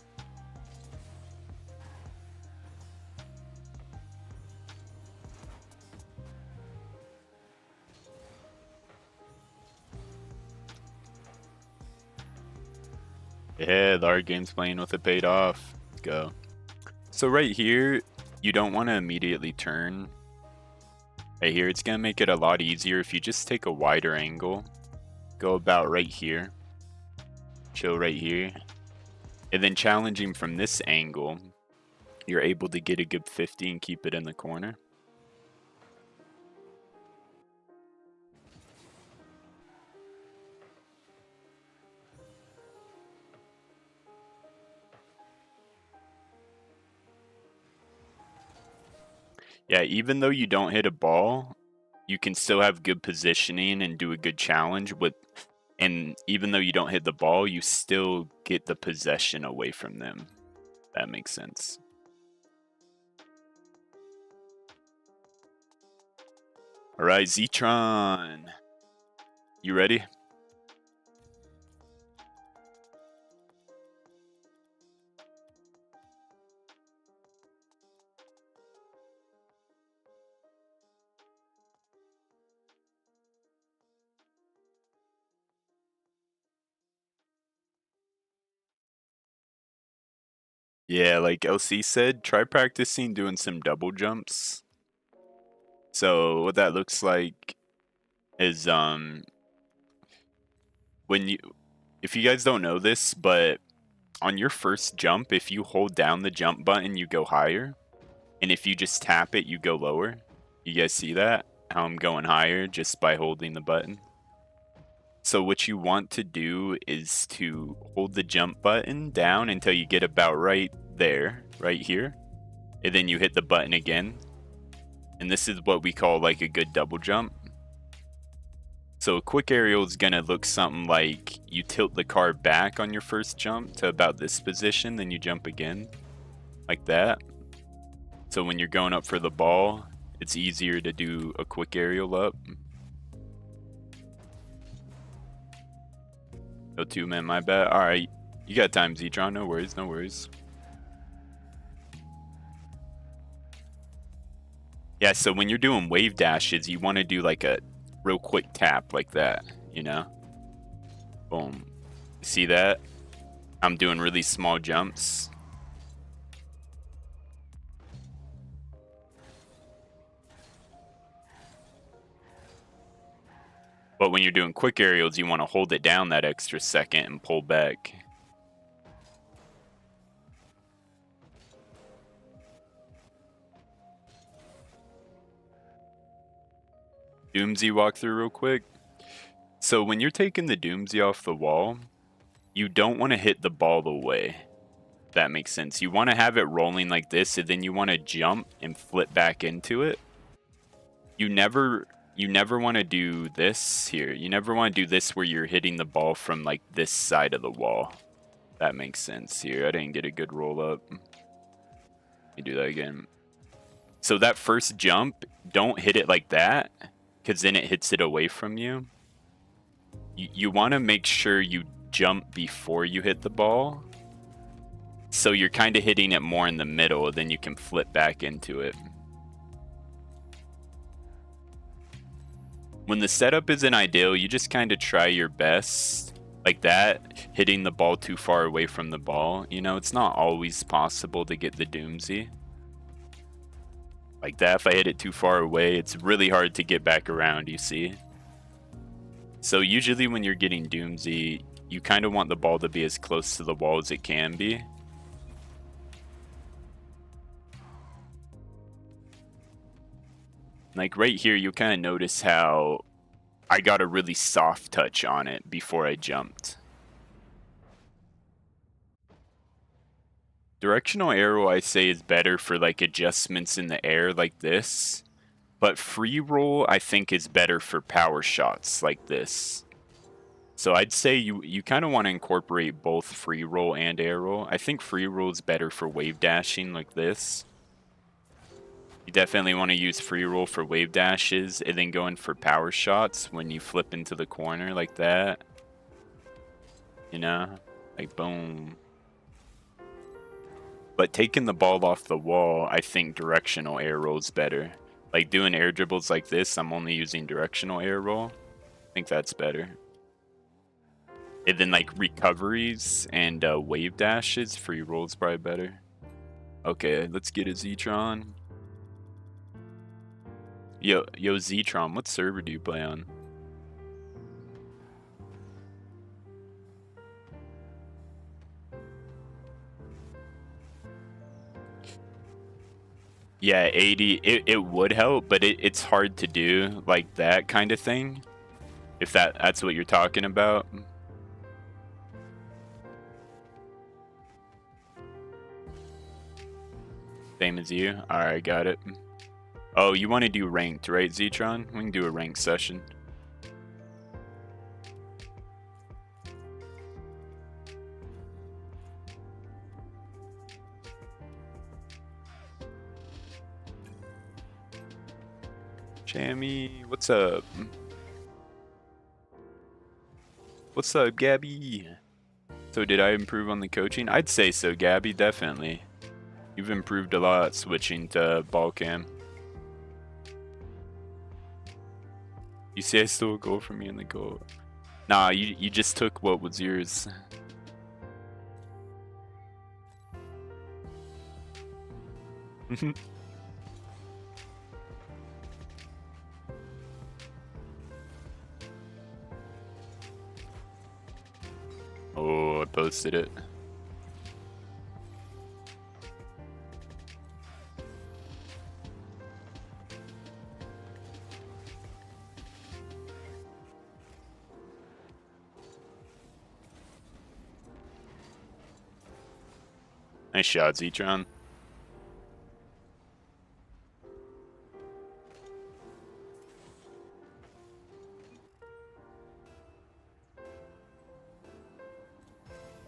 Yeah, the hard game's playing with it paid off. Let's go. So right here, you don't want to immediately turn. Right here, it's going to make it a lot easier if you just take a wider angle. Go about right here. Chill right here. And then challenging from this angle, you're able to get a good 50 and keep it in the corner. Yeah, even though you don't hit a ball, you can still have good positioning and do a good challenge with, and even though you don't hit the ball, you still get the possession away from them. That makes sense. All right, Zetron. You ready? Yeah, like LC said, try practicing doing some double jumps. So what that looks like is when you, if you guys don't know this, but on your first jump, if you hold down the jump button, you go higher. And if you just tap it, you go lower. You guys see that? How I'm going higher just by holding the button. So what you want to do is to hold the jump button down until you get about right there, right here. And then you hit the button again. And this is what we call like a good double jump. So a quick aerial is going to look something like you tilt the car back on your first jump to about this position, then you jump again, like that. So when you're going up for the ball, it's easier to do a quick aerial up. No two, man, my bad. All right, you got time, Zetron. No worries, no worries. Yeah, so when you're doing wave dashes, you want to do like a real quick tap like that, you know? Boom. See that? I'm doing really small jumps. But when you're doing quick aerials, you want to hold it down that extra second and pull back. Doomsy walkthrough real quick. So when you're taking the Doomsy off the wall, you don't want to hit the ball away. If that makes sense. You want to have it rolling like this, and then you want to jump and flip back into it. You never want to do this here. You never want to do this where you're hitting the ball from like this side of the wall. That makes sense here. I didn't get a good roll up. Let me do that again. So that first jump, don't hit it like that, because then it hits it away from you. You want to make sure you jump before you hit the ball. So you're kind of hitting it more in the middle, then you can flip back into it. When the setup isn't ideal, you just kind of try your best. Like that, hitting the ball too far away from the ball. You know, it's not always possible to get the Doomsy. Like that, if I hit it too far away, it's really hard to get back around, you see? So usually when you're getting Doomsy, you kind of want the ball to be as close to the wall as it can be. Like right here, you kind of notice how I got a really soft touch on it before I jumped. Directional arrow, I say, is better for like adjustments in the air like this. But free roll, I think, is better for power shots like this. So I'd say you kind of want to incorporate both free roll and air roll. I think free roll is better for wave dashing like this. You definitely want to use free roll for wave dashes and then going for power shots when you flip into the corner like that. You know, like boom. But taking the ball off the wall, I think directional air roll is better. Like doing air dribbles like this, I'm only using directional air roll. I think that's better. And then like recoveries and wave dashes, free rolls probably better. Okay, let's get a Zetron. Yo, Zetron, what server do you play on? Yeah, 80, it would help, but it's hard to do, like that kind of thing. If that's what you're talking about. Same as you? Alright, got it. Oh, you want to do ranked, right, Zetron? We can do a ranked session. Jammy, what's up? What's up, Gabby? So did I improve on the coaching? I'd say so, Gabby, definitely. You've improved a lot switching to ball cam. You say I stole a goal from me in the goal. Nah, you just took what was yours. Oh, I posted it. Nice shot, Zetron.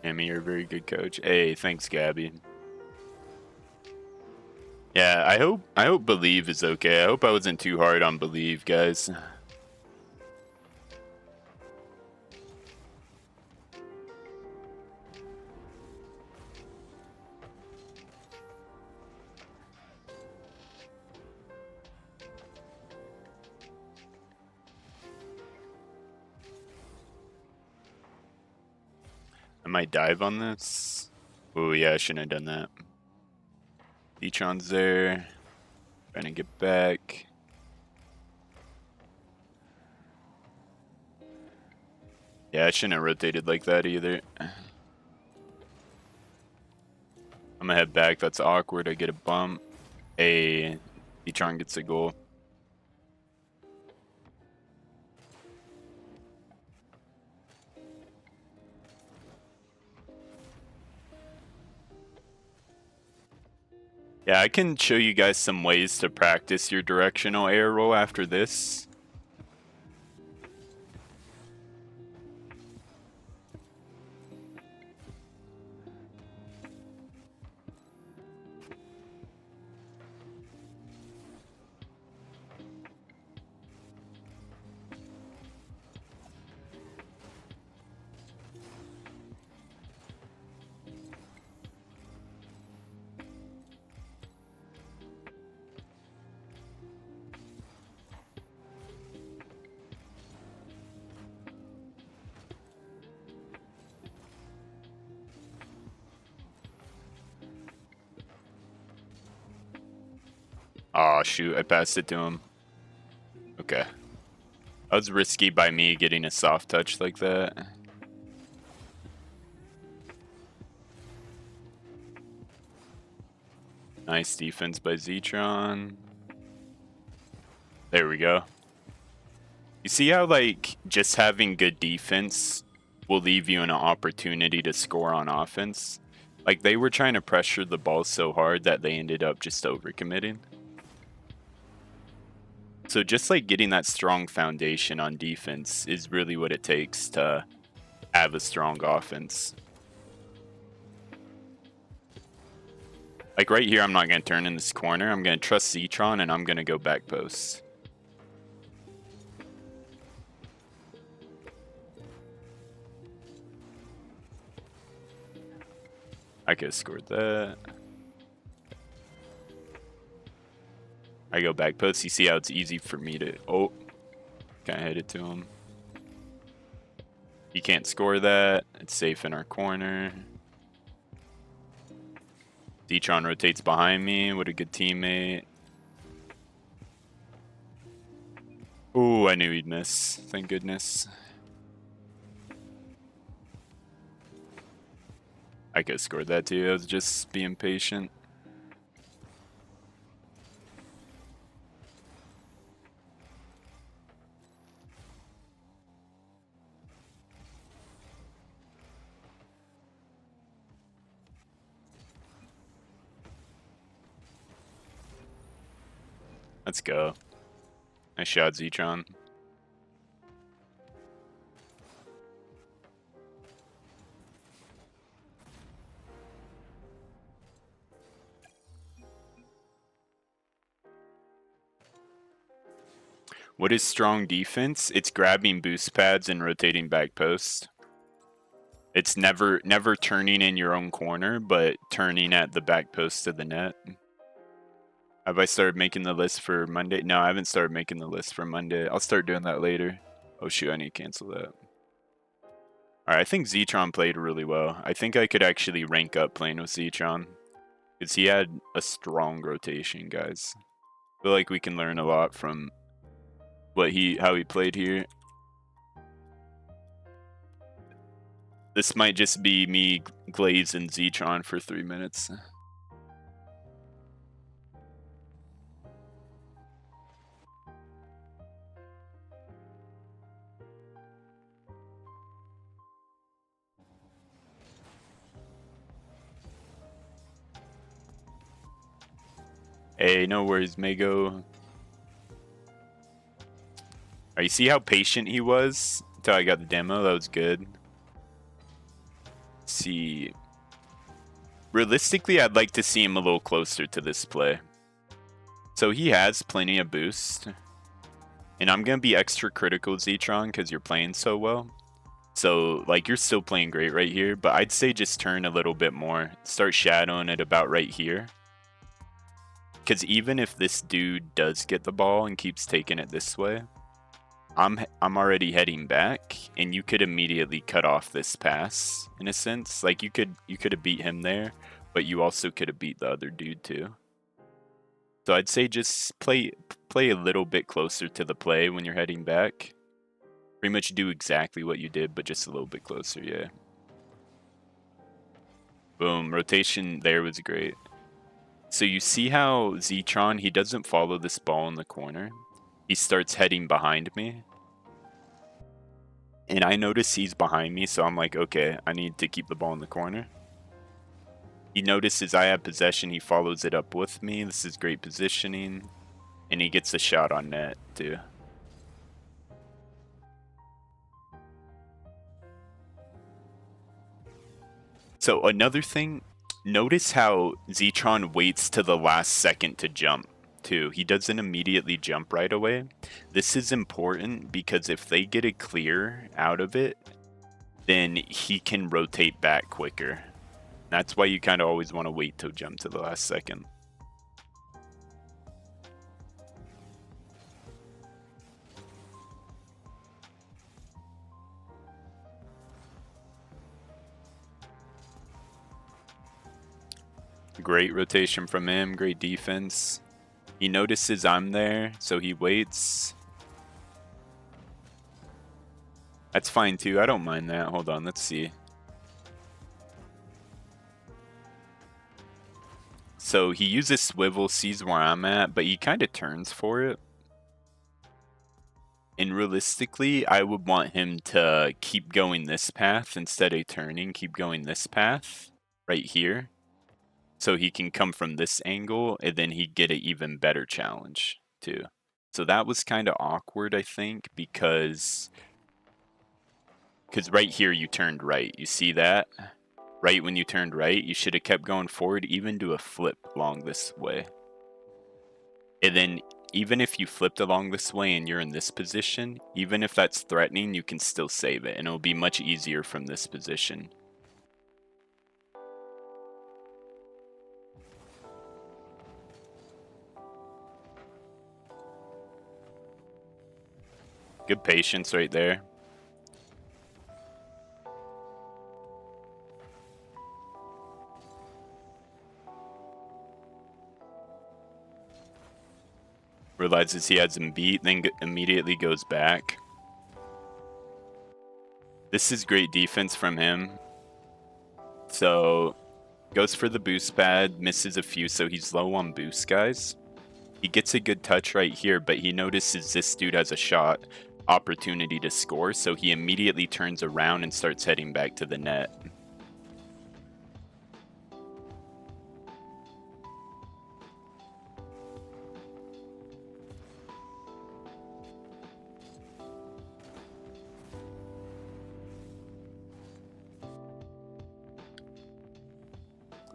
Emmy, you're a very good coach. Hey, thanks, Gabby. Yeah, I hope Believe is okay. I hope I wasn't too hard on Believe, guys. I might dive on this. Oh yeah, I shouldn't have done that. Zetron's there. Trying to get back. Yeah, I shouldn't have rotated like that either. I'm gonna head back. That's awkward. I get a bump. Hey, Zetron gets a goal. Yeah, I can show you guys some ways to practice your directional air roll after this. Oh shoot, I passed it to him. Okay. That was risky by me getting a soft touch like that. Nice defense by Zetron. There we go. You see how, like, just having good defense will leave you an opportunity to score on offense? Like, they were trying to pressure the ball so hard that they ended up just overcommitting. So just, like, getting that strong foundation on defense is really what it takes to have a strong offense. Like, right here, I'm not going to turn in this corner. I'm going to trust Zetron, and I'm going to go back post. I could have scored that. I go back post. You see how it's easy for me to... Oh. Kind of headed to him. He can't score that. It's safe in our corner. Zeetron rotates behind me. What a good teammate. Ooh, I knew he'd miss. Thank goodness. I could have scored that too. I was just being patient. Let's go. Nice shot, Zeetron. What is strong defense? It's grabbing boost pads and rotating back post. It's never turning in your own corner, but turning at the back post of the net. Have I started making the list for Monday? No, I haven't started making the list for Monday. I'll start doing that later. Oh shoot, I need to cancel that. Alright, I think Zeetron played really well. I think I could actually rank up playing with Zeetron. Because he had a strong rotation, guys. I feel like we can learn a lot from how he played here. This might just be me glazing Zeetron for 3 minutes. Hey, no worries, Mago. Alright, you see how patient he was until I got the demo? That was good. Let's see. Realistically, I'd like to see him a little closer to this play. So he has plenty of boost. And I'm going to be extra critical, Zeetron, because you're playing so well. So, like, you're still playing great right here. But I'd say just turn a little bit more. Start shadowing it about right here. Because even if this dude does get the ball and keeps taking it this way, I'm already heading back, and you could immediately cut off this pass in a sense. Like you could have beat him there, but you also could have beat the other dude too. So I'd say just play a little bit closer to the play when you're heading back. Pretty much do exactly what you did, but just a little bit closer, yeah. Boom, rotation there was great. So you see how Zeetron, he doesn't follow this ball in the corner. He starts heading behind me. And I notice he's behind me, so I'm like, okay, I need to keep the ball in the corner. He notices I have possession, he follows it up with me. This is great positioning. And he gets a shot on net, too. So another thing, notice how Zeetron waits to the last second to jump. Too. He doesn't immediately jump right away. This is important because if they get a clear out of it, then he can rotate back quicker. That's why you kind of always want to wait to jump to the last second. Great rotation from him, great defense. He notices I'm there, so he waits. That's fine too, I don't mind that. Hold on, let's see. So he uses swivel, sees where I'm at, but he kind of turns for it. And realistically, I would want him to keep going this path instead of turning, keep going this path right here. So he can come from this angle, and then he'd get an even better challenge, too. So that was kind of awkward, I think, because right here you turned right. You see that? Right when you turned right, you should have kept going forward, even do a flip along this way. And then, even if you flipped along this way and you're in this position, even if that's threatening, you can still save it, and it'll be much easier from this position. Good patience right there. Realizes he has him beat, then immediately goes back. This is great defense from him. So goes for the boost pad, misses a few, so he's low on boost, guys. He gets a good touch right here, but he notices this dude has a shot opportunity to score, so he immediately turns around and starts heading back to the net.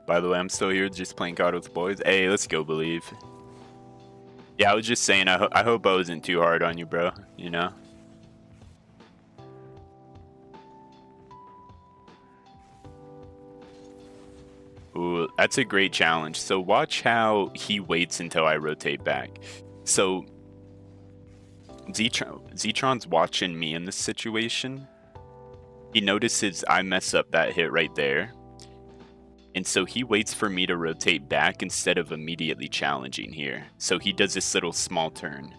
By the way, I'm still here just playing COD with the boys. Hey, let's go, Believe. Yeah, I was just saying, I hope I wasn't too hard on you, bro, you know? Ooh, that's a great challenge. So watch how he waits until I rotate back. So Zetron's watching me in this situation. He notices I mess up that hit right there. And so he waits for me to rotate back instead of immediately challenging here. So he does this little small turn.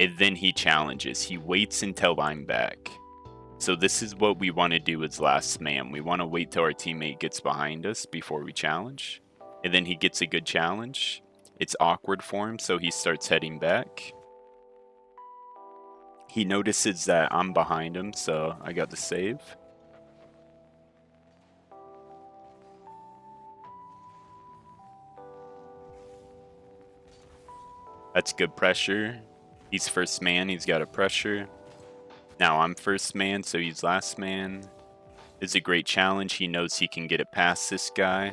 And then he challenges. He waits until I'm back. So this is what we want to do as last man. We want to wait till our teammate gets behind us before we challenge. And then he gets a good challenge. It's awkward for him, so he starts heading back. He notices that I'm behind him, so I got the save. That's good pressure. He's first man, he's got a pressure. Now I'm first man, so he's last man. It's a great challenge. He knows he can get it past this guy.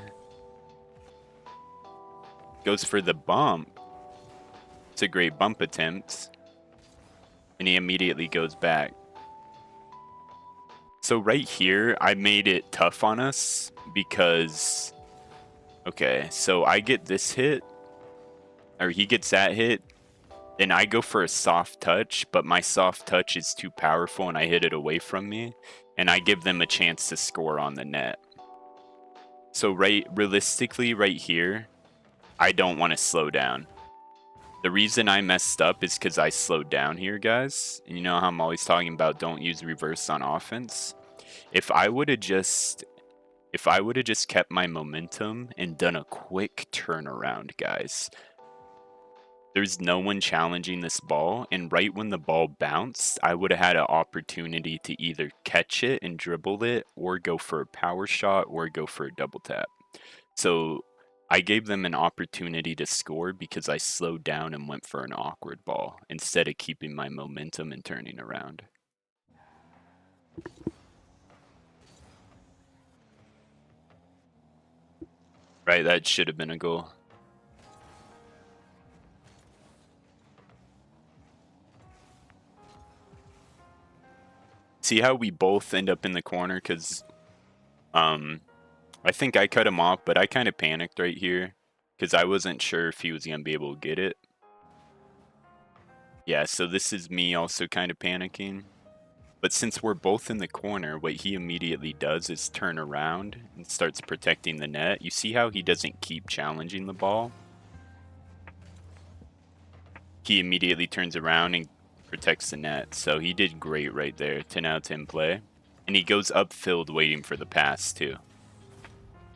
Goes for the bump. It's a great bump attempt. And he immediately goes back. So right here, I made it tough on us because... Okay, so I get this hit. Or he gets that hit. Then I go for a soft touch, but my soft touch is too powerful and I hit it away from me. And I give them a chance to score on the net. So realistically right here, I don't want to slow down. The reason I messed up is because I slowed down here, guys. And you know how I'm always talking about don't use reverse on offense? If I would have just kept my momentum and done a quick turnaround, guys, there's no one challenging this ball, and right when the ball bounced, I would have had an opportunity to either catch it and dribble it, or go for a power shot, or go for a double tap. So I gave them an opportunity to score because I slowed down and went for an awkward ball, instead of keeping my momentum and turning around. Right, that should have been a goal. See how we both end up in the corner because I think I cut him off, but I kind of panicked right here because I wasn't sure if he was going to be able to get it. Yeah, so this is me also kind of panicking. But since we're both in the corner, what he immediately does is turn around and starts protecting the net. You see how he doesn't keep challenging the ball? He immediately turns around and protects the net. So he did great right there. 10 out of 10 play. And he goes upfield waiting for the pass too.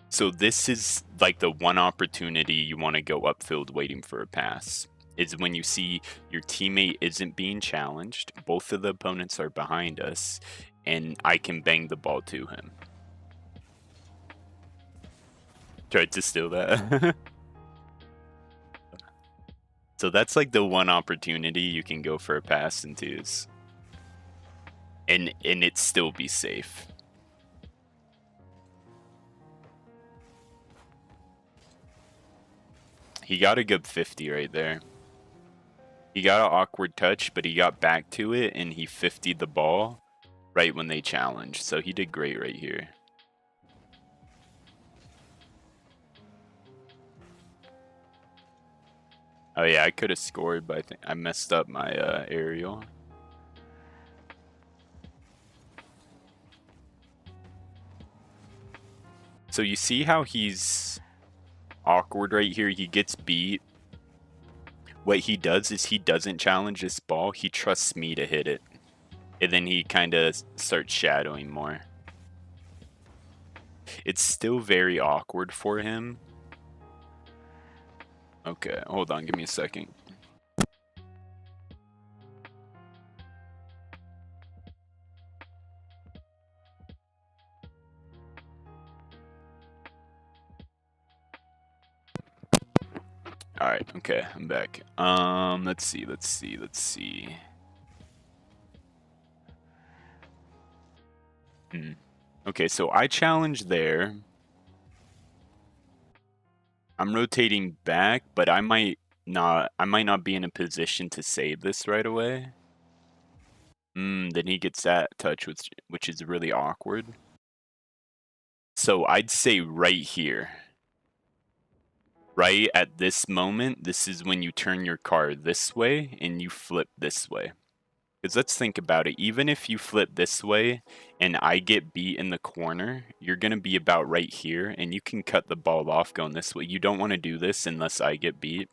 So this is like the one opportunity you want to go upfield waiting for a pass. Is when you see your teammate isn't being challenged, both of the opponents are behind us, and I can bang the ball to him. Tried to steal that. So that's like the one opportunity you can go for a pass and twos. And it still be safe. He got a good 50 right there. He got an awkward touch, but he got back to it and he 50'd the ball right when they challenged. So he did great right here. Oh yeah, I could have scored, but I think I messed up my aerial. So you see how he's awkward right here? He gets beat. what he does is he doesn't challenge this ball. He trusts me to hit it. And then he kind of starts shadowing more. It's still very awkward for him. Okay, hold on, give me a second. All right, okay, I'm back. Let's see. Okay, so I challenge there. I'm rotating back, but I might not be in a position to save this right away. Then he gets that touch, which is really awkward. So I'd say right here. Right at this moment, this is when you turn your car this way and you flip this way. Because let's think about it. Even if you flip this way and I get beat in the corner, you're going to be about right here and you can cut the ball off going this way. You don't want to do this unless I get beat.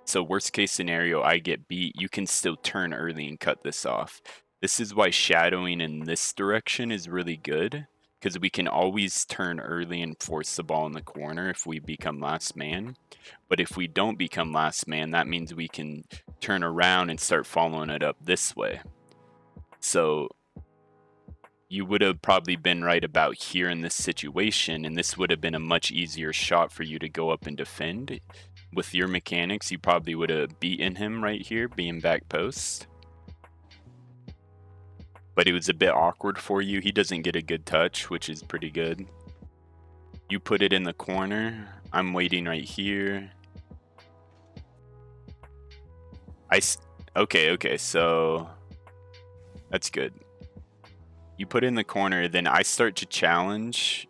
So worst case scenario, I get beat. You can still turn early and cut this off. This is why shadowing in this direction is really good. Because we can always turn early and force the ball in the corner if we become last man. But if we don't become last man, that means we can turn around and start following it up this way. So you would have probably been right about here in this situation, and this would have been a much easier shot for you to go up and defend. With your mechanics, you probably would have beaten him right here, being back post. But it was a bit awkward for you. He doesn't get a good touch, which is pretty good. You put it in the corner. I'm waiting right here. Okay, so that's good. You put it in the corner, then I start to challenge,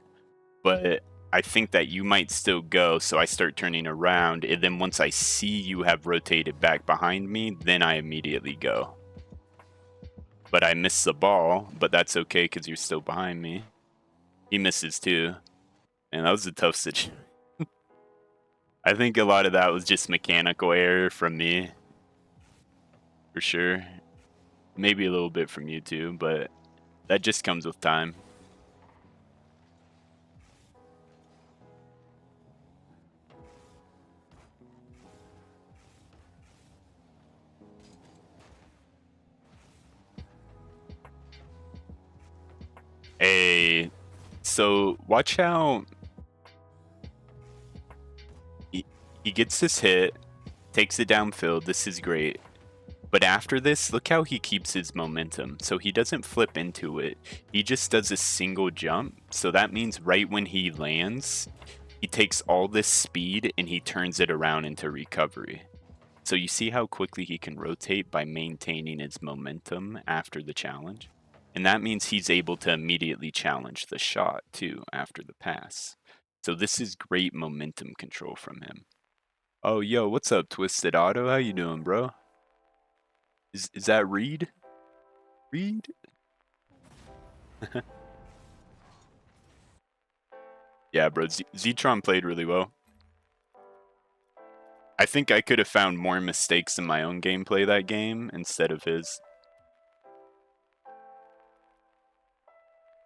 but I think that you might still go, so I start turning around, and then once I see you have rotated back behind me, then I immediately go. But I miss the ball, but that's okay because you're still behind me. He misses too. And that was a tough situation. I think a lot of that was just mechanical error from me. For sure. Maybe a little bit from you too, but that just comes with time. Hey, so watch how he gets this hit, takes it downfield. This is great. But after this, look how he keeps his momentum. So he doesn't flip into it. He just does a single jump. So that means right when he lands, he takes all this speed and he turns it around into recovery. So you see how quickly he can rotate by maintaining his momentum after the challenge? And that means he's able to immediately challenge the shot too after the pass. So this is great momentum control from him. Oh, yo, what's up, Twisted Auto? How you doing, bro? Is that Reed? Reed? Yeah, bro, Zetron played really well. I think I could have found more mistakes in my own gameplay that game instead of his.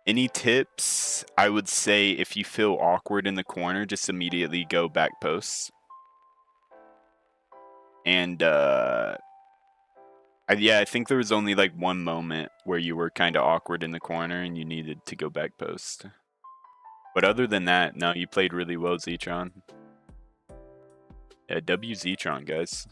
Any tips? I would say if you feel awkward in the corner, just immediately go back post. And yeah, I think there was only like one moment where you were kind of awkward in the corner and you needed to go back post. But other than that, no, you played really well, Zetron. Yeah, W Zetron, guys.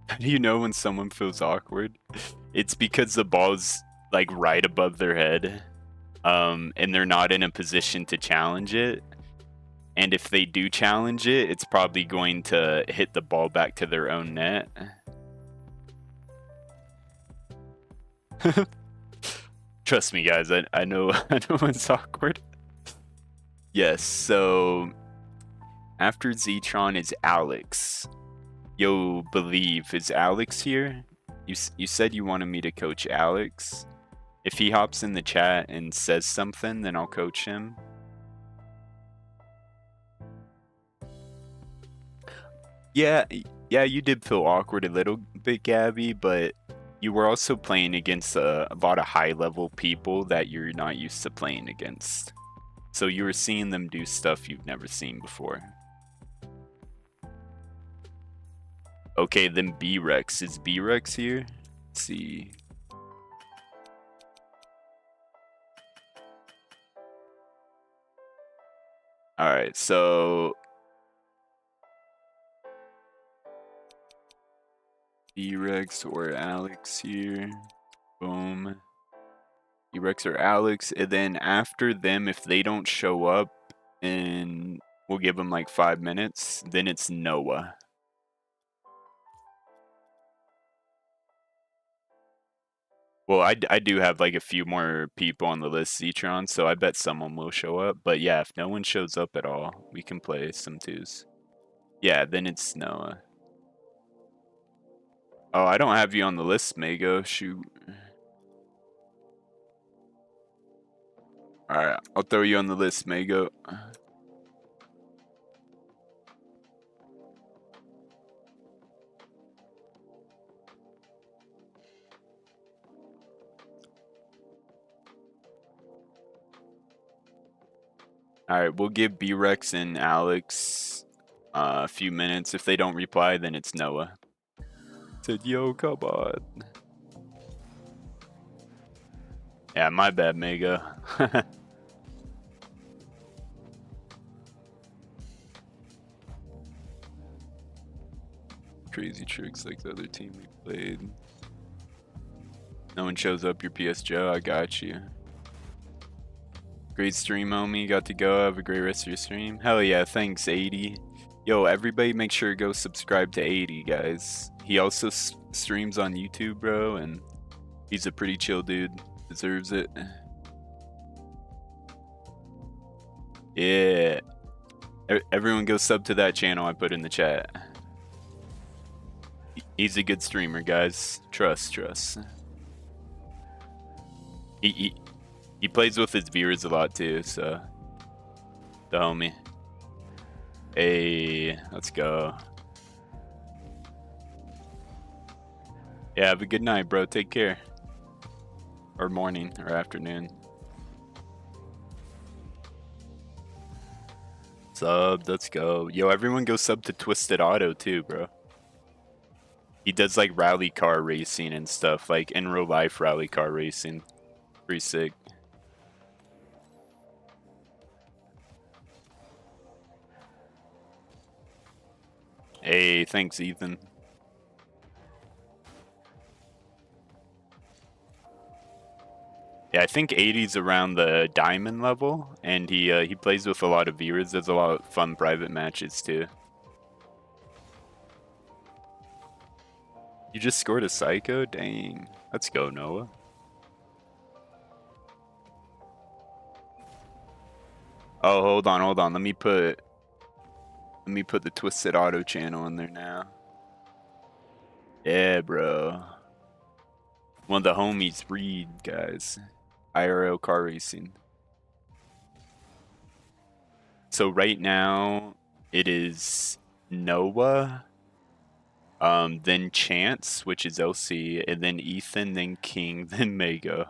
How do you know when someone feels awkward? It's because the ball's like right above their head, and they're not in a position to challenge it. And if they do challenge it, it's probably going to hit the ball back to their own net. Trust me, guys. I know it's awkward. Yes. So after Zetron is Alex. Yo, Believe, is Alex here? You said you wanted me to coach Alex. If he hops in the chat and says something, then I'll coach him. Yeah, you did feel awkward a little bit, Gabby, but you were also playing against a lot of high-level people that you're not used to playing against. So you were seeing them do stuff you've never seen before. Okay, then B-Rex. Is B-Rex here? Let's see. Alright, so... B-Rex or Alex here. Boom. B-Rex or Alex. And then after them, if they don't show up, and we'll give them like 5 minutes, then it's Noah. Well, I do have like a few more people on the list, Zetron, so I bet someone will show up. But yeah, if no one shows up at all, we can play some twos. Yeah, then it's Noah. Oh, I don't have you on the list, Mago. Shoot. Alright, I'll throw you on the list, Mago. Alright, we'll give B-Rex and Alex a few minutes. If they don't reply, then it's Noah. Said, yo, come on. Yeah, my bad, Mega. Crazy tricks like the other team we played. No one shows up, your PS Joe, I got you. Great stream, homie. Got to go. Have a great rest of your stream. Hell yeah, thanks, 80. Yo, everybody make sure to go subscribe to 80, guys. He also streams on YouTube, bro, and he's a pretty chill dude. Deserves it. Yeah. Everyone go sub to that channel I put in the chat. He's a good streamer, guys. Trust. He plays with his viewers a lot too, so the homie. Hey, let's go. Yeah, have a good night, bro. Take care. Or morning or afternoon. Sub, let's go. Yo, everyone go sub to Twisted Auto too, bro. He does like rally car racing and stuff, like in real life rally car racing. Pretty sick. Hey, thanks, Ethan. Yeah, I think 80's around the diamond level, and he plays with a lot of viewers. There's a lot of fun private matches too. You just scored a psycho? Dang. Let's go, Noah. Oh, hold on. Let me put the Twisted Auto channel in there now. Yeah, bro. One of the homies, Reed, guys. IRL car racing. So right now it is Noah, then Chance, which is LC, and then Ethan, then King, then Mago.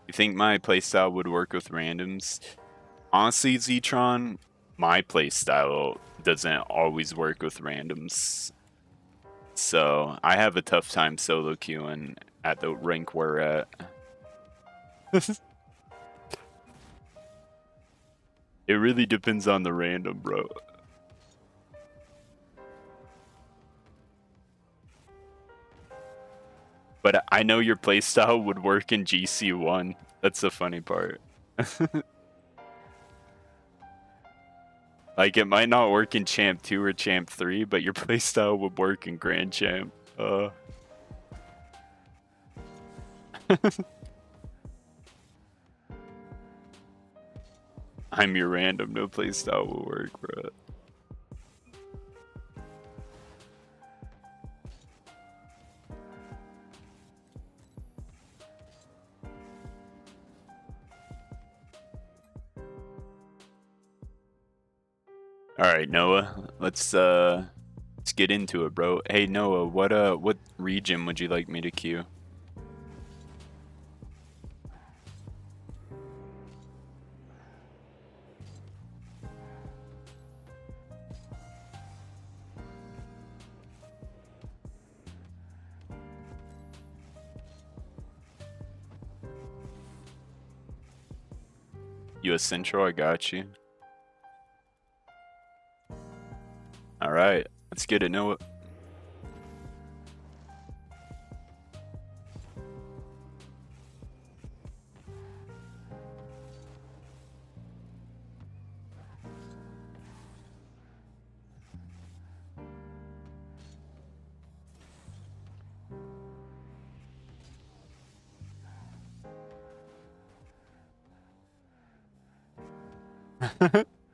You think my playstyle would work with randoms? Honestly, Zetron, my playstyle doesn't always work with randoms. So I have a tough time solo queuing at the rank we're at. It really depends on the random, bro. But I know your playstyle would work in GC1. That's the funny part. Like, it might not work in Champ 2 or Champ 3, but your playstyle would work in Grand Champ. I'm your random, no playstyle will work, bro. All right, Noah. Let's get into it, bro. Hey, Noah, what region would you like me to queue? US Central, I got you. All right, let's get it, Noah.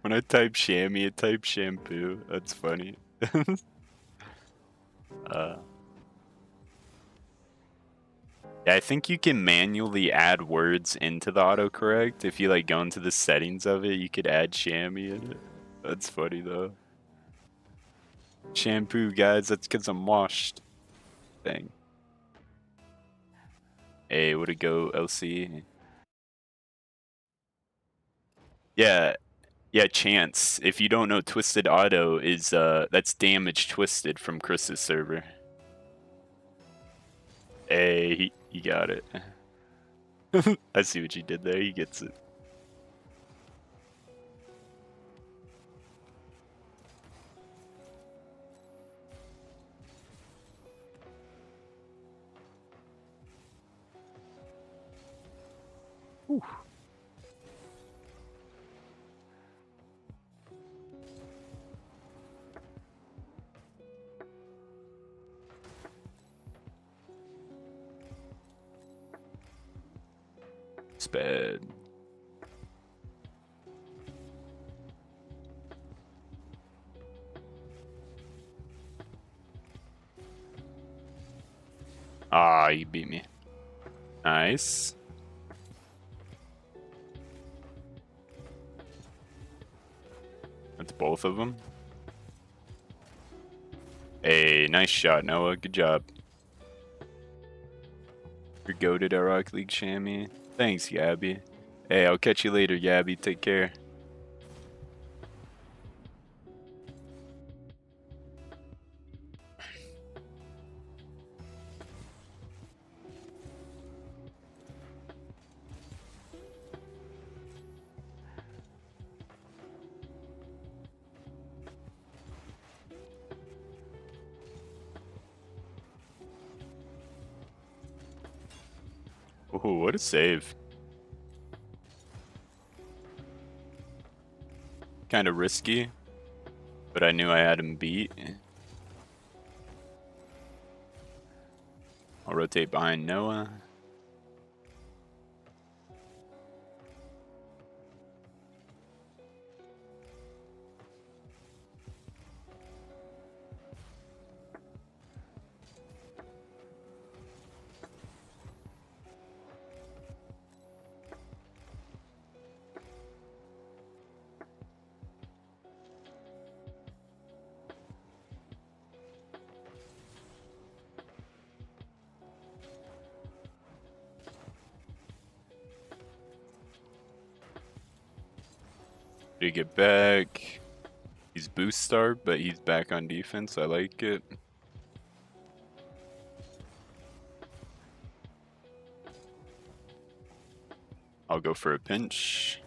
When I type chamois, it types shampoo. That's funny. uh, yeah, I think you can manually add words into the autocorrect. If you like go into the settings of it, you could add chamois in it. That's funny though. Shampoo, guys. That's because I'm washed. Thing. Hey, way to go, LC. Yeah, yeah, Chance. If you don't know, Twisted Auto is that's Damage Twisted from Chris's server. Hey, he got it. I see what you did there. He gets it. Whew. It's bad. Ah, you beat me. Nice. That's both of them. Hey, nice shot, Noah. Good job. You're goated at Rocket League, Shammy. Thanks, Gabby. Hey, I'll catch you later, Gabby. Take care. Ooh, what a save. Kind of risky, but I knew I had him beat. I'll rotate behind Noah. To get back. He's boost star, but he's back on defense. I like it. I'll go for a pinch.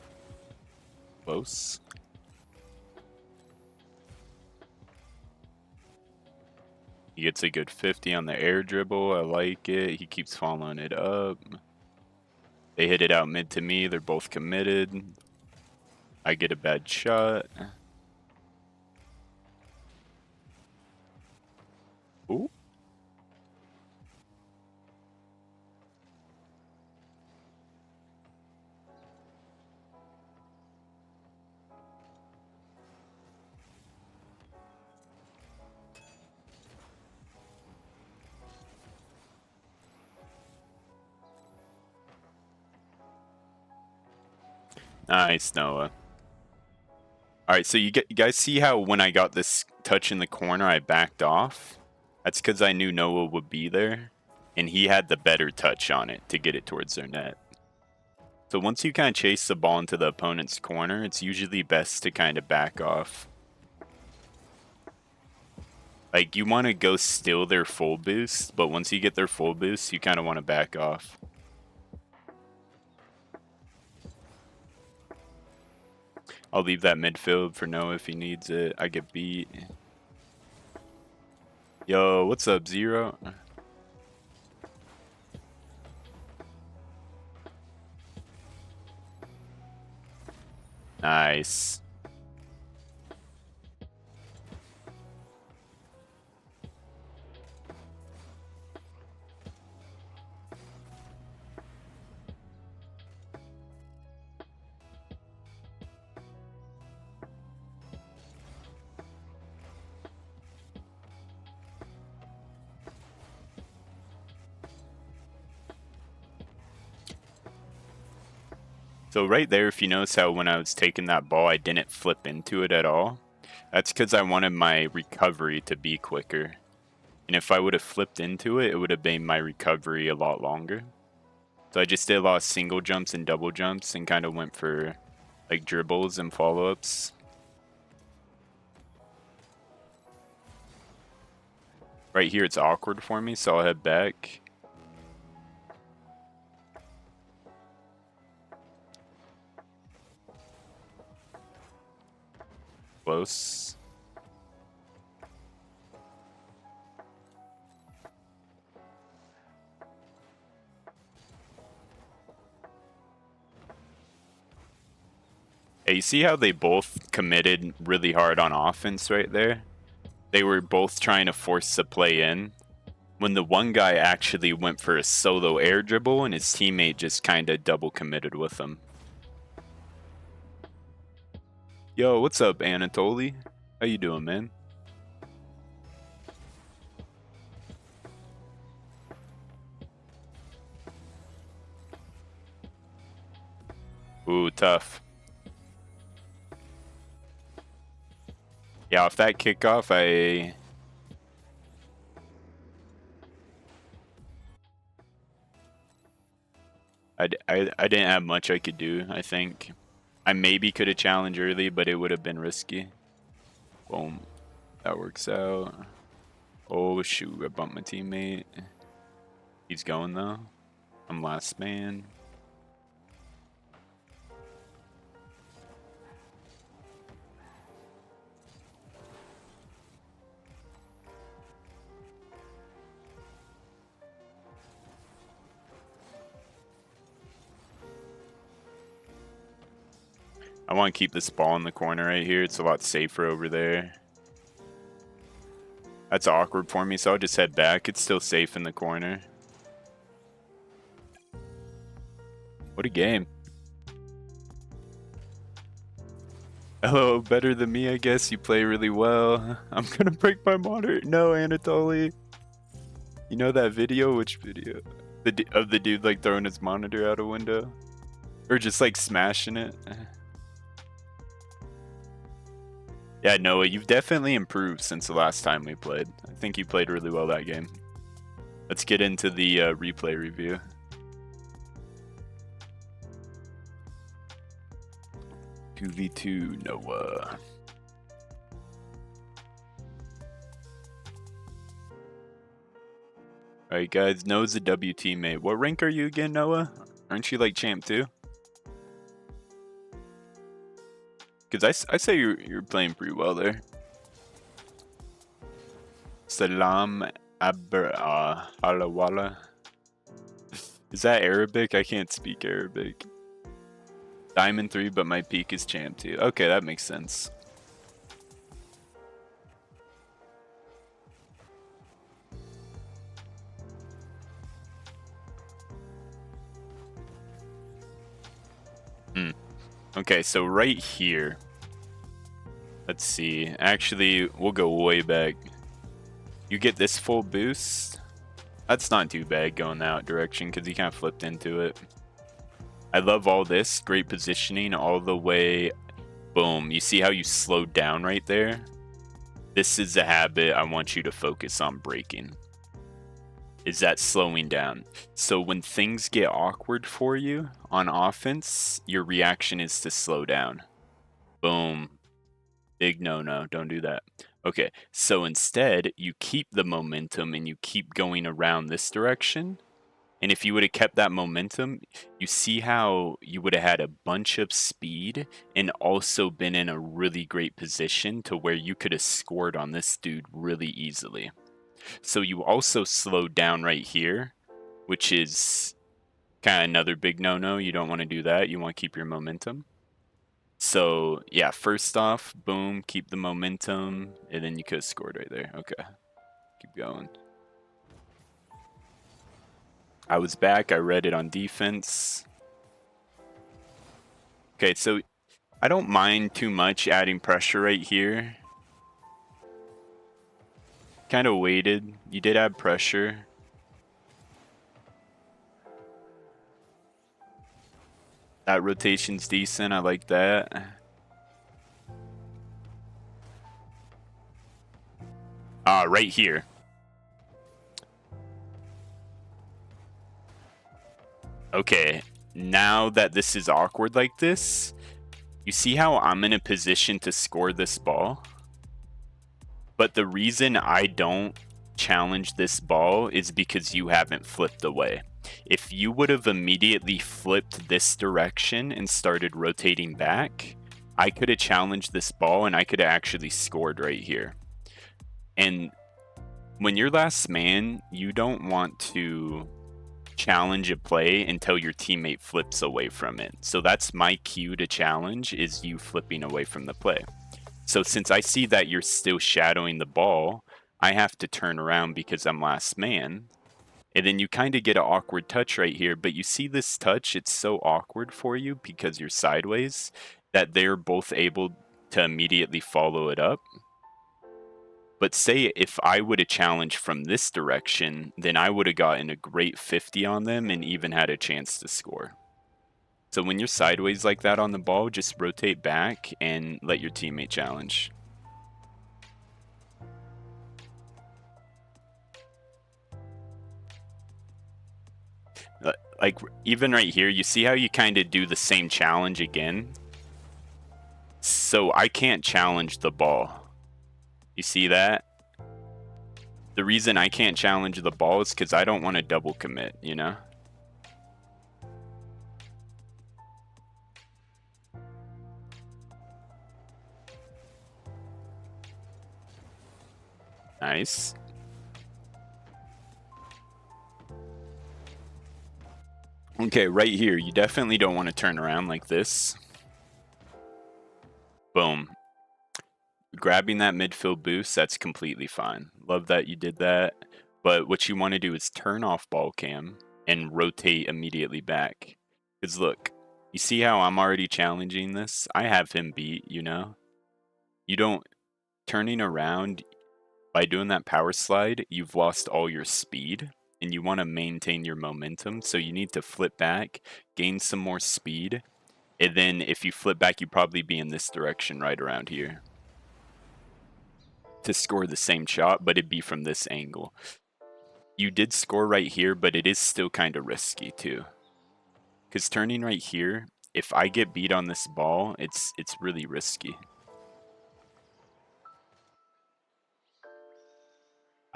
Close. He gets a good 50 on the air dribble. I like it. He keeps following it up. They hit it out mid to me. They're both committed. I get a bad shot. Ooh. Nice, Noah. All right, so you guys see how when I got this touch in the corner, I backed off? That's because I knew Noah would be there, and he had the better touch on it to get it towards their net. So once you kind of chase the ball into the opponent's corner, it's usually best to kind of back off. Like, you want to go steal their full boost, but once you get their full boost, you kind of want to back off. I'll leave that midfield for Noah if he needs it. I get beat. Yo, what's up, Zero? Nice. So right there, if you notice how when I was taking that ball, I didn't flip into it at all. That's because I wanted my recovery to be quicker. And if I would have flipped into it, it would have made my recovery a lot longer. So I just did a lot of single jumps and double jumps and kind of went for like dribbles and follow-ups. Right here, it's awkward for me, so I'll head back. Close. Hey, you see how they both committed really hard on offense right there? They were both trying to force the play in. When the one guy actually went for a solo air dribble and his teammate just kind of double committed with him. Yo, what's up, Anatoly? How you doing, man? Ooh, tough. Yeah, off that kickoff, I didn't have much I could do, I think. I maybe could have challenged early, but it would have been risky. Boom. That works out. Oh, shoot. I bumped my teammate. He's going, though. I'm last man. I want to keep this ball in the corner right here. It's a lot safer over there. That's awkward for me, so I'll just head back. It's still safe in the corner. What a game. Oh, better than me, I guess. You play really well. I'm gonna break my monitor. No, Anatoly. You know that video? Which video? Of the dude like throwing his monitor out a window? Or just like smashing it? Yeah, Noah, you've definitely improved since the last time we played. I think you played really well that game. Let's get into the replay review. Two v2 Noah. Alright guys, Noah's a W teammate. What rank are you again, Noah? Aren't you like champ 2? Because I say you're playing pretty well there. Salam Halawala. Is that Arabic? I can't speak Arabic. Diamond 3, but my peak is champ 2. Okay, that makes sense. Okay, so right here. Let's see. Actually, we'll go way back. You get this full boost. That's not too bad going that direction because he kind of flipped into it. I love all this. Great positioning all the way Boom. You see how you slowed down right there? This is a habit I want you to focus on breaking. Is that slowing down. So when things get awkward for you on offense, your reaction is to slow down. Boom. Big no-no. Don't do that. Okay, so instead, you keep the momentum and you keep going around this direction. And if you would have kept that momentum, you see how you would have had a bunch of speed and also been in a really great position to where you could have scored on this dude really easily. So you also slowed down right here, which is kind of another big no-no. You don't want to do that. You want to keep your momentum. So yeah, first off, boom, keep the momentum, and then you could have scored right there. Okay, keep going. I was back. I read it on defense. Okay, so I don't mind too much adding pressure right here. Kind of waited. You did add pressure. That rotation's decent. I like that. Right here. Okay, now that this is awkward like this, you see how I'm in a position to score this ball? But the reason I don't challenge this ball is because you haven't flipped away. If you would have immediately flipped this direction and started rotating back, I could have challenged this ball and I could have actually scored right here. And when you're last man, you don't want to challenge a play until your teammate flips away from it. So that's my cue to challenge, is you flipping away from the play. So since I see that you're still shadowing the ball, I have to turn around because I'm last man. And then you kind of get an awkward touch right here, but you see this touch, it's so awkward for you because you're sideways that they're both able to immediately follow it up. But say if I would have challenged from this direction, then I would have gotten a great 50 on them and even had a chance to score. So when you're sideways like that on the ball, just rotate back and let your teammate challenge. Like even right here, you see how you kind of do the same challenge again? So I can't challenge the ball. You see that? The reason I can't challenge the ball is because I don't want to double commit, you know? Nice. Okay, right here, you definitely don't want to turn around like this. Boom. Grabbing that midfield boost, that's completely fine. Love that you did that. But what you want to do is turn off ball cam and rotate immediately back. Because look, you see how I'm already challenging this? I have him beat, you know? You don't... Turning around, by doing that power slide, you've lost all your speed. And you want to maintain your momentum. So you need to flip back, gain some more speed. And then if you flip back, you'd probably be in this direction right around here to score the same shot, but it'd be from this angle. You did score right here, but it is still kind of risky too. Because turning right here, if I get beat on this ball, it's really risky.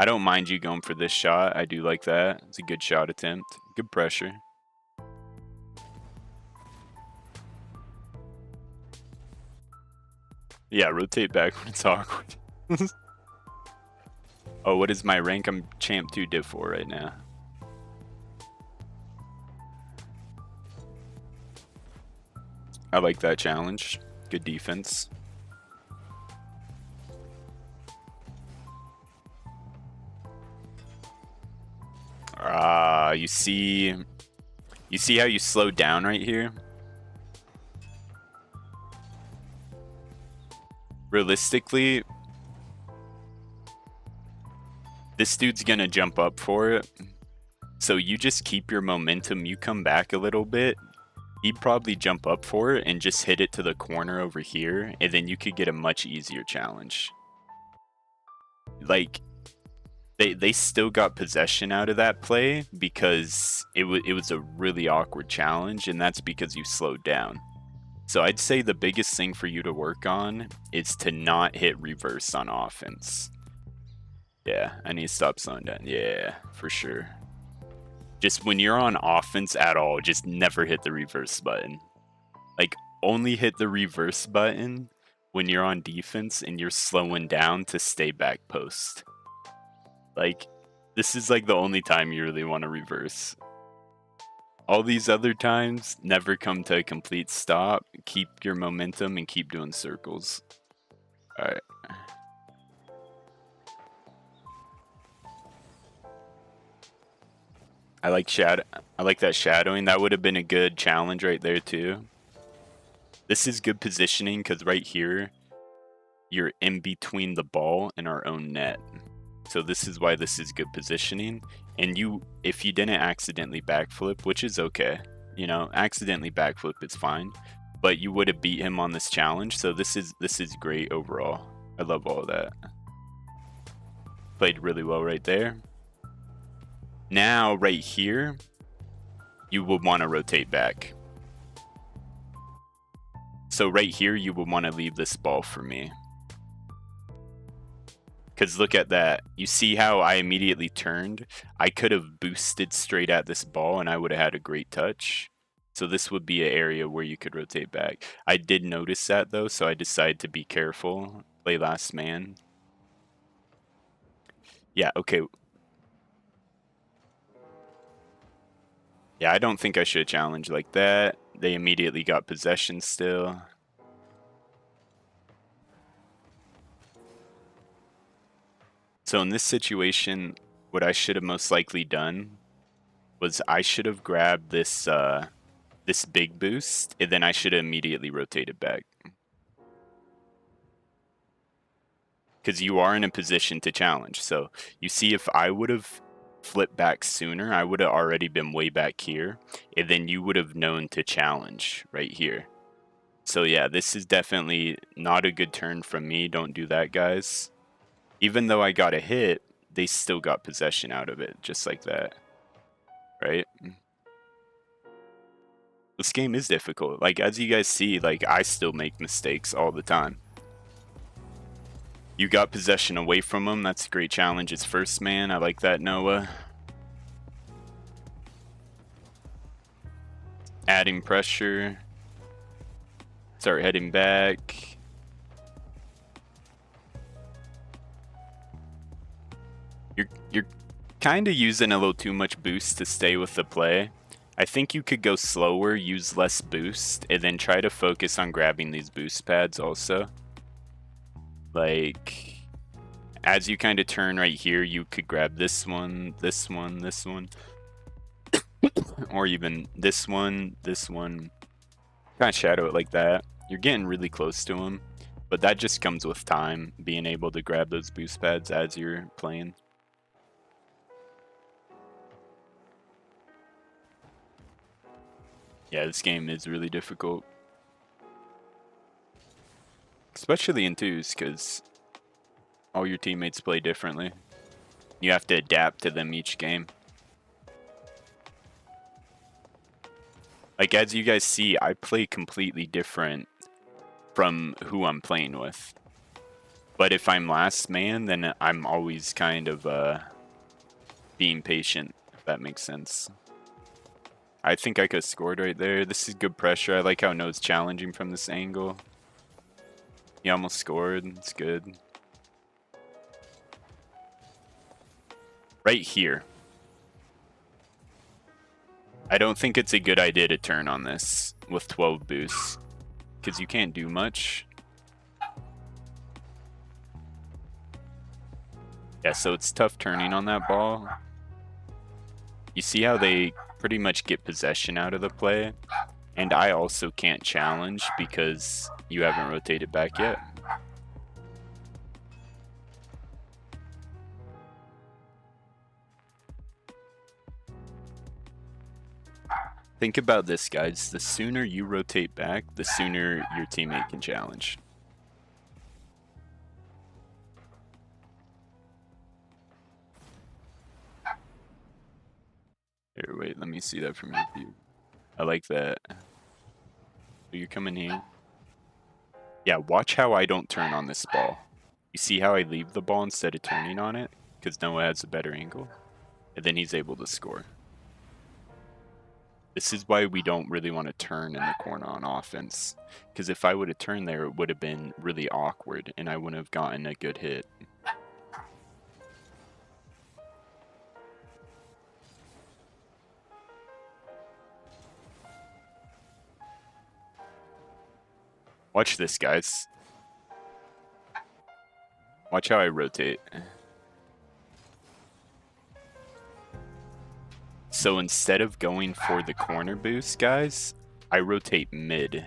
I don't mind you going for this shot. I do like that. It's a good shot attempt. Good pressure. Yeah, rotate back when it's awkward. Oh, what is my rank? I'm champ 2 div 4 right now. I like that challenge. Good defense. You see how you slowed down right here? Realistically, this dude's gonna jump up for it. So you just keep your momentum, you come back a little bit, he'd probably jump up for it and just hit it to the corner over here, and then you could get a much easier challenge. Like, they still got possession out of that play because it was a really awkward challenge, and that's because you slowed down. So I'd say the biggest thing for you to work on is to not hit reverse on offense. Yeah, I need to stop slowing down. Yeah, for sure. Just when you're on offense at all, just never hit the reverse button. Like, only hit the reverse button when you're on defense and you're slowing down to stay back post. Like, this is like the only time you really want to reverse. All these other times, never come to a complete stop. Keep your momentum and keep doing circles. Alright. I like that shadowing. That would have been a good challenge right there too. This is good positioning because right here, you're in between the ball and our own net. So this is why this is good positioning. And if you didn't accidentally backflip, which is okay, you know, accidentally backflip is fine, but you would have beat him on this challenge. So this is great overall. I love all of that. Played really well right there. Now right here, you would want to rotate back. So right here, you would want to leave this ball for me. Because look at that. You see how I immediately turned? I could have boosted straight at this ball and I would have had a great touch. So this would be an area where you could rotate back. I did notice that though, so I decided to be careful. Play last man. Yeah, okay. Yeah, I don't think I should challenge like that. They immediately got possession still. So in this situation, what I should have most likely done was I should have grabbed this this big boost, and then I should have immediately rotated back. Because you are in a position to challenge. So you see, if I would have flipped back sooner, I would have already been way back here, and then you would have known to challenge right here. So yeah, this is definitely not a good turn from me. Don't do that, guys. Even though I got a hit, they still got possession out of it, just like that. Right? This game is difficult. Like, as you guys see, like, I still make mistakes all the time. You got possession away from him. That's a great challenge. It's first man. I like that, Noah. Adding pressure. Start heading back. You're kind of using a little too much boost to stay with the play. I think you could go slower, use less boost, and then try to focus on grabbing these boost pads also. Like, as you kind of turn right here, you could grab this one, this one, this one. Or even this one, this one. Kind of shadow it like that. You're getting really close to him, but that just comes with time, being able to grab those boost pads as you're playing. Yeah, this game is really difficult. Especially in twos, because all your teammates play differently. You have to adapt to them each game. Like, as you guys see, I play completely different from who I'm playing with. But if I'm last man, then I'm always kind of being patient, if that makes sense. I think I could have scored right there. This is good pressure. I like how Noah's challenging from this angle. He almost scored. It's good. Right here. I don't think it's a good idea to turn on this with 12 boosts, because you can't do much. Yeah, so it's tough turning on that ball. You see how they pretty much get possession out of the play? And I also can't challenge because you haven't rotated back yet. Think about this, guys. The sooner you rotate back, the sooner your teammate can challenge. Here, wait, let me see that from your view. I like that. So you're coming here. Yeah, watch how I don't turn on this ball. You see how I leave the ball instead of turning on it? Because Noah has a better angle. And then he's able to score. This is why we don't really want to turn in the corner on offense. Because if I would have turned there, it would have been really awkward, and I wouldn't have gotten a good hit. Watch this, guys. Watch how I rotate. So instead of going for the corner boost, guys, I rotate mid.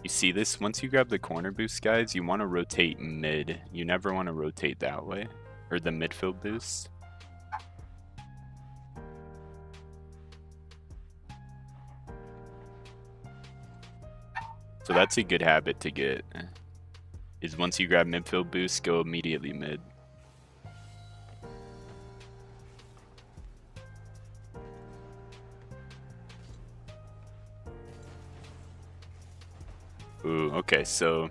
You see this? Once you grab the corner boost, guys, you want to rotate mid. You never want to rotate that way. Or the midfield boost. So that's a good habit to get. Is once you grab midfield boost, go immediately mid. Ooh, okay, so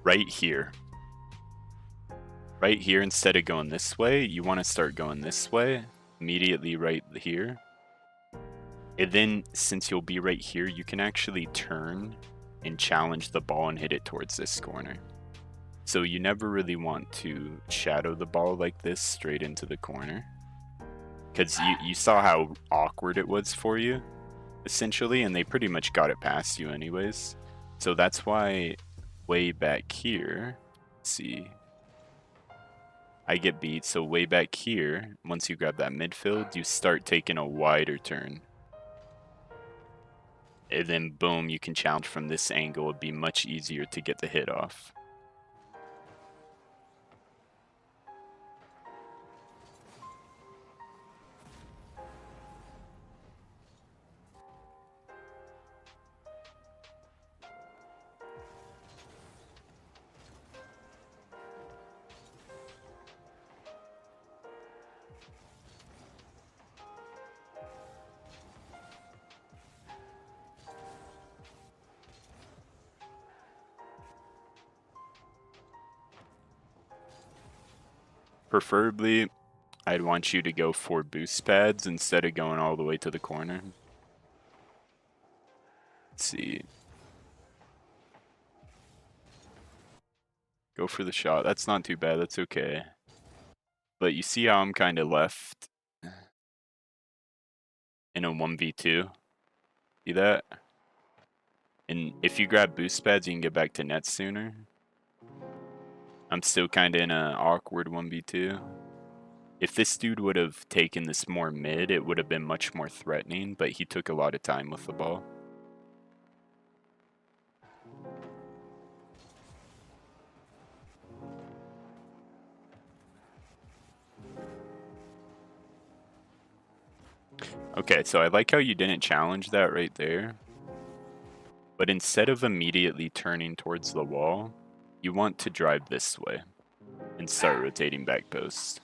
right here, instead of going this way, you want to start going this way, immediately right here. And then, since you'll be right here, you can actually turn and challenge the ball and hit it towards this corner. So you never really want to shadow the ball like this straight into the corner. Because you saw how awkward it was for you, essentially, and they pretty much got it past you anyways. So that's why way back here, let's see, I get beat. So way back here, once you grab that midfield, you start taking a wider turn. And then boom, you can challenge from this angle. It'd be much easier to get the hit off. Preferably, I'd want you to go for boost pads instead of going all the way to the corner. Let's see. Go for the shot. That's not too bad. That's okay. But you see how I'm kind of left in a 1v2? See that? And if you grab boost pads, you can get back to net sooner. I'm still kind of in an awkward 1v2. If this dude would have taken this more mid, it would have been much more threatening, but he took a lot of time with the ball. Okay, so I like how you didn't challenge that right there. But instead of immediately turning towards the wall, you want to drive this way and start rotating back post.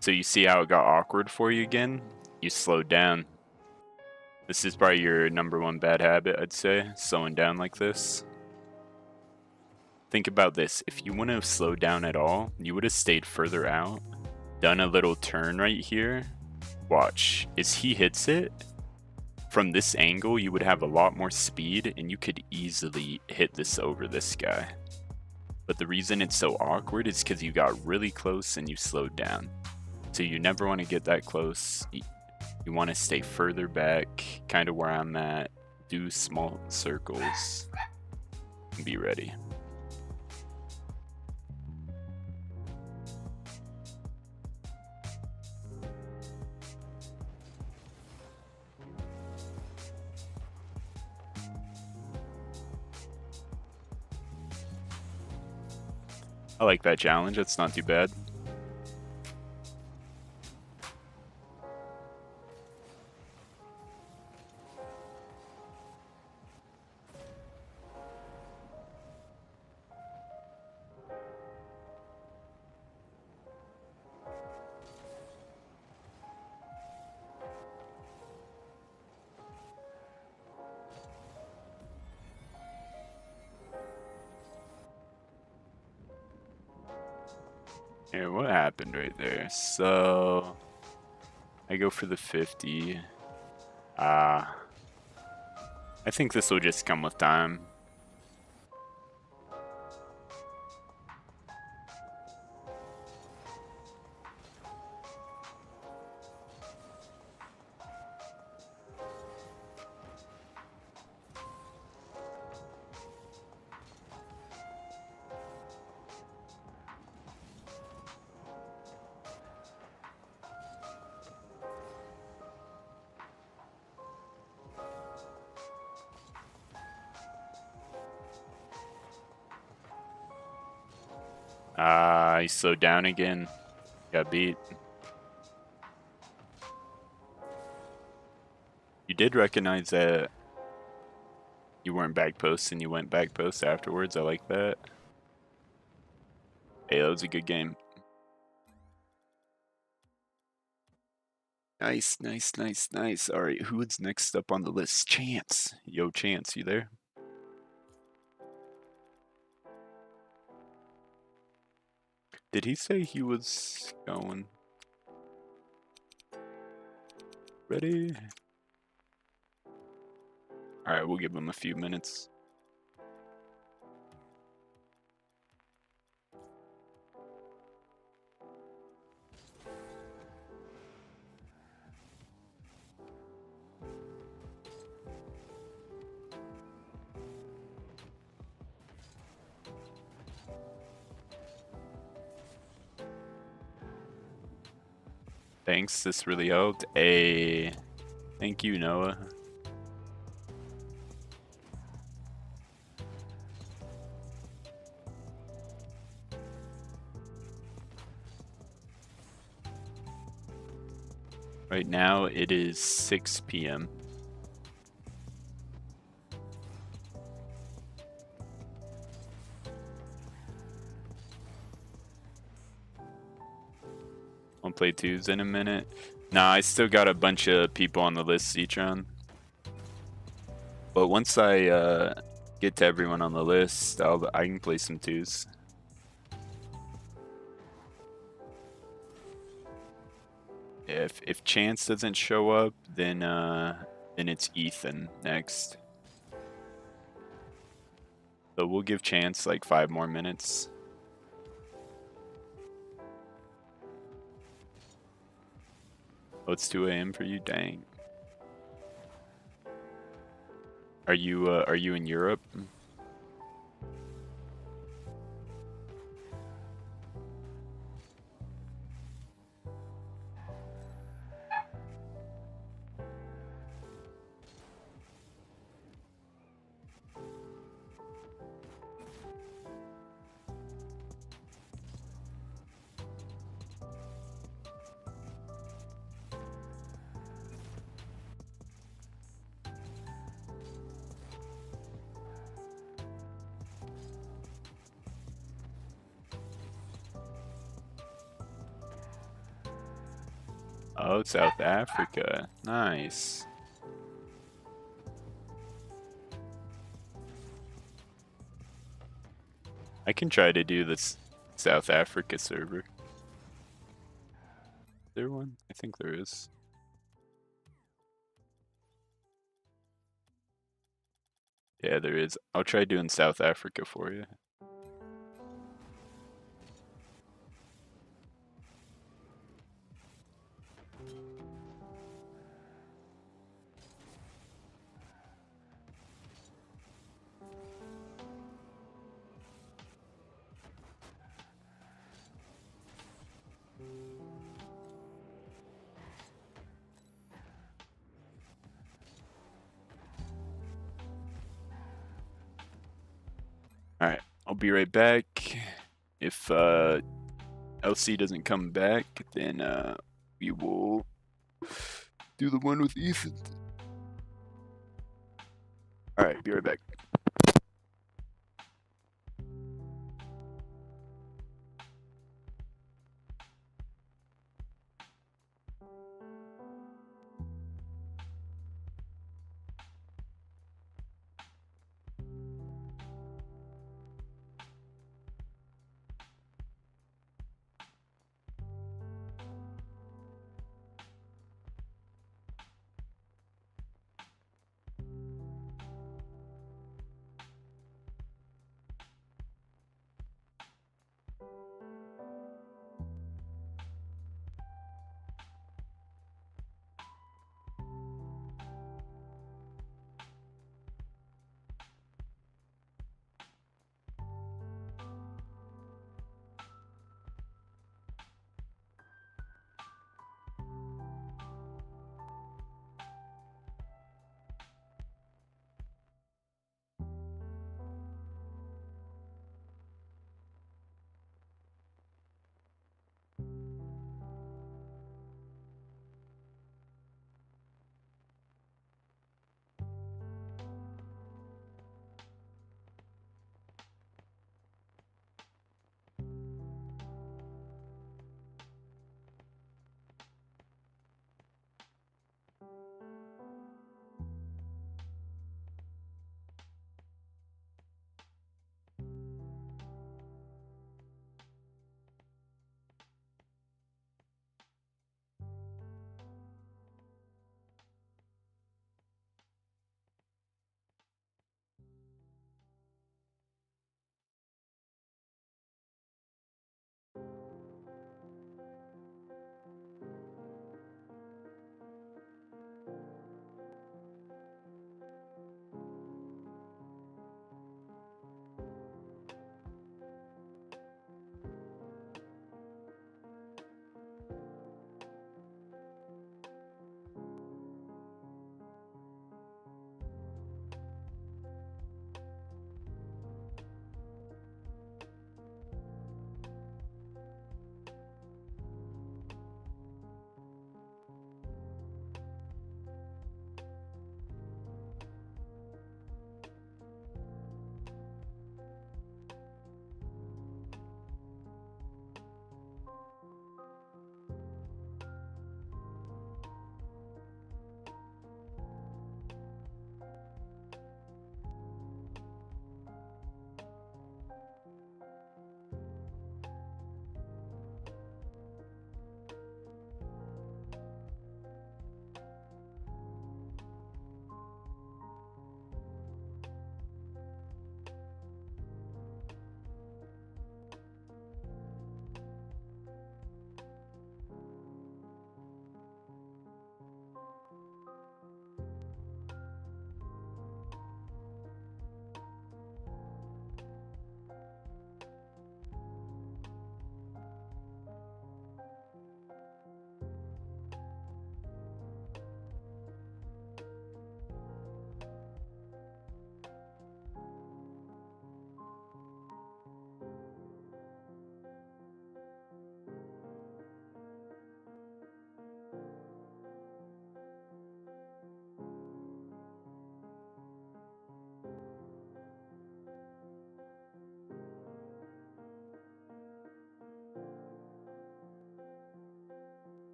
So you see how it got awkward for you again? You slowed down. This is probably your #1 bad habit, I'd say, slowing down like this. Think about this. If you wouldn't have slowed down at all, you would have stayed further out, done a little turn right here. Watch. As he hits it, from this angle, you would have a lot more speed, and you could easily hit this over this guy. But the reason it's so awkward is because you got really close and you slowed down. So you never want to get that close. You want to stay further back, kind of where I'm at, do small circles, and be ready. I like that challenge. It's not too bad. Here, what happened right there? So I go for the 50. I think this will just come with time. He slowed down again. Got beat. You did recognize that you weren't back post and you went back post afterwards. I like that. Hey, that was a good game. Nice, nice, nice, nice. All right, who's next up on the list? Chance. Yo, Chance, you there? Did he say he was going? Ready? All right, we'll give him a few minutes. Thanks, this really helped. Thank you, Noah. Right now it is 6 p.m. I'll play twos in a minute. Nah, I still got a bunch of people on the list, Citron. But once I get to everyone on the list, I can play some twos. If Chance doesn't show up, then it's Ethan next. So we'll give Chance like 5 more minutes. Oh, it's 2 a.m. for you? Dang. Are you in Europe? Oh, South Africa. Nice. I can try to do this South Africa server. Is there one? I think there is. Yeah, there is. I'll try doing South Africa for you. Alright, I'll be right back. If LC doesn't come back, then we will do the one with Ethan. All right, be right back.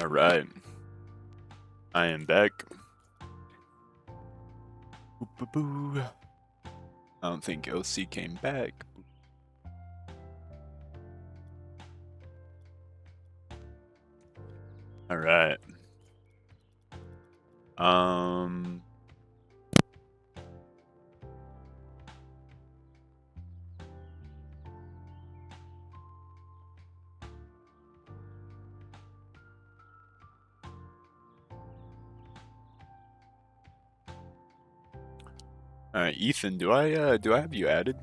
All right, I am back. Boo. I don't think LC came back. All right. All right, Ethan, do I have you added?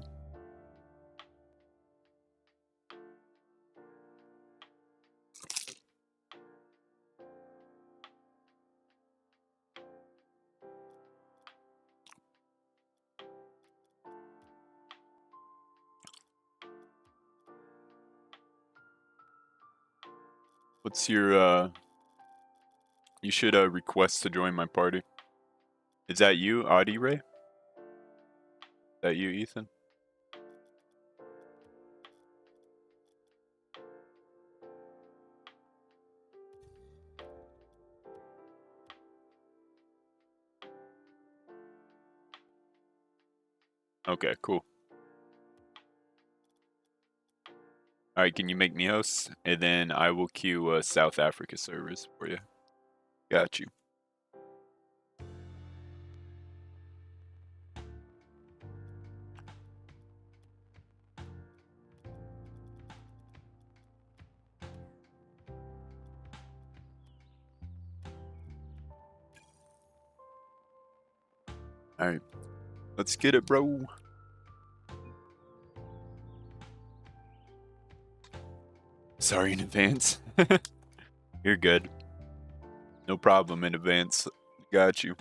What's your you should request to join my party. Is that you, Audie Ray? Is that you, Ethan? Okay, cool. All right, can you make me host? And then I will queue South Africa servers for you. Got you. All right, let's get it, bro. Sorry in advance. You're good. No problem in advance. Got you.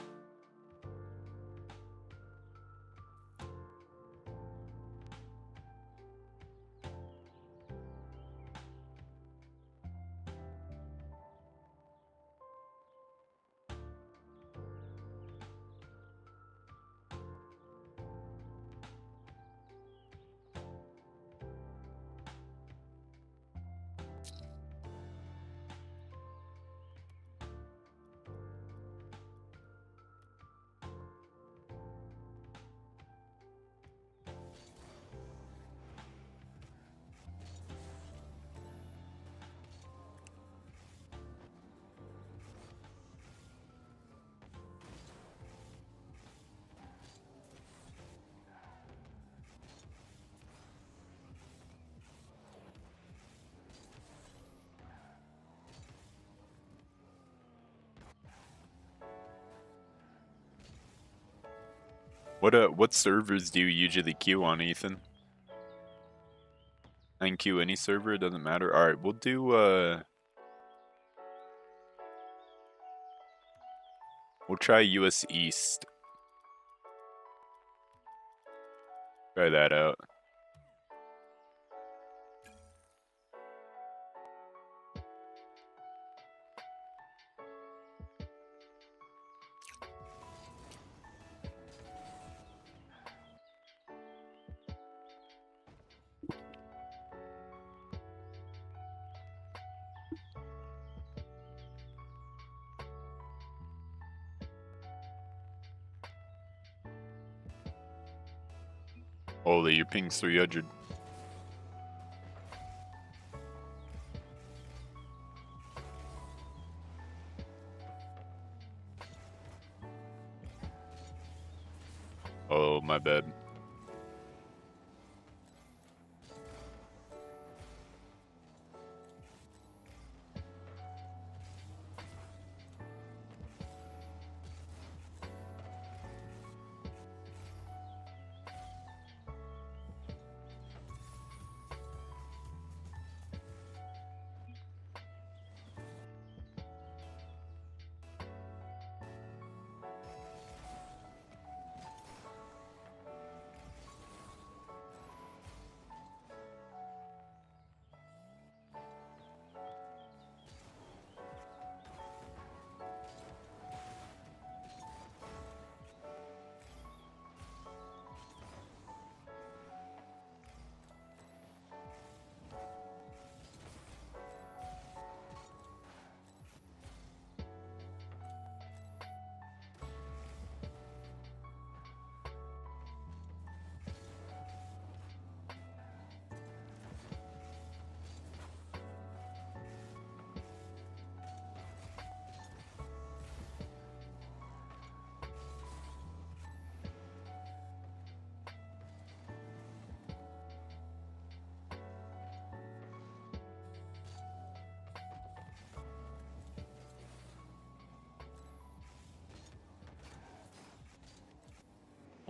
What servers do you usually queue on, Ethan? I can queue any server, it doesn't matter. Alright, we'll do we'll try US East. Try that out. Holy, your ping's 300. Oh, my bad.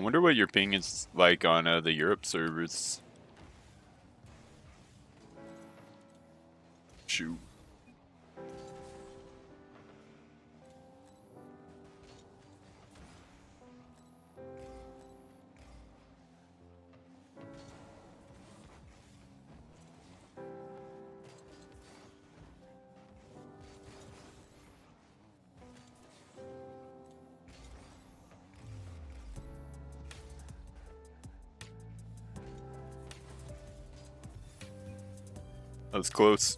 wonder what your ping is like on the Europe servers. Shoot. That was close.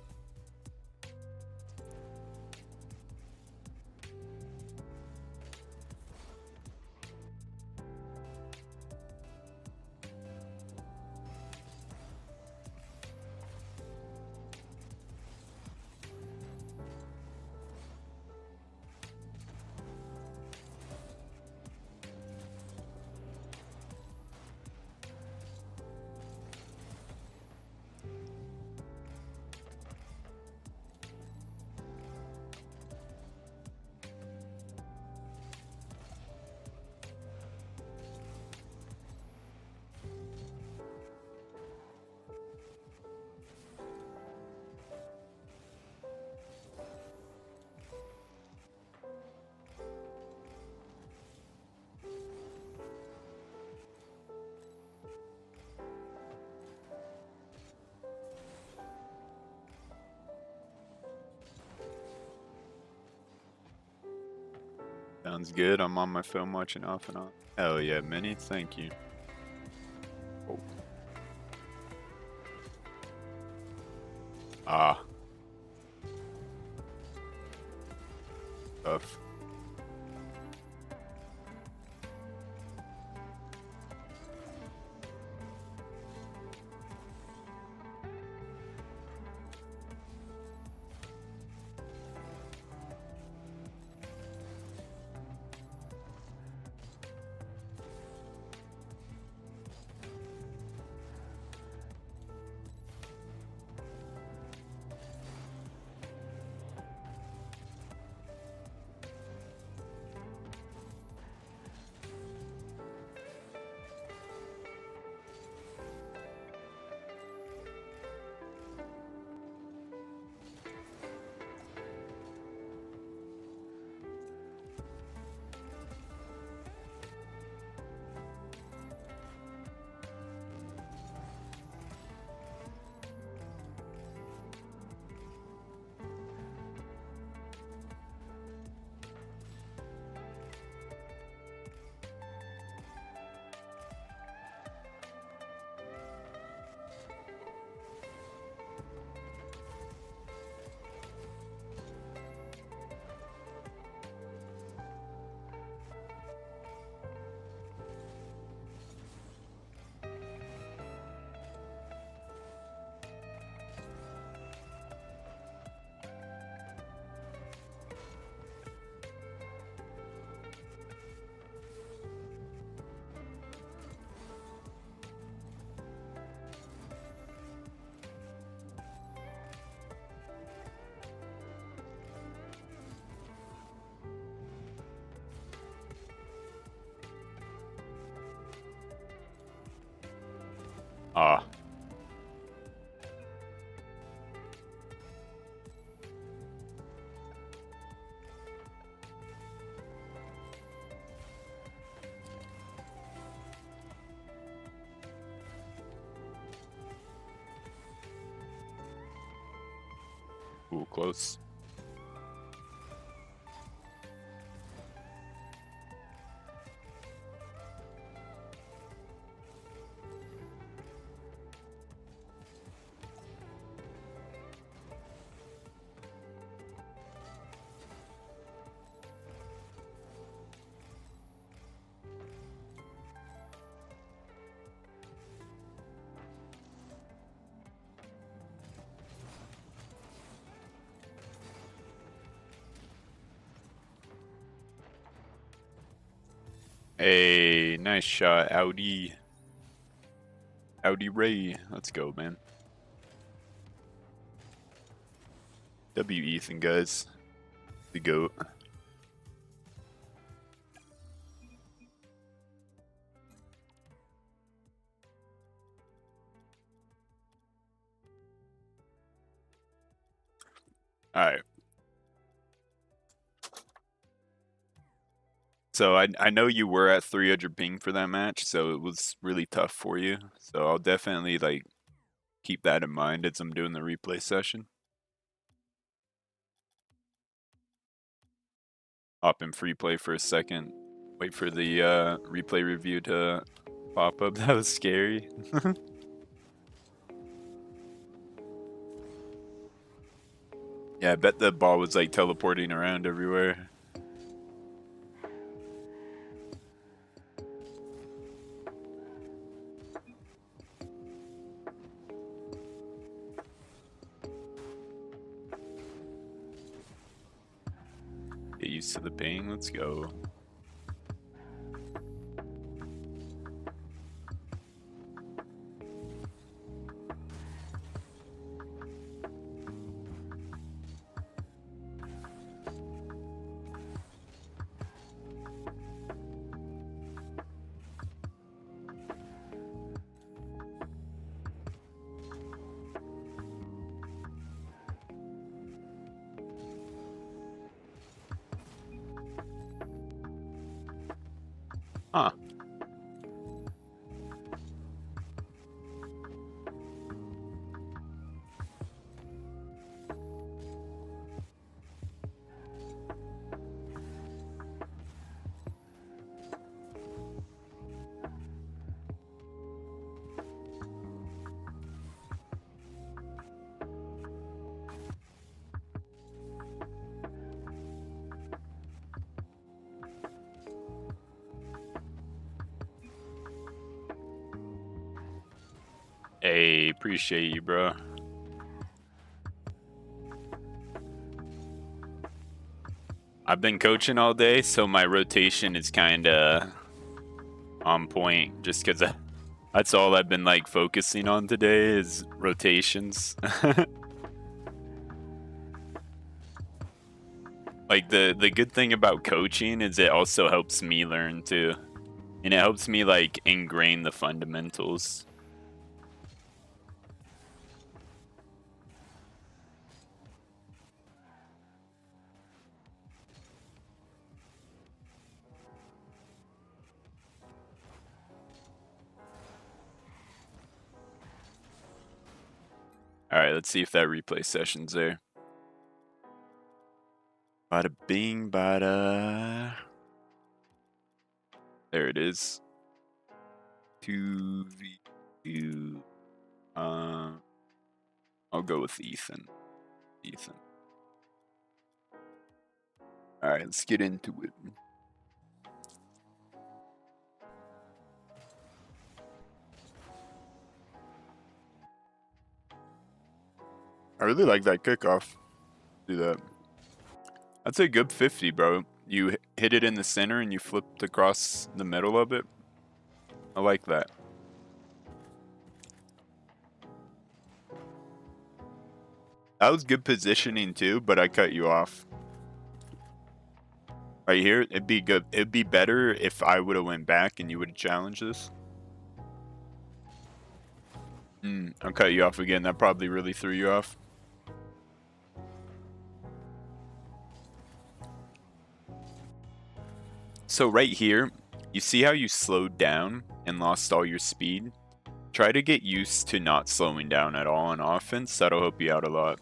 Sounds good. I'm on my phone watching off and on. Hell yeah, Mini. Thank you. Oh. Ah. Tough. Ah. Ooh, close. Hey, nice shot, Audi. Audi Ray. Let's go, man. W Ethan, guys. The GOAT. Alright. So I know you were at 300 ping for that match, so it was really tough for you. So I'll definitely like keep that in mind as I'm doing the replay session. Hop in free play for a second. Wait for the replay review to pop up. That was scary. Yeah, I bet the ball was like teleporting around everywhere. Get used to the ping. Let's go. Huh. Hey, appreciate you, bro. I've been coaching all day, so my rotation is kind of on point just because that's all I've been like focusing on today is rotations. Like the good thing about coaching is it also helps me learn too. And it helps me like ingrain the fundamentals. Alright, let's see if that replay session's there. Bada bing, bada. There it is. 2v2. I'll go with Ethan. Alright, let's get into it. I really like that kickoff. Do that. That's a good 50, bro. You hit it in the center and you flipped across the middle of it. I like that. That was good positioning too, but I cut you off. Right here, it'd be good. It'd be better if I would have went back and you would have challenged this. I'll cut you off again. That probably really threw you off. So right here, you see how you slowed down and lost all your speed? Try to get used to not slowing down at all on offense. That'll help you out a lot.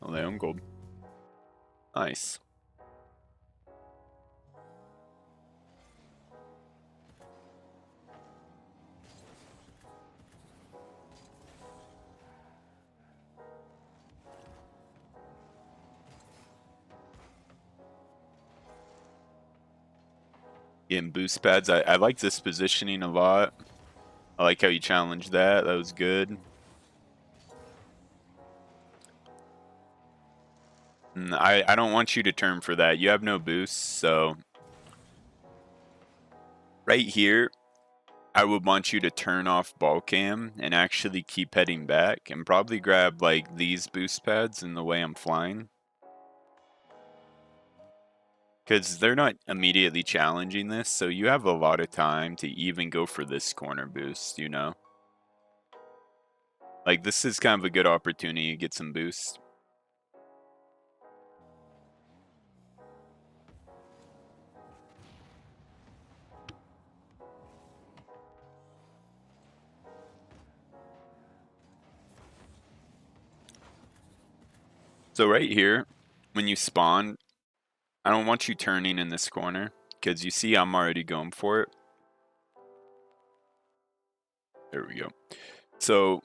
Leon gold. Nice. Getting boost pads. I like this positioning a lot. I like how you challenged that. That was good. I don't want you to turn for that. You have no boost, so right here, I would want you to turn off ball cam and actually keep heading back and probably grab like these boost pads in the way I'm flying. Because they're not immediately challenging this, so you have a lot of time to even go for this corner boost, you know? Like, this is kind of a good opportunity to get some boost. So right here, when you spawn, I don't want you turning in this corner, because you see I'm already going for it. There we go. So,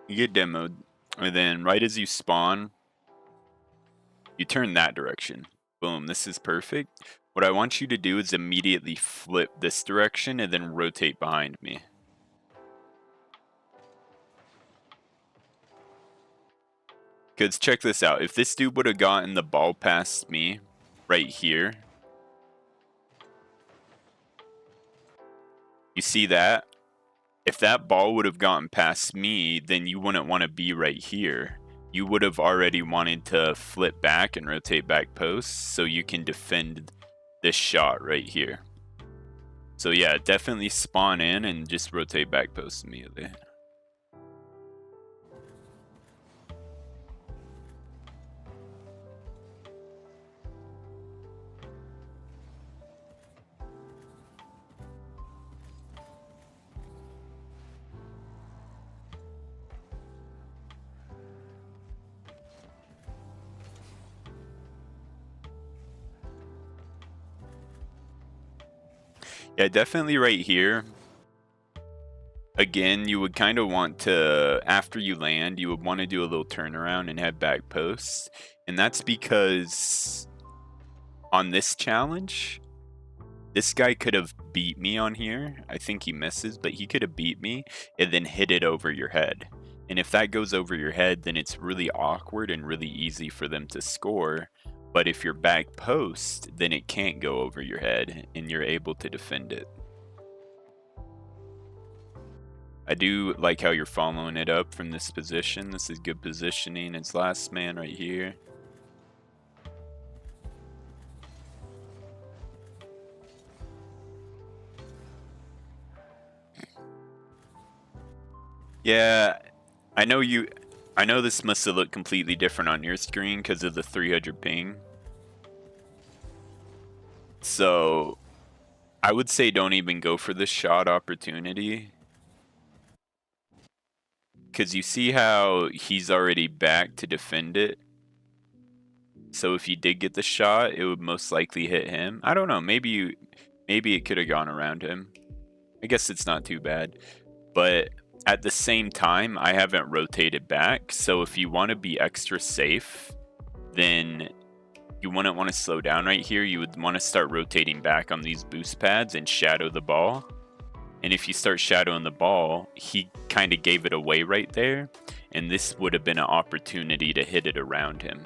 you get demoed, and then right as you spawn, you turn that direction. Boom, this is perfect. What I want you to do is immediately flip this direction and then rotate behind me. Because check this out. If this dude would have gotten the ball past me right here, you see that? If that ball would have gotten past me, then you wouldn't want to be right here. You would have already wanted to flip back and rotate back posts so you can defend this shot right here. So yeah, definitely spawn in and just rotate back posts immediately. Yeah, definitely right here. Again, you would kind of want to, after you land, you would want to do a little turnaround and head back posts. And that's because on this challenge, this guy could have beat me on here. I think he misses, but he could have beat me and then hit it over your head. And if that goes over your head, then it's really awkward and really easy for them to score. But if you're back post, then it can't go over your head and you're able to defend it. I do like how you're following it up from this position. This is good positioning. It's last man right here. Yeah, I know this must have looked completely different on your screen because of the 300 ping. So I would say don't even go for this shot opportunity. Because you see how he's already back to defend it. So if you did get the shot, it would most likely hit him. I don't know. Maybe it could have gone around him. I guess it's not too bad. But at the same time, I haven't rotated back. So if you want to be extra safe, then you wouldn't want to slow down right here. You would want to start rotating back on these boost pads and shadow the ball. And if you start shadowing the ball, he kind of gave it away right there. And this would have been an opportunity to hit it around him.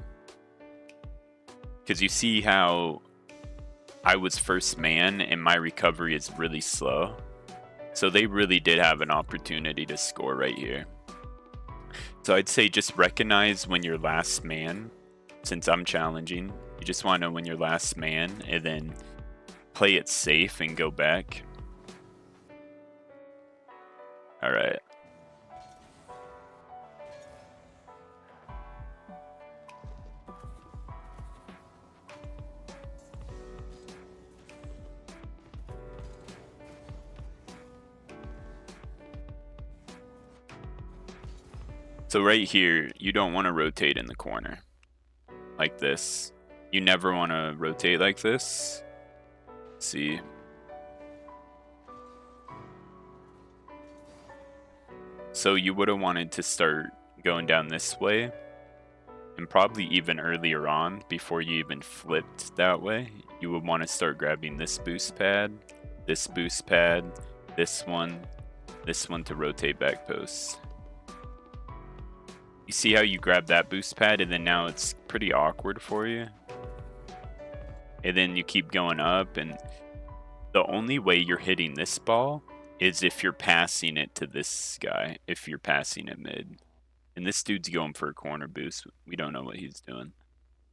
Because you see how I was first man and my recovery is really slow. So they really did have an opportunity to score right here. So I'd say just recognize when you're last man. Since I'm challenging, you just want to know when you're last man and then play it safe and go back. All right. So right here, you don't want to rotate in the corner like this. You never want to rotate like this. See. So you would have wanted to start going down this way. And probably even earlier on, before you even flipped that way, you would want to start grabbing this boost pad, this one to rotate back posts. You see how you grab that boost pad and then now it's pretty awkward for you? And then you keep going up, and the only way you're hitting this ball is if you're passing it to this guy, if you're passing it mid. And this dude's going for a corner boost. We don't know what he's doing.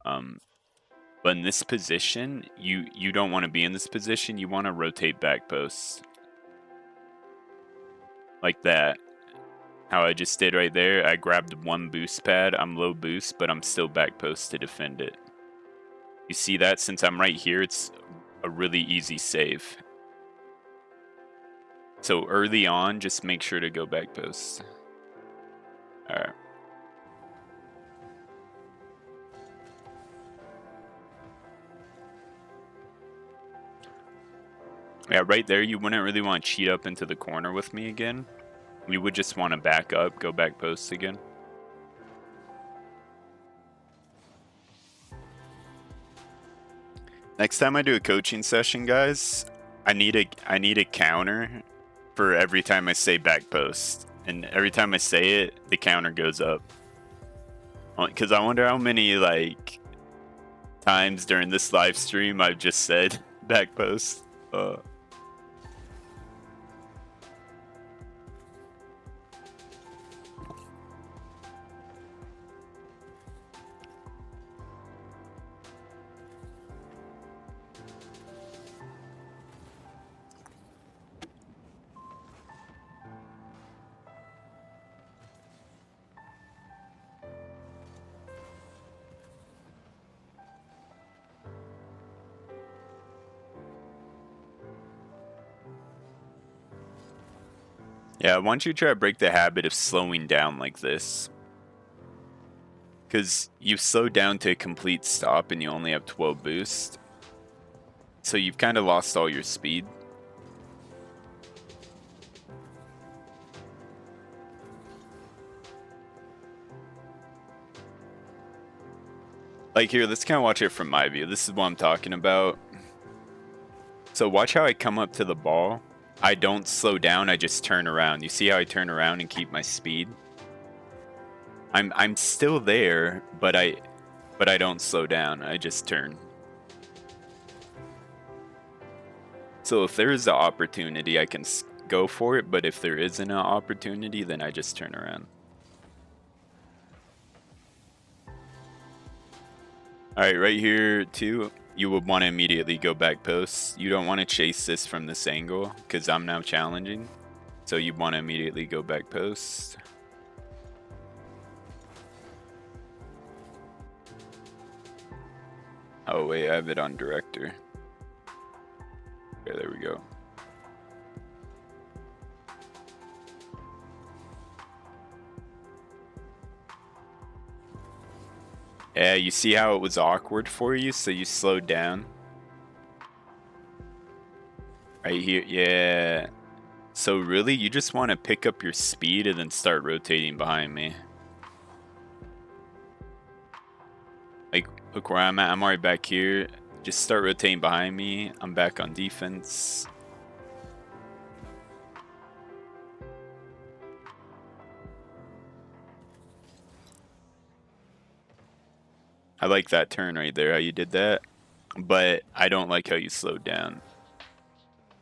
But But in this position, you don't want to be in this position. You want to rotate back posts. Like that. How I just did right there. I grabbed one boost pad. I'm low boost, but I'm still back post to defend it. You see that? Since I'm right here, it's a really easy save. So early on, just make sure to go back post. Alright. Yeah, right there, you wouldn't really want to cheat up into the corner with me again. You would just want to back up, go back post again. Next time I do a coaching session, guys, I need a counter for every time I say back post. And every time I say it, the counter goes up. Because I wonder how many like times during this live stream I've just said back post. Yeah, why don't you try to break the habit of slowing down like this? Because you slow down to a complete stop and you only have 12 boost. So you've kind of lost all your speed. Like here, let's kind of watch it from my view. This is what I'm talking about. So watch how I come up to the ball. I don't slow down, I just turn around. You see how I turn around and keep my speed? I'm still there, but I don't slow down. I just turn. So if there is an opportunity, I can go for it, but if there isn't an opportunity, then I just turn around. Alright, right here too, you would want to immediately go back post. You don't want to chase this from this angle, because I'm now challenging. So you want to immediately go back post. Oh wait, I have it on director. Okay, there we go. Yeah, you see how it was awkward for you, so you slowed down. Right here, yeah. So really, you just want to pick up your speed and then start rotating behind me. Like, look where I'm at. I'm already back here. Just start rotating behind me. I'm back on defense. I like that turn right there, how you did that. But I don't like how you slowed down.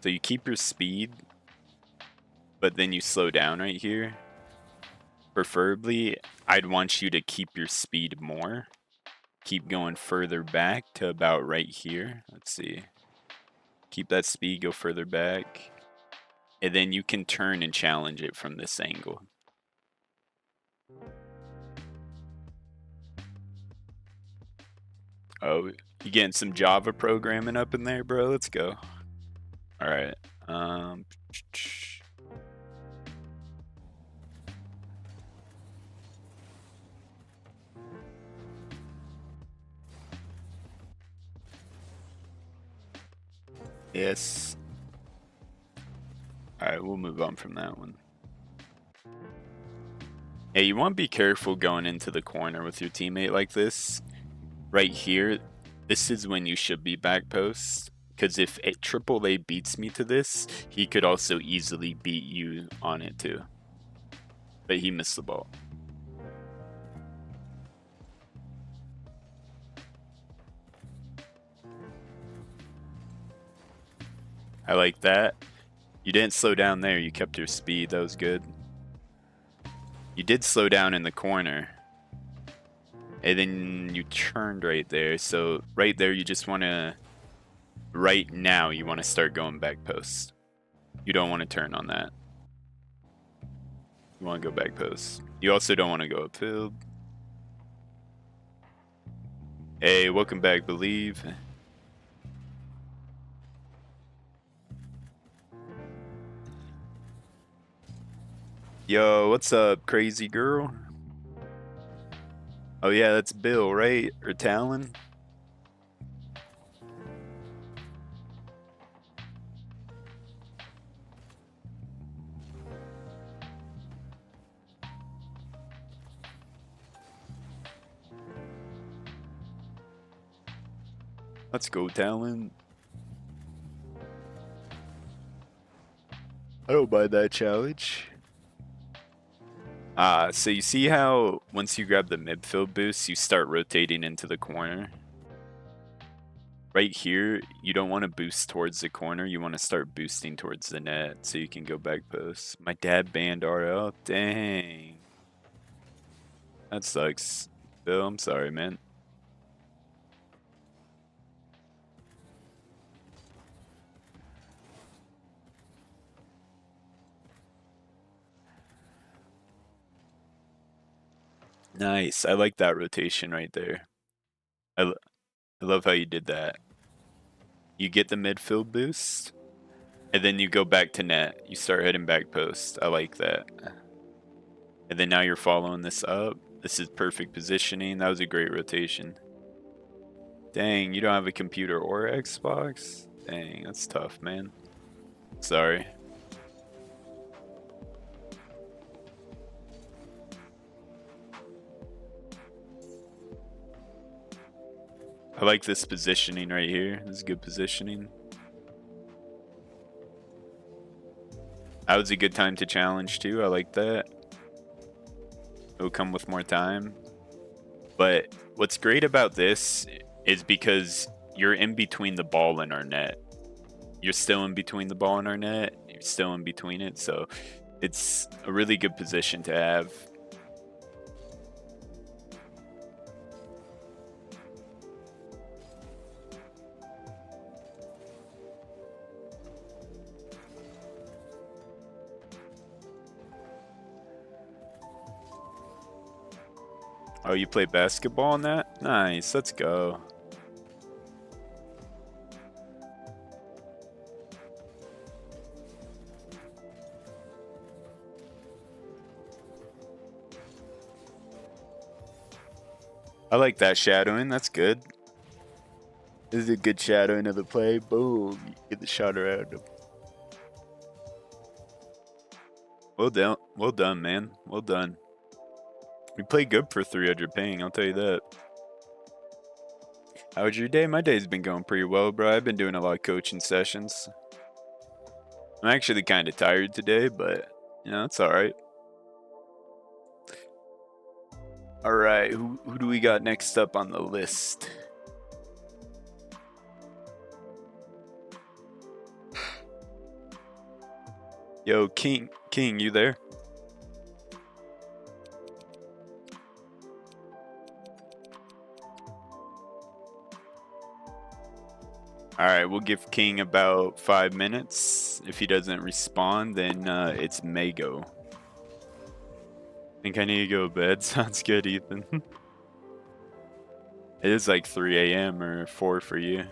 So you keep your speed, but then you slow down right here. Preferably, I'd want you to keep your speed more. Keep going further back to about right here. Let's see. Keep that speed, go further back. And then you can turn and challenge it from this angle. Oh, you getting some Java programming up in there, bro? Let's go. All right. Yes. All right, we'll move on from that one. Yeah, you want to be careful going into the corner with your teammate like this. Right here, this is when you should be back post. Because if AAA beats me to this, he could also easily beat you on it too. But he missed the ball. I like that. You didn't slow down there, you kept your speed, that was good. You did slow down in the corner. and then you turned right there. So right there, you just want to, right now, you want to start going back post. You don't want to turn on that. You want to go back post. You also don't want to go upfield. Hey, welcome back, Believe. Yo, what's up, crazy girl? Oh yeah, that's Bill, right? Or Talon? Let's go, Talon. I don't mind that challenge. So you see how once you grab the midfield boost, you start rotating into the corner? Right here, you don't want to boost towards the corner. You want to start boosting towards the net so you can go back post. My dad banned RL. Dang. That sucks. Bill, I'm sorry, man. Nice. I like that rotation right there. I love how you did that. You get the midfield boost, and then you go back to net. You start heading back post. I like that. And then now you're following this up. This is perfect positioning. That was a great rotation. Dang, you don't have a computer or Xbox? Dang, that's tough, man. Sorry. I like this positioning right here. This is good positioning. That was a good time to challenge too. I like that. It'll come with more time. But what's great about this is because you're in between the ball and our net. You're still in between the ball and our net. You're still in between it. So it's a really good position to have. Oh, you play basketball on that? Nice, let's go. I like that shadowing, that's good. This is a good shadowing of the play. Boom, you get the shot around him. Well done, man. Well done. You play good for 300 ping, I'll tell you that. How was your day? My day's been going pretty well, bro. I've been doing a lot of coaching sessions. I'm actually kind of tired today, but, you know, it's alright. Alright, who do we got next up on the list? Yo, King, you there? Alright, we'll give King about 5 minutes. If he doesn't respond, then it's Mago. Think I need to go to bed? Sounds good, Ethan. It is like 3 a.m. or 4 for you.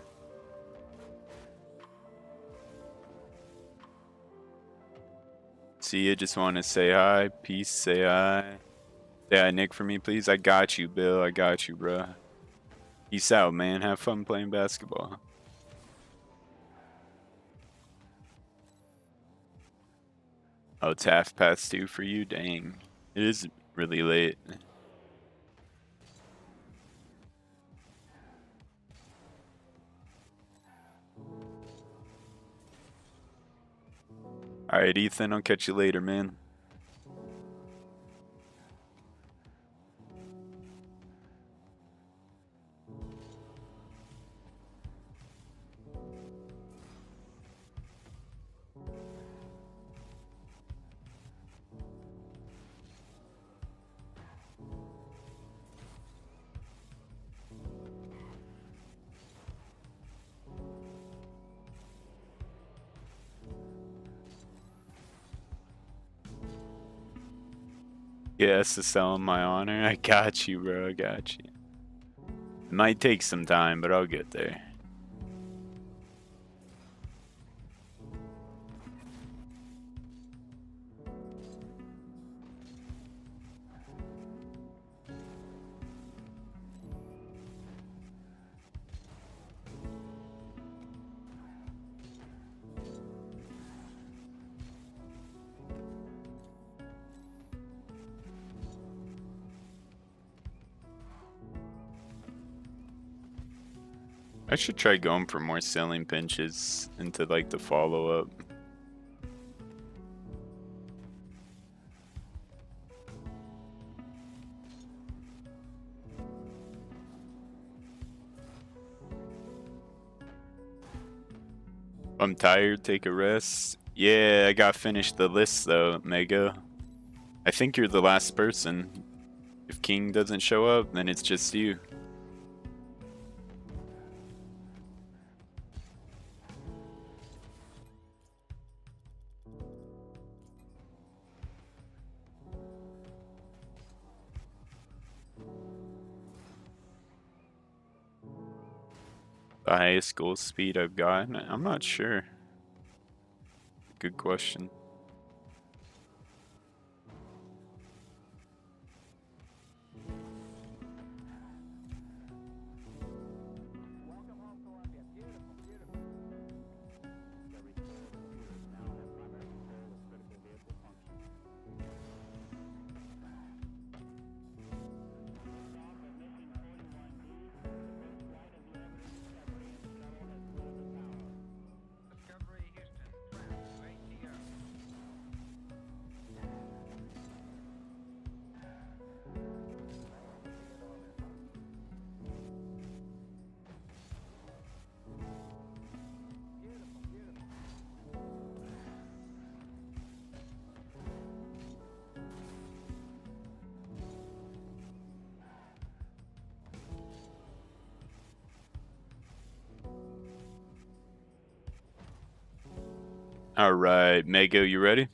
See you, just want to say hi. Peace, say hi. Say hi, Nick, for me, please. I got you, Bill. I got you, bro. Peace out, man. Have fun playing basketball. Oh, it's 2:30 for you? Dang. It is really late. Alright, Ethan, I'll catch you later, man. Yes, to sell him my honor. I got you, bro. I got you. It might take some time, but I'll get there. I should try going for more selling pinches into like the follow-up. I'm tired, take a rest. Yeah, I got finished the list though, Mega. I think you're the last person. If King doesn't show up, then it's just you. The highest goal speed I've gotten? I'm not sure. Good question. All right, Mego, you ready?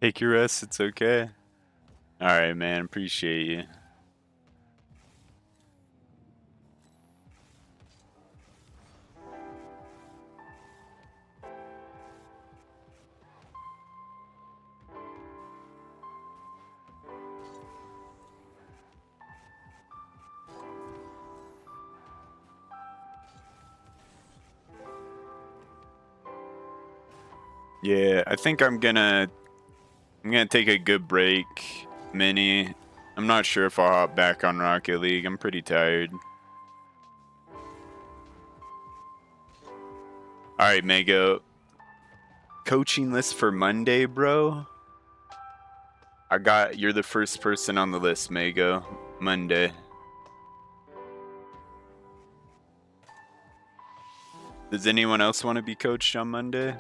Take your rest, it's okay. All right, man, appreciate you. Yeah, I think I'm gonna take a good break, Mini. I'm not sure if I'll hop back on Rocket League. I'm pretty tired. All right, Mego. Coaching list for Monday, bro. You're the first person on the list, Mego. Monday. Does anyone else want to be coached on Monday?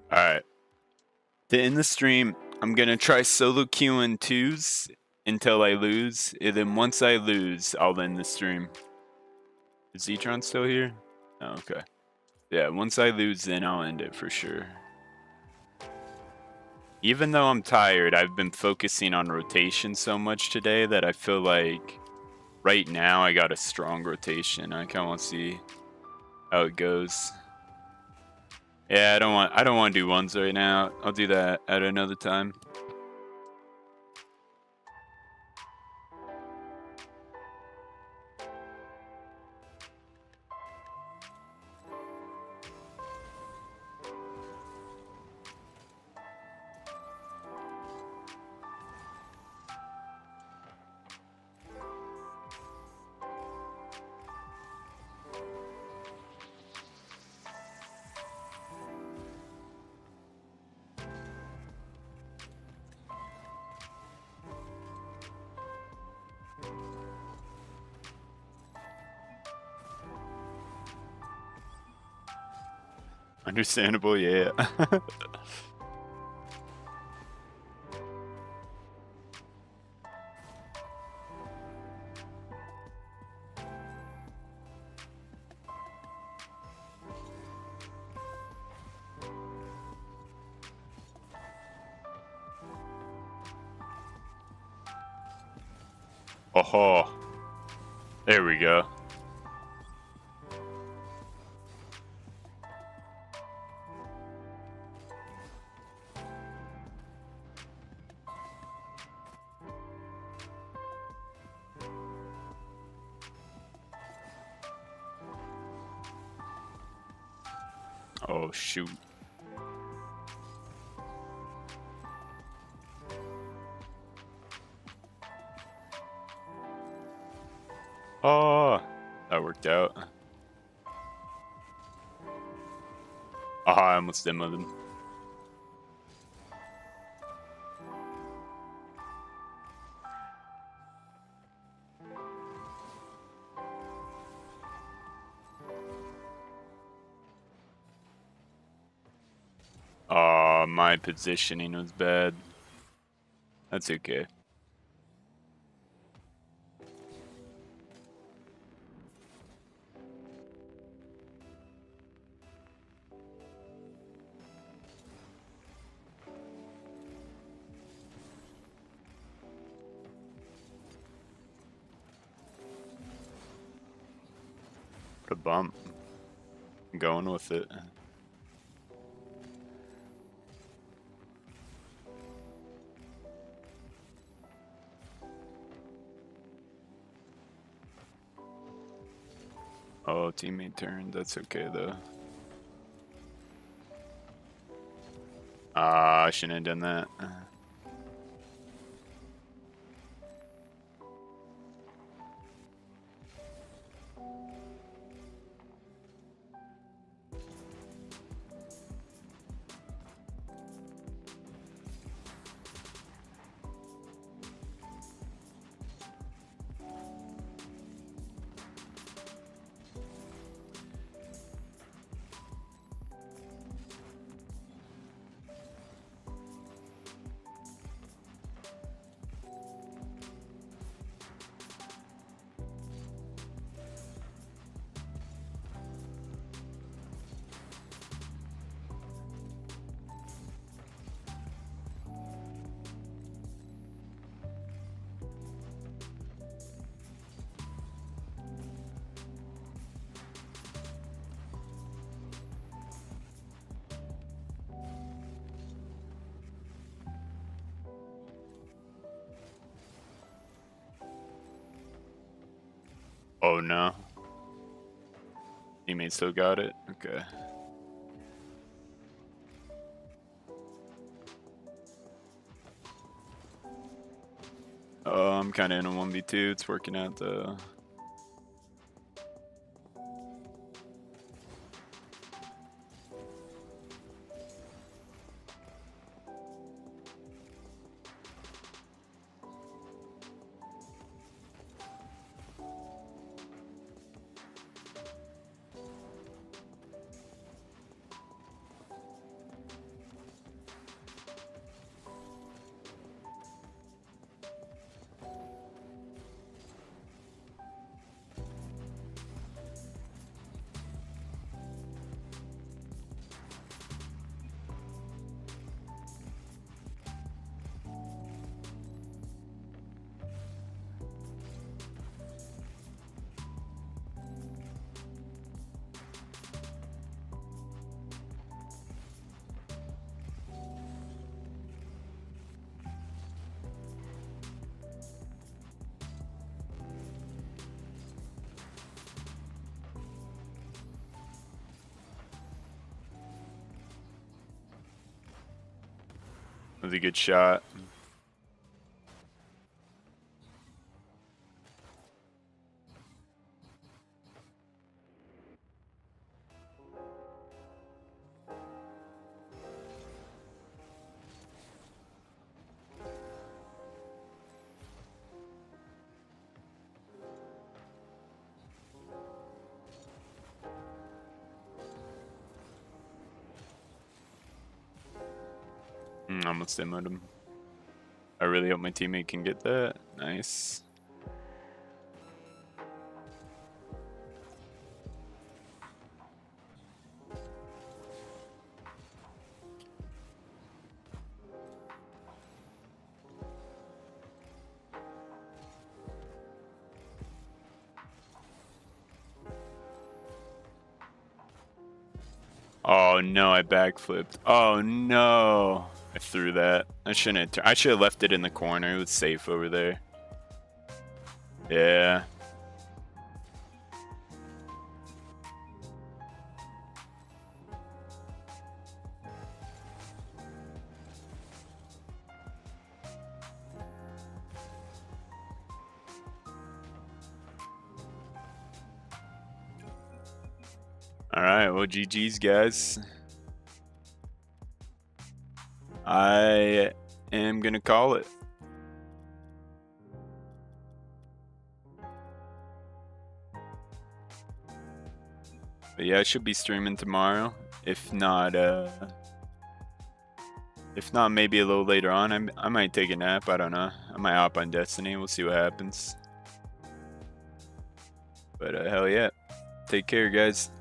Alright. To end the stream, I'm gonna try solo queuing twos until I lose. And then once I lose, I'll end the stream. Is Zetron still here? Oh, okay. Yeah, once I lose, then I'll end it for sure. Even though I'm tired, I've been focusing on rotation so much today that I feel like right now I got a strong rotation. I kind of want to see how it goes. Yeah, I don't want to do ones right now. I'll do that at another time. Understandable, yeah. Oh, there we go. Oh, shoot. Oh, that worked out. Oh, I almost demoed him. Oh, my positioning was bad. That's okay. What a bump. I'm going with it. Oh, teammate turned. That's okay, though. Ah, I shouldn't have done that. Oh, no. Teammate still got it? Okay. Oh, I'm kind of in a 1v2. It's working out, though. was a good shot. Almost demoed him. I really hope my teammate can get that. Nice. Oh no, I backflipped. Oh no. I threw that. I shouldn't have. I should have left it in the corner. It was safe over there. Yeah. All right. Well, GG's, guys. I am gonna call it. But yeah, I should be streaming tomorrow. If not, maybe a little later on. I might take a nap. I don't know. I might hop on Destiny. We'll see what happens. But hell yeah. Take care, guys.